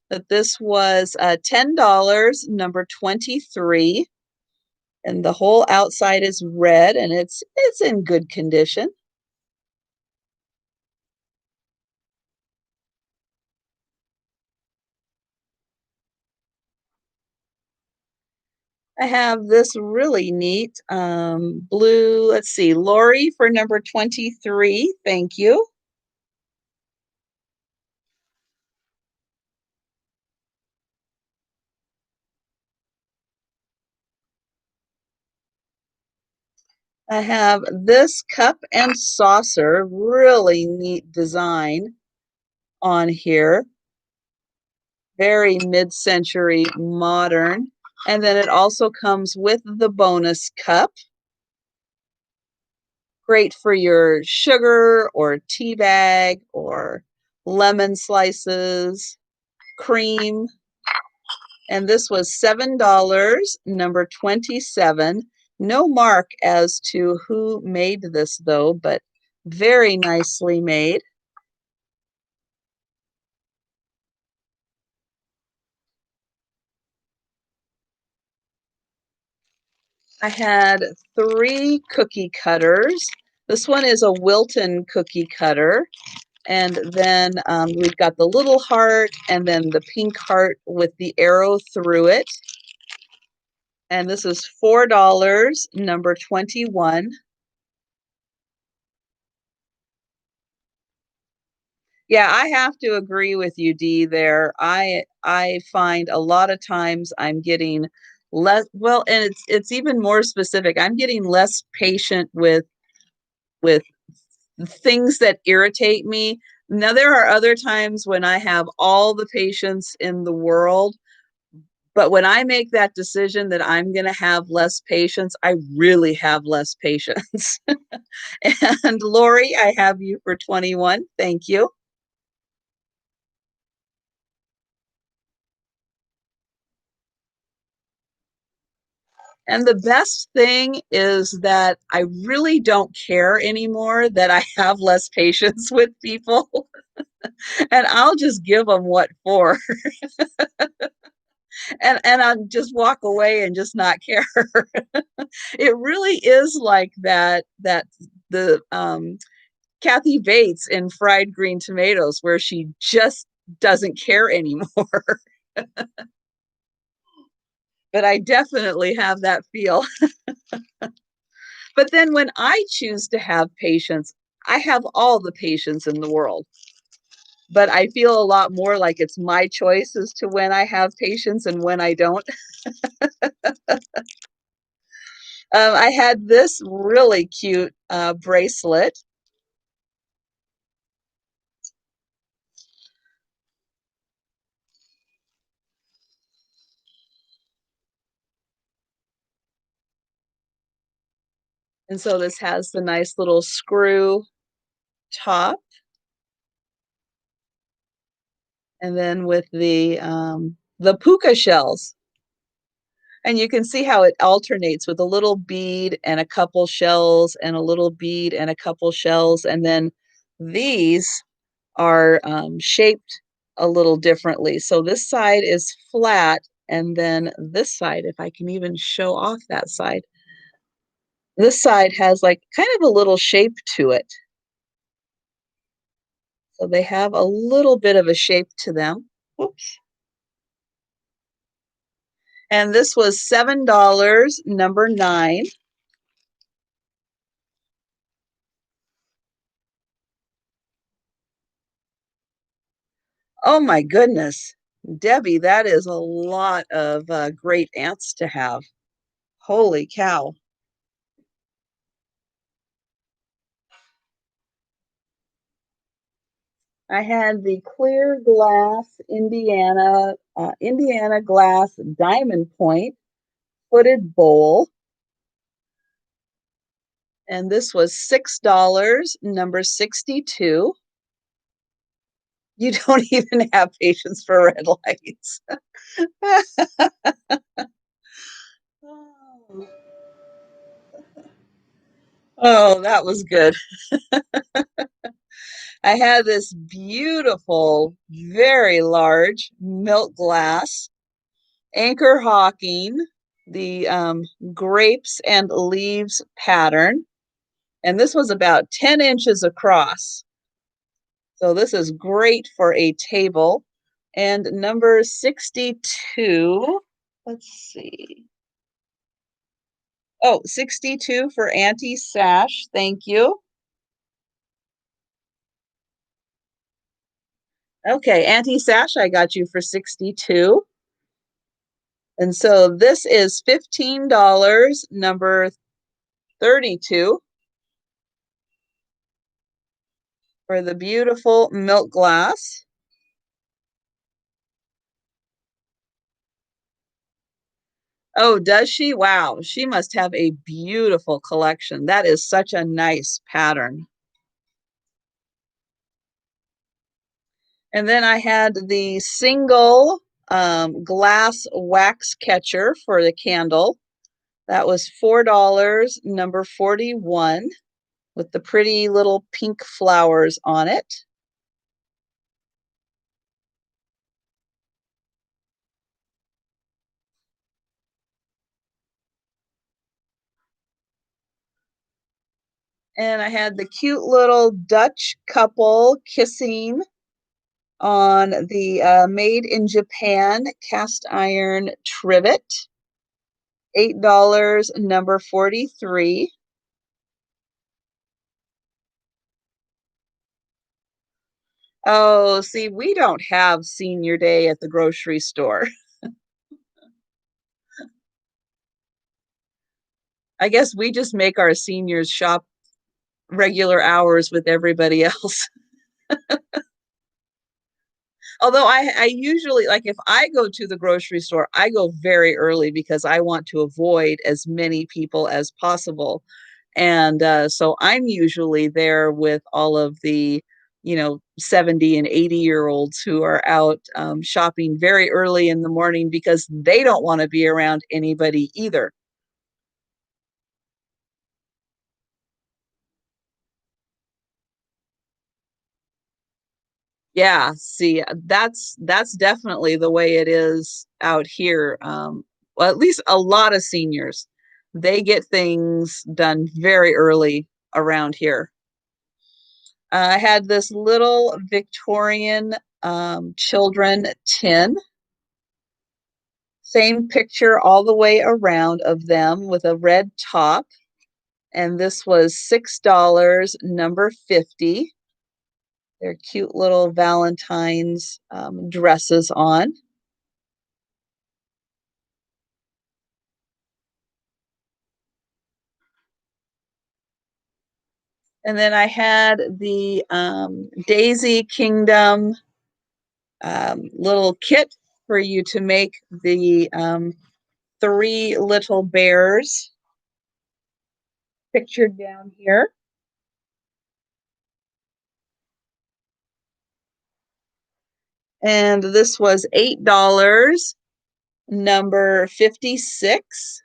But this was $10, number 23, and the whole outside is red and it's in good condition. I have this really neat blue, let's see, Lori for number 23. Thank you. I have this cup and saucer, really neat design on here. Very mid-century modern. And then it also comes with the bonus cup. Great for your sugar or tea bag or lemon slices, cream. And this was $7, number 27. No mark as to who made this though, but very nicely made. I had 3 cookie cutters. This one is a Wilton cookie cutter. And then we've got the little heart and then the pink heart with the arrow through it. And this is $4, number 21. Yeah, I have to agree with you, Dee, there. I find a lot of times I'm getting less, well, and it's even more specific. I'm getting less patient with things that irritate me. Now there are other times when I have all the patience in the world, but when I make that decision that I'm going to have less patience, I really have less patience. And Lori, I have you for 21. Thank you. And the best thing is that I really don't care anymore that I have less patience with people, and I'll just give them what for, and I'll just walk away and just not care. It really is like that the Kathy Bates in Fried Green Tomatoes, where she just doesn't care anymore. But I definitely have that feel. But then when I choose to have patience, I have all the patience in the world. But I feel a lot more like it's my choice as to when I have patience and when I don't. I had this really cute bracelet. And so this has the nice little screw top. And then with the puka shells. And you can see how it alternates with a little bead and a couple shells and a little bead and a couple shells. And then these are shaped a little differently. So this side is flat, and then this side, if I can even show off that side, this side has like kind of a little shape to it. So they have a little bit of a shape to them. Whoops. And this was $7, number 9. Oh my goodness. Debbie, that is a lot of great ants to have. Holy cow. I had the clear glass Indiana glass diamond point footed bowl. And this was $6, number 62. You don't even have patience for red lights. Oh, that was good. I had this beautiful, very large milk glass anchor hocking, the grapes and leaves pattern. And this was about 10 inches across. So this is great for a table. And number 62, let's see. Oh, 62 for Auntie Sash. Thank you. Okay, Auntie Sash, I got you for 62. And so this is $15, number 32, for the beautiful milk glass. Oh, does she? Wow, she must have a beautiful collection. That is such a nice pattern. And then I had the single glass wax catcher for the candle. That was $4, number 41, with the pretty little pink flowers on it. And I had the cute little Dutch couple kissing on the made in Japan cast iron trivet. $8, number 43. Oh, see, we don't have senior day at the grocery store. I guess we just make our seniors shop regular hours with everybody else. Although I usually, like, if I go to the grocery store, I go very early because I want to avoid as many people as possible. And so I'm usually there with all of the, 70 and 80-year-olds who are out shopping very early in the morning because they don't want to be around anybody either. Yeah, see, that's definitely the way it is out here. Well, at least a lot of seniors, they get things done very early around here. I had this little Victorian children tin, same picture all the way around of them with a red top, and this was $6, number 50. They're cute little Valentine's dresses on. And then I had the Daisy Kingdom little kit for you to make the three little bears pictured down here. And this was $8, number 56.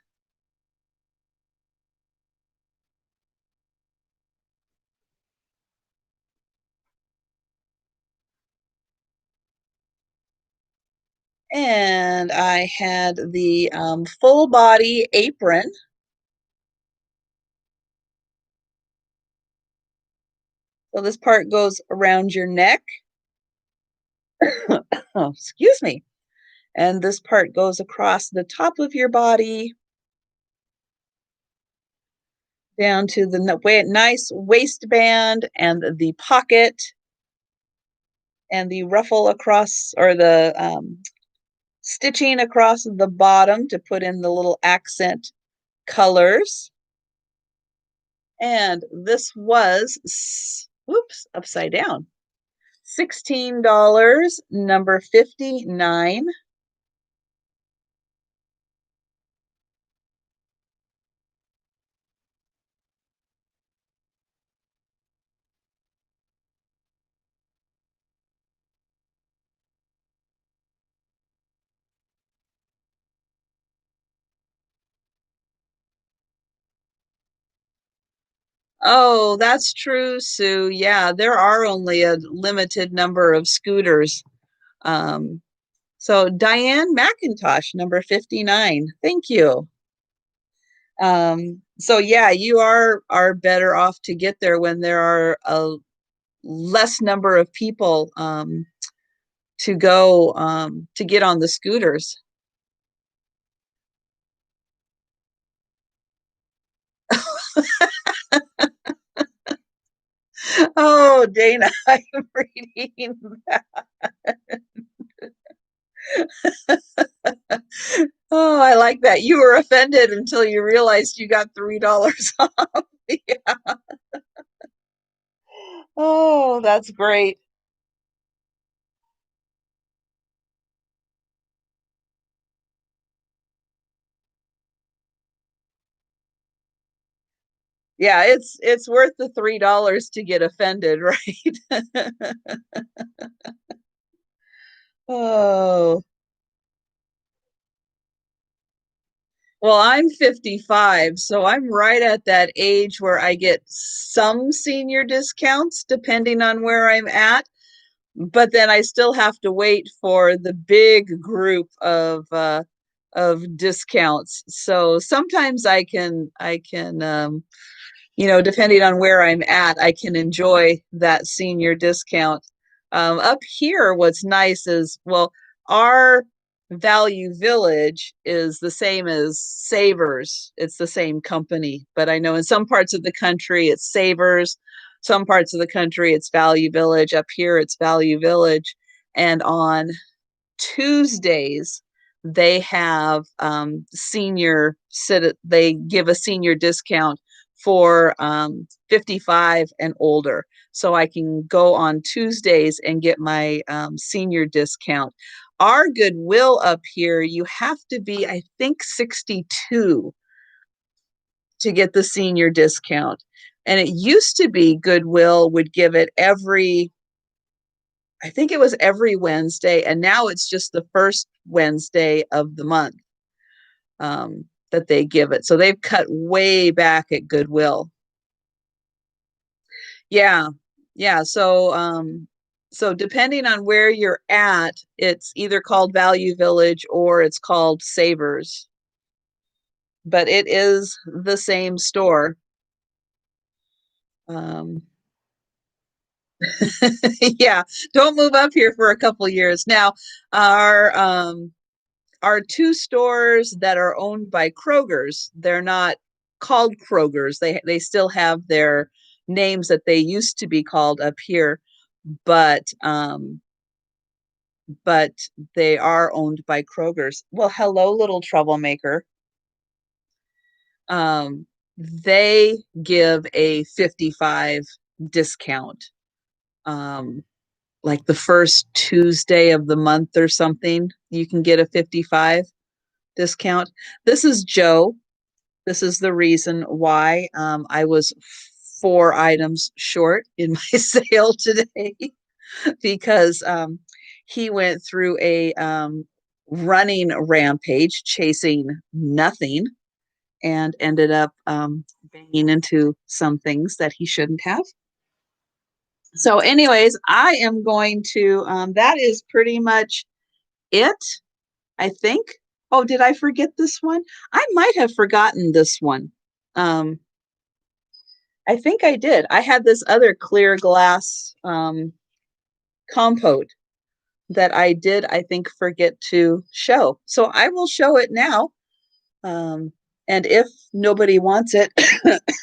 And I had the full body apron. So this part goes around your neck. Oh, excuse me. And this part goes across the top of your body down to the nice waistband and the pocket and the ruffle across, or the stitching across the bottom to put in the little accent colors. And this was, whoops, upside down, $16, number 59. Oh, that's true, Sue. Yeah, there are only a limited number of scooters. Um, so Diane McIntosh, number 59. Thank you. So yeah, you are better off to get there when there are a less number of people to go to get on the scooters. Oh, Dana, I'm reading that. Oh, I like that. You were offended until you realized you got $3 off. Yeah. Oh, that's great. Yeah, it's worth the $3 to get offended, right? Oh, well, I'm 55, so I'm right at that age where I get some senior discounts depending on where I'm at, but then I still have to wait for the big group of discounts. So sometimes I can depending on where I'm at, I can enjoy that senior discount. Up here, what's nice is, well, our Value Village is the same as Savers. It's the same company, but I know in some parts of the country it's Savers, some parts of the country it's Value Village. Up here it's Value Village, and on Tuesdays, they have they give a senior discount for 55 and older. So I can go on Tuesdays and get my senior discount. Our Goodwill up here, you have to be, I think, 62 to get the senior discount. And it used to be Goodwill would give it I think it was every Wednesday, and now it's just the first Wednesday of the month that they give it. So they've cut way back at Goodwill. Yeah, yeah. So So depending on where you're at, it's either called Value Village or it's called Savers, but it is the same store. Um, yeah, don't move up here for a couple years. Now, our our two stores that are owned by Kroger's, they're not called Kroger's. They still have their names that they used to be called up here, but but they are owned by Kroger's. Well, hello, little troublemaker. They give a 55 discount. Um, like the first Tuesday of the month or something, you can get a 55 discount. This is Joe. This is the reason why I was 4 items short in my sale today because he went through a running rampage chasing nothing and ended up banging into some things that he shouldn't have. So, anyways, I am going to, that is pretty much it, I think. Oh, did I forget this one? I might have forgotten this one. Um, I think I did. I had this other clear glass compote that I did, I think, forget to show. So I will show it now. Um, and if nobody wants it,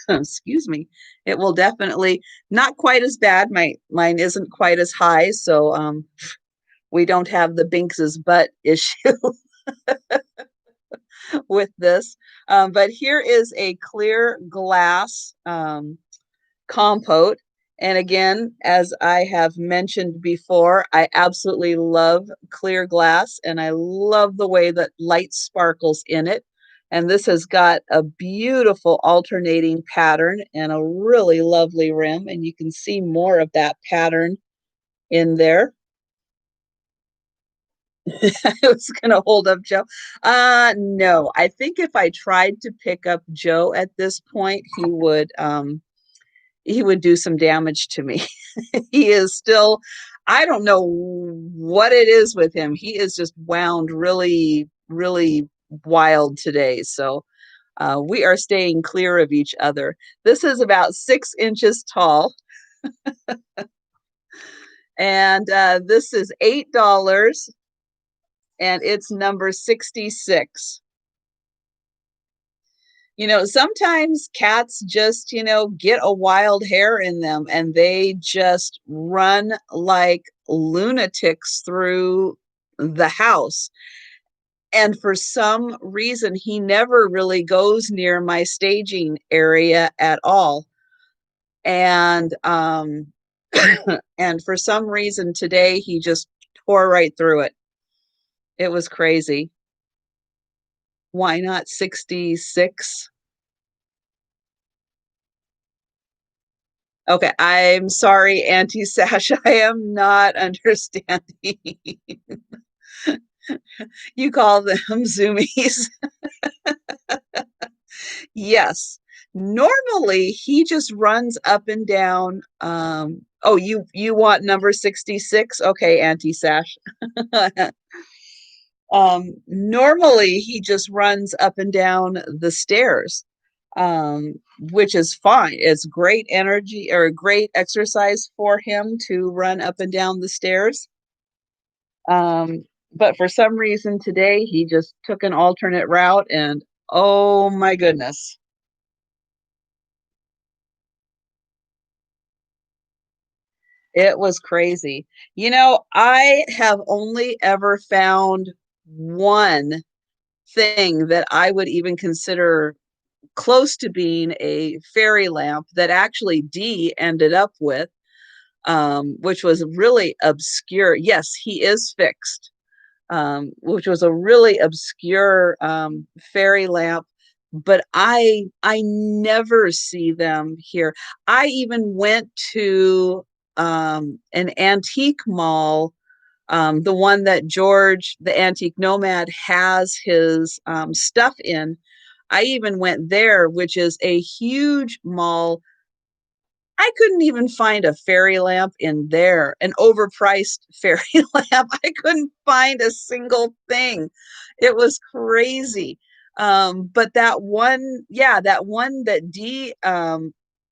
excuse me, it will definitely not quite as bad. Mine isn't quite as high, so we don't have the Binks's butt issue with this. But here is a clear glass compote. And again, as I have mentioned before, I absolutely love clear glass and I love the way that light sparkles in it. And this has got a beautiful alternating pattern and a really lovely rim. And you can see more of that pattern in there. I was going to hold up Joe. No, I think if I tried to pick up Joe at this point, he would do some damage to me. He is still, I don't know what it is with him. He is just wound really, really wild today. So we are staying clear of each other. This is about 6 inches tall. And this is $8 and it's number 66. Sometimes cats just, get a wild hair in them and they just run like lunatics through the house. And for some reason, he never really goes near my staging area at all. And and for some reason today, he just tore right through it. It was crazy. Why not 66? Okay, I'm sorry, Auntie Sash. I am not understanding. You call them zoomies. Yes. Normally he just runs up and down. Oh, you want number 66? Okay, Auntie Sash. Normally he just runs up and down the stairs, which is fine. It's great energy or great exercise for him to run up and down the stairs. But for some reason today he just took an alternate route and oh my goodness. It was crazy. I have only ever found one thing that I would even consider close to being a fairy lamp that actually Dee ended up with, which was really obscure. Yes, he is fixed, which was a really obscure fairy lamp. But I never see them here. I even went to an antique mall, the one that George, the antique nomad, has his stuff in. I even went there, which is a huge mall. I couldn't even find a fairy lamp in there, an overpriced fairy lamp. I couldn't find a single thing. It was crazy. But that one, yeah, that one that Dee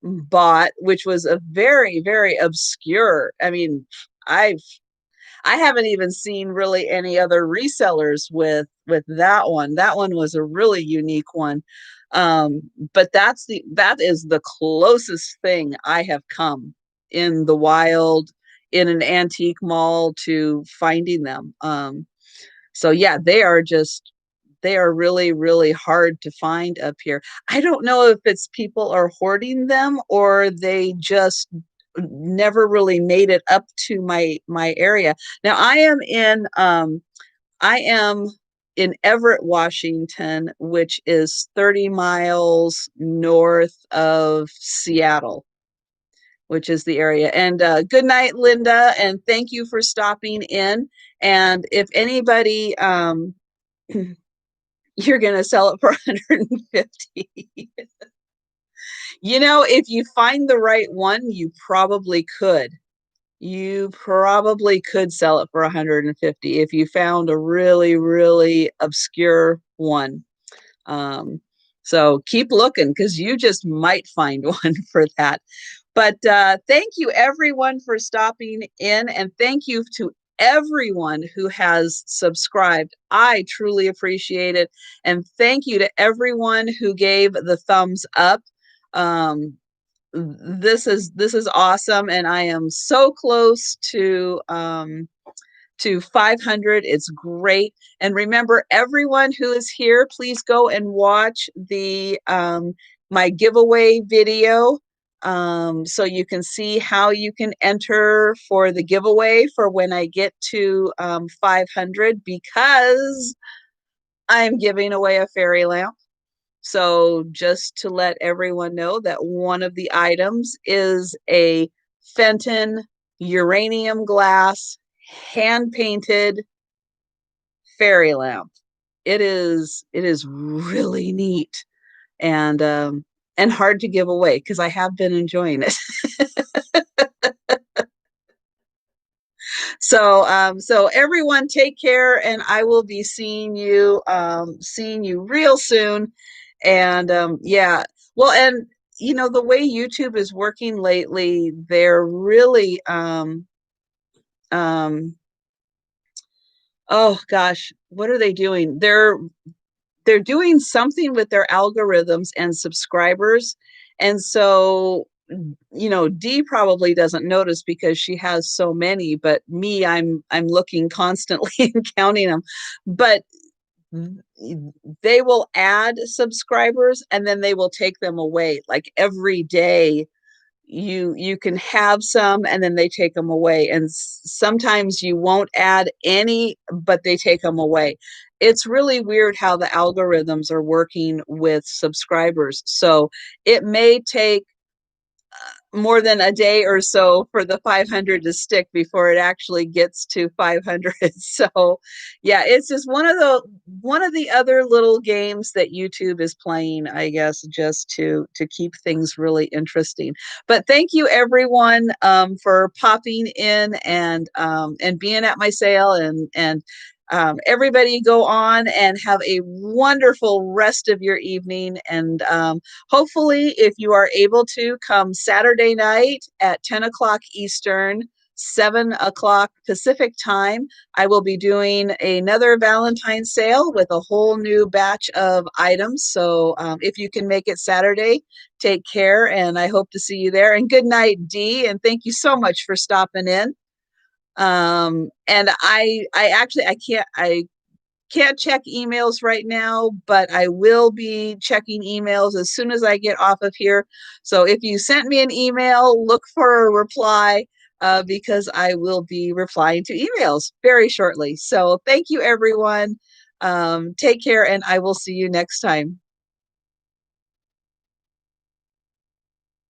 bought, which was a very, very obscure. I mean, I've I haven't even seen really any other resellers with that one. That one was a really unique one. But that is the closest thing I have come in the wild in an antique mall to finding them. So yeah, they are really, really hard to find up here. I don't know if it's people are hoarding them or they just never really made it up to my area. Now I am in Everett, Washington, which is 30 miles north of Seattle, which is the area. And good night, Linda, and thank you for stopping in. And if anybody you're going to sell it for 150. You know, if you find the right one, you probably could. You probably could sell it for 150 if you found a really, really obscure one. Um, so keep looking because you just might find one for that. But thank you everyone for stopping in, and thank you to everyone who has subscribed. I truly appreciate it. And thank you to everyone who gave the thumbs up. Um, this is awesome, and I am so close to 500. It's great. And remember, everyone who is here, please go and watch the my giveaway video, so you can see how you can enter for the giveaway for when I get to 500, because I'm giving away a fairy lamp. So just to let everyone know that one of the items is a Fenton uranium glass hand painted fairy lamp. It is really neat and hard to give away because I have been enjoying it. So everyone take care, and I will be seeing you real soon. And yeah, well, and you know, the way YouTube is working lately, they're really um oh gosh, what are they doing? They're doing something with their algorithms and subscribers. And so, you know, Dee probably doesn't notice because she has so many, but me, I'm looking constantly and counting them. But they will add subscribers and then they will take them away. Like every day you can have some and then they take them away, and sometimes you won't add any but they take them away. It's really weird how the algorithms are working with subscribers, so it may take more than a day or so for the 500 to stick before it actually gets to 500. So yeah, it's just one of the other little games that YouTube is playing, I guess, just to keep things really interesting. But thank you everyone for popping in and being at my sale, and everybody go on and have a wonderful rest of your evening. And hopefully, if you are able to, come Saturday night at 10 o'clock Eastern, 7 o'clock Pacific time, I will be doing another Valentine sale with a whole new batch of items. So if you can make it Saturday, take care, and I hope to see you there. And good night, Dee, and thank you so much for stopping in. And I actually I can't check emails right now, but I will be checking emails as soon as I get off of here. So if you sent me an email, look for a reply, because I will be replying to emails very shortly. So thank you, everyone. Take care, and I will see you next time.